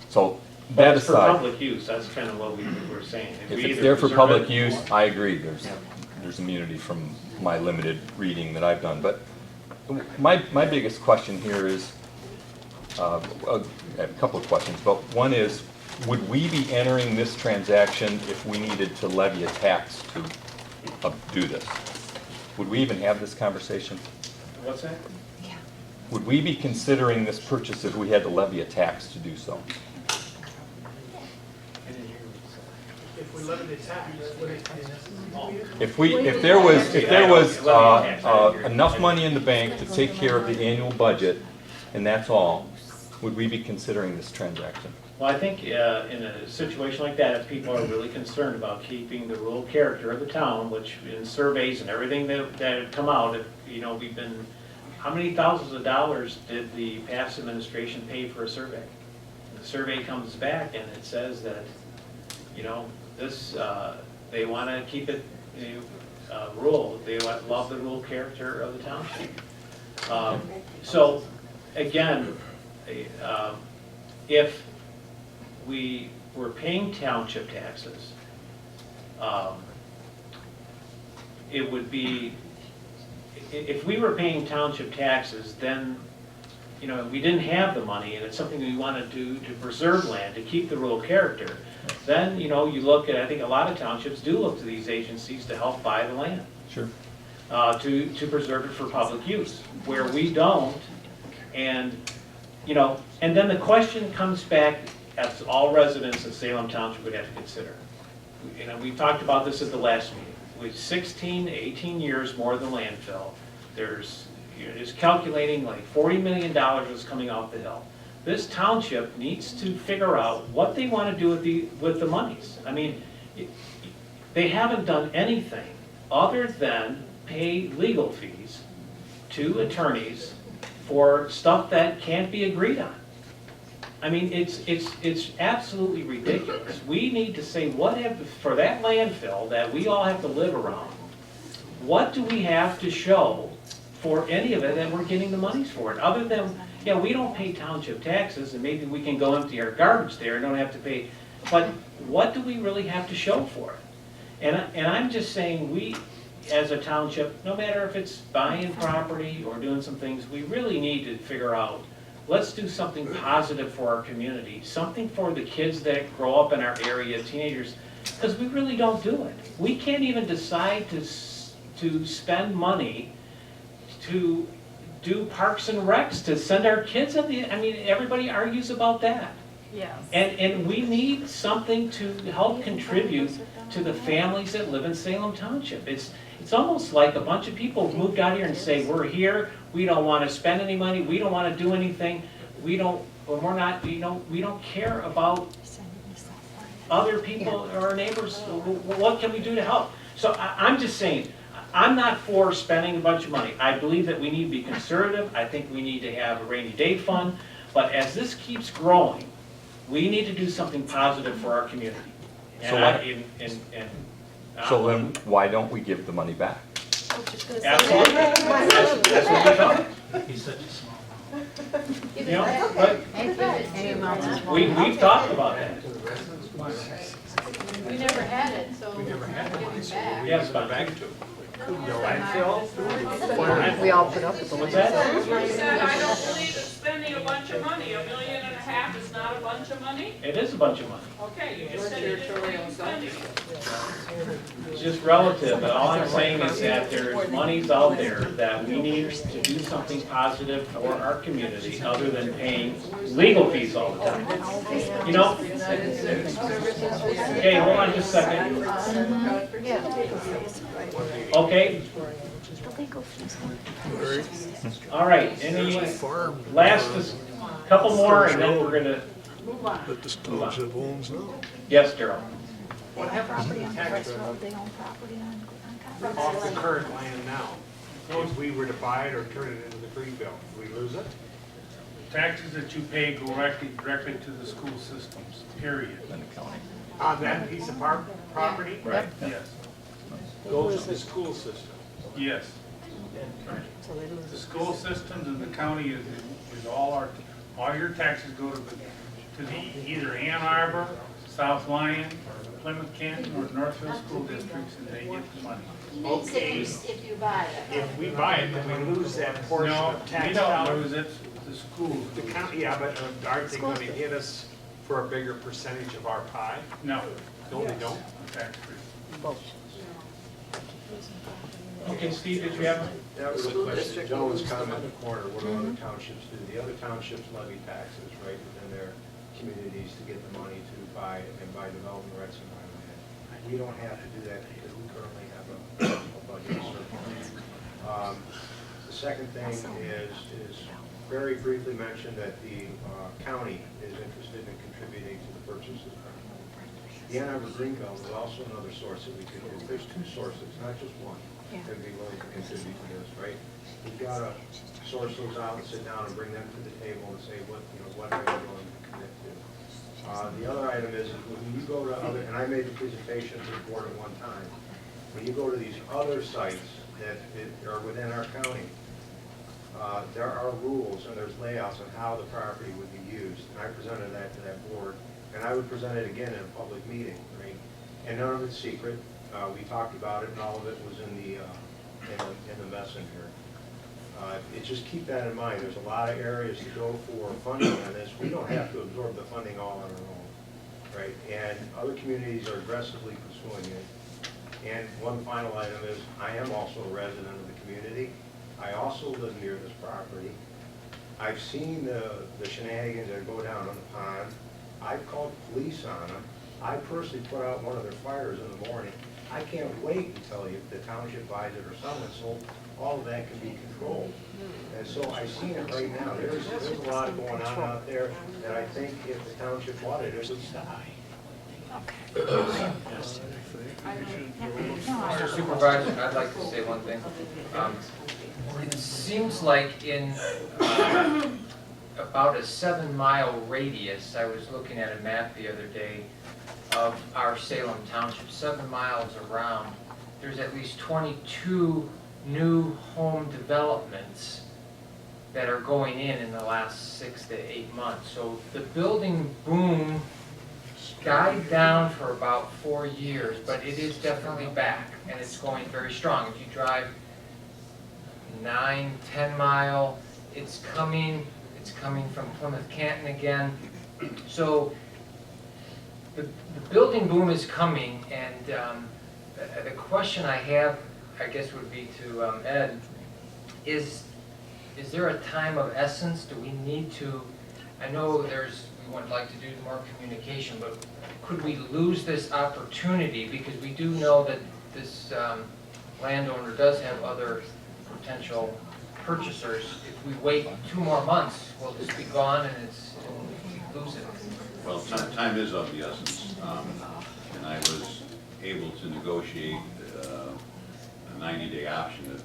so that It's for aside, public use, that's kind of what we were saying. if We it's either there for preserve public it- use, I agree. There's immunity from my limited reading that I've done. But my biggest question here is, I have a couple of questions, but one is, would we be entering this transaction if we needed to levy a tax to do this? Would we even have this conversation? What's that? Would we be considering this purchase if we had to levy a tax to do so? If we limit the tax, would it be If there was enough money in the bank to take care of the annual budget, and that's all, would we be considering this transaction? Well, I think in a situation like that, if people are really concerned about keeping the rural character of the town, which in surveys and everything that have come out, we've been, how many thousands of dollars did the past administration pay for a survey? The survey comes back and it says that, they want to keep it rural. They love the rural character of the township. So, again, if we were paying township taxes, it would be if we were paying township taxes, then, you know, we didn't have the money, and it's something we want to do to preserve land, to keep the rural character, then, you know, you look at, I think a lot of townships do look to these agencies to help buy the land. Sure. To preserve it for public use. Where we don't, and, you know, and then the question comes back, as all residents of Salem Township would have to consider. You know, we talked about this at the last meeting. With 16 to 18 years more than landfill, there's, you know, it's calculating like $40 million is coming off the hill. This township needs to figure out what they want to do with the monies. I mean, they haven't done anything other than pay legal fees to attorneys for stuff that can't be agreed on. I mean, it's absolutely ridiculous. We need to say, for that landfill that we all have to live around, what do we have to show for any of it that we're getting the monies for it? Other than, yeah, we don't pay township taxes, and maybe we can go empty our garbage there and don't have to pay, but what do we really have to show for it? And I'm just saying, we, as a township, no matter if it's buying property or doing some things, we really need to figure out, let's do something positive for our community, something for the kids that grow up in our area, teenagers, because we really don't do it. We can't even decide to spend money to do parks and recs, to send our kids I mean, everybody argues about that. Yes. And we need something to help contribute to the families that live in Salem Township. It's almost like a bunch of people moved out here and say, we're here, we don't want to spend any money, we don't want to do anything, we don't care about other people or our neighbors. What can we do to help? So I'm just saying, I'm not for spending a bunch of money. I believe that we need to be conservative. I think we need to have a rainy day fund. But as this keeps growing, we need to do something positive for our community. So So then why don't we give the money back? Absolutely. That's what we thought. He's such a small mouth. You know, but we've talked about that. We never had it, so we never had it. Yes, but back to We all put up with what's that? You said, I don't believe in spending a bunch of money. $1.5 million is not a bunch of money? It is a bunch of money. Okay, you just said you didn't believe in spending it. It's just relative, but all I'm saying is that there's monies out there that we need to do something positive for our community other than paying legal fees all the time. You know? Okay, hold on just a second. Okay. All right, any last, couple more and then we're gonna Move on. That this township owns now. yes, Darrell. They have property on Crest Road, they own property on Off the current land now. If we were to buy it or turn it into the free bill, we lose it? Taxes that you pay go directly to the school systems, period. On that piece of property? Right. Yes. Goes to the school system. Yes. The school systems and the county is all your taxes go to either Ann Arbor, South Lyon, Plymouth Canton, or Northfield school districts, and they get the money. Okay. If you buy it. If we buy it, then we lose that portion No, of tax we don't dollars. lose it, the schools. The county, yeah, but aren't they gonna hit us for a bigger percentage of our pie? No. No, they don't? Tax-free. Okay, Steve, did you have? That was a question, Jones comment in the corner, what do other townships do? The other townships levy taxes, right, within their communities to get the money to buy development rights and buy land. We don't have to do that because we currently have a budget surplus. The second thing is very briefly mentioned that the county is interested in contributing to the purchase of property. The Ann Arbor Greenbelt is also another source that we could use. There's two sources, not just one. Could be willing to contribute to this, right? We've got to source those out and sit down and bring them to the table and say what are you willing to commit to. The other item is when you go to other, and I made the presentation to the board at one time, when you go to these other sites that are within our county, there are rules and there's layouts on how the property would be used. And I presented that to that board, and I would present it again in a public meeting, right? And none of it's secret. We talked about it, and all of it was in the in the messenger. Just keep that in mind. There's a lot of areas to go for funding on this. We don't have to absorb the funding all on our own, right? And other communities are aggressively pursuing it. And one final item is, I am also a resident of the community. I also live near this property. I've seen the shenanigans that go down on the pond. I've called police on them. I personally put out one of their fires in the morning. I can't wait until the township buys it or someone, so all of that can be controlled. And so I've seen it right now. There's a lot going on out there that I think if the township bought it, it would stop. Mr. Supervisor, I'd like to say one thing. It seems like in about a 7-mile radius, I was looking at a map the other day of our Salem Township, 7 miles around, there's at least 22 new home developments that are going in the last 6 to 8 months. So the building boom died down for about 4 years, but it is definitely back, and it's going very strong. If you drive 9, 10 mile, it's coming from Plymouth Canton again. So the building boom is coming, and the question I have, I guess, would be to Ed, is there a time of essence? Do we need to, I know we would like to do more communication, but could we lose this opportunity? Because we do know that this landowner does have other potential purchasers. If we wait 2 more months, will this be gone and we lose it? Well, time is of the essence, and I was able to negotiate a 90-day option that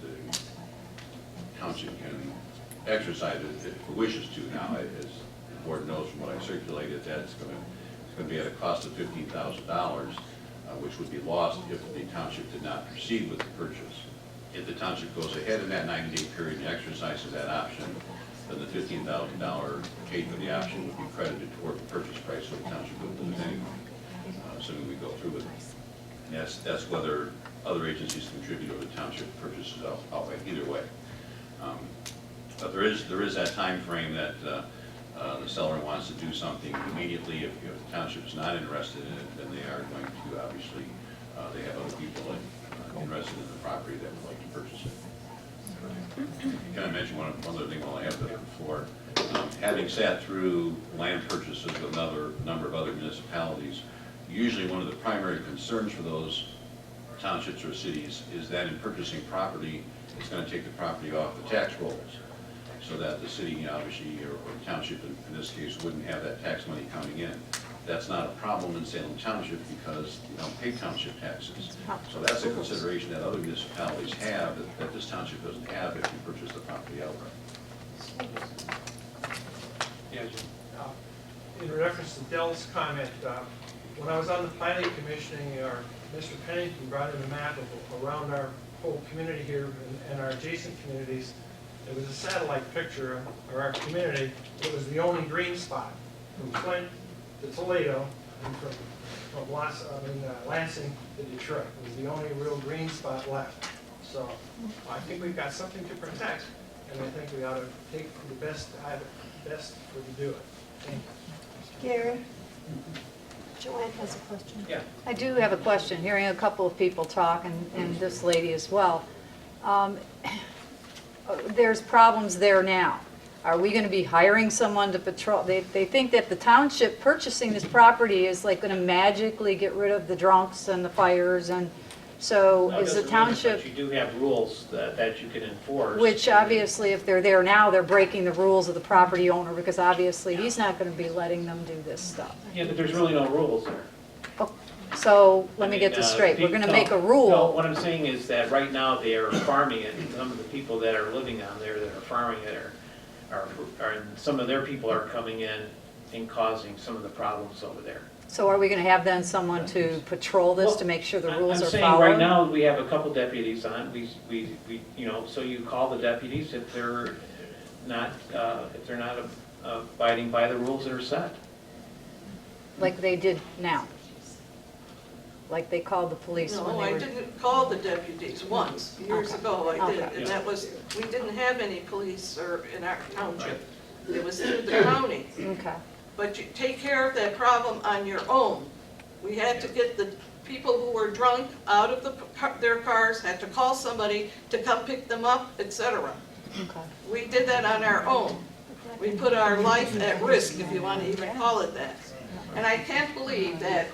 the township can exercise if it wishes to. Now, as the board knows from what I circulated, that's going to be at a cost of $15,000, which would be lost if the township did not proceed with the purchase. If the township goes ahead in that 90-day period and exercises that option, then the $15,000 paid for the option would be credited toward the purchase price, so the township would lose anyway, assuming we go through with it. And that's whether other agencies contribute or the township purchases outright, either way. But there is that time frame that the seller wants to do something immediately. If the township is not interested in it, then they are going to, obviously, they have other people interested in the property that would like to purchase it. Can I mention one other thing while I have the floor? Having sat through land purchases with another number of other municipalities, usually one of the primary concerns for those townships or cities is that in purchasing property, it's going to take the property off the tax rolls, so that the city, obviously, or township in this case, wouldn't have that tax money coming in. That's not a problem in Salem Township because you don't pay township taxes. So that's a consideration that other municipalities have that this township doesn't have if you purchase the property outright. Yeah, in reference to Dell's comment, when I was on the planning commissioning, Mr. Pennington brought in a map of around our whole community here and our adjacent communities. It was a satellite picture of our community. It was the only green spot from Flint to Toledo and from Lansing to Detroit. It was the only real green spot left. So I think we've got something to protect, and I think we ought to take the best to do it. Thank you. Gary? Joanne has a question. Yeah. I do have a question, hearing a couple of people talk, and this lady as well. There's problems there now. Are we going to be hiring someone to patrol? They think that the township purchasing this property is like going to magically get rid of the drunks and the fires, and so No, is the doesn't mean it, township... but you do have rules that you can enforce. Which obviously, if they're there now, they're breaking the rules of the property owner, because obviously he's not going to be letting them do this stuff. Yeah, but there's really no rules there. So, let me get this straight, we're going to make a rule. No, what I'm saying is that right now they are farming it, and some of the people that are living on there that are farming it and some of their people are coming in and causing some of the problems over there. So are we going to have then someone to patrol this to make sure the rules are I'm saying followed? right now, we have a couple deputies on, so you call the deputies if they're not abiding by the rules that are set. Like they did now? Like they called the police when No, they I were... didn't call the deputies once, years ago I did, Okay. and that was, we didn't have any police or in our township. It was through the county. Okay. But you take care of that problem on your own. We had to get the people who were drunk out of their cars, had to call somebody to come pick them up, etc. Okay. We did that on our own. We put our life at risk, if you want to even call it that. And I can't believe that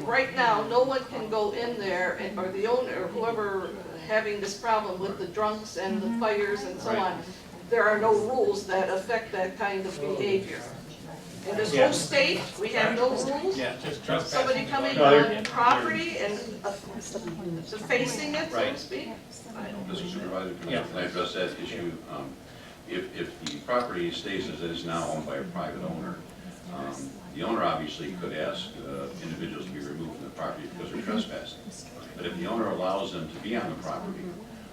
right now, no one can go in there, or the owner, or whoever having this problem with the drunks and the fires and so on, there are no rules that affect that kind of behavior. In this whole state, we have no rules. Yeah, just Somebody coming No, on property and defacing it, so to Right. speak. Mr. Supervisor, Yeah. can I address that issue? If the property stays as it is now owned by a private owner, the owner obviously could ask individuals to be removed from the property because they're trespassing. But if the owner allows them to be on the property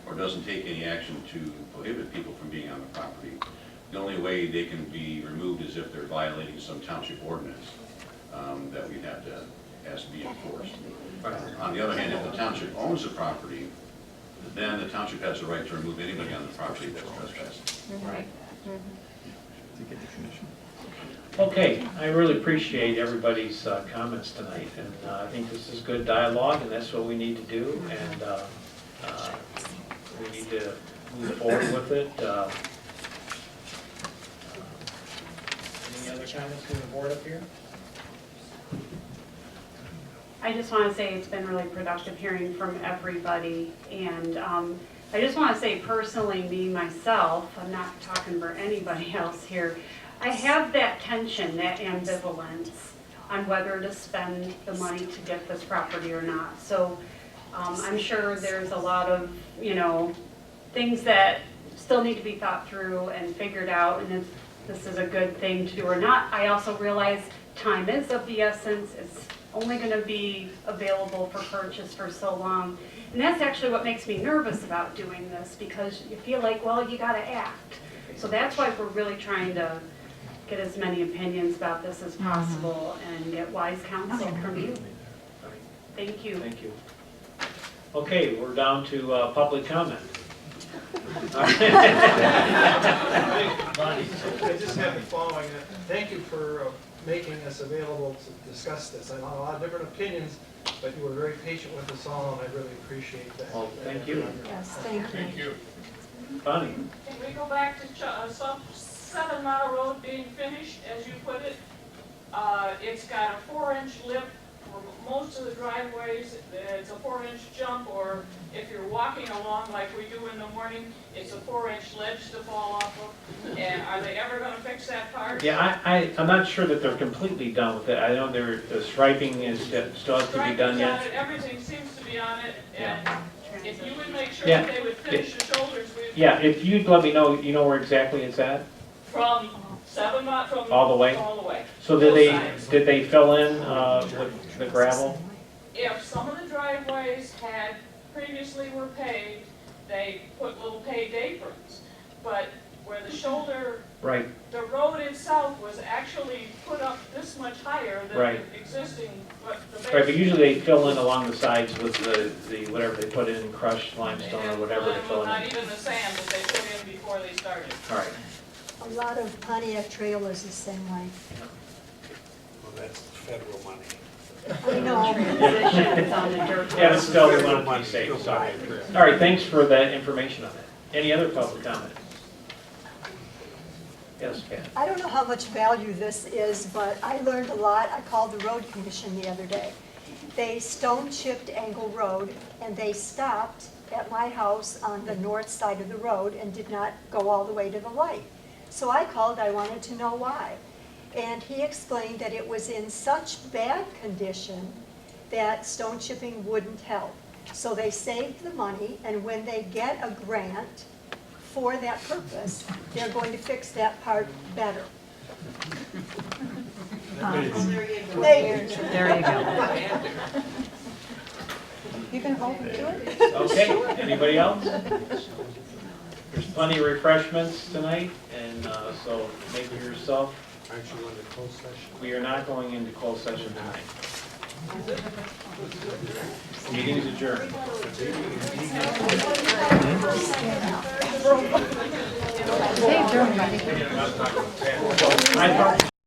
or doesn't take any action to prohibit people from being on the property, the only way they can be removed is if they're violating some township ordinance that we'd have to ask to be enforced. On the other hand, if the township owns the property, then the township has the right to remove anybody on the property that's trespassing. Right. Okay, I really appreciate everybody's comments tonight, and I think this is good dialogue, and that's what we need to do, and we need to move forward with it. Any other comments from the board up here? I just want to say it's been really productive hearing from everybody, and I just want to say personally, me, myself, I'm not talking for anybody else here, I have that tension, that ambivalence on whether to spend the money to get this property or not. So I'm sure there's a lot of, things that still need to be thought through and figured out, and if this is a good thing to do or not. I also realize time is of the essence. It's only going to be available for purchase for so long. And that's actually what makes me nervous about doing this, because you feel like, well, you got to act. So that's why we're really trying to get as many opinions about this as possible and get wise counsel from you. Thank you. Thank you. Okay, we're down to public comment. I just have the following. Thank you for making us available to discuss this. I know a lot of different opinions, but you were very patient with us all, and I really appreciate that. Well, thank you. Yes, thank you. Bonnie? Can we go back to 7 Mile Road being finished, as you put it? It's got a 4-inch lip for most of the driveways. It's a 4-inch jump, or if you're walking along like we do in the morning, it's a 4-inch ledge to fall off of. And are they ever going to fix that part? Yeah, I'm not sure that they're completely done with it. I know the striping is still has to be done Striping's yet. on it, everything seems to be on it, and if you would make sure Yeah. that they would finish the shoulders, we'd Yeah, if you'd let me know, you know where exactly it's at? from 7 Mile, from All the way? all the way. So Both sides. did they fill in with the gravel? If some of the driveways had previously were paved, they put little paved aprons. But where the shoulder, Right, the road itself was actually put up this much higher than Right. the existing, what the base. right, but usually they fill in along the sides with the whatever they put in, crushed limestone or whatever they fill Well, in. not even the sand that they put in before they started. All right. A lot of Pontiac trailers the same way. Well, that's federal money. I know. Transitions on the dirt Yeah, but roads. still, we want it to be safe, so. All right, thanks for that information on that. Any other public comment? Yes, Pat? I don't know how much value this is, but I learned a lot. I called the road commission the other day. They stone chipped Angle Road, and they stopped at my house on the north side of the road and did not go all the way to the light. So I called, I wanted to know why. And he explained that it was in such bad condition that stone chipping wouldn't help. So they saved the money, and when they get a grant for that purpose, they're going to fix that part better. There you go. There you go. You can hold it to it? Okay, anybody else? There's plenty of refreshments tonight, and so make it yourself. Aren't you going to close session? We are not going into closed session tonight. Meeting is adjourned. They adjourned, right? I thought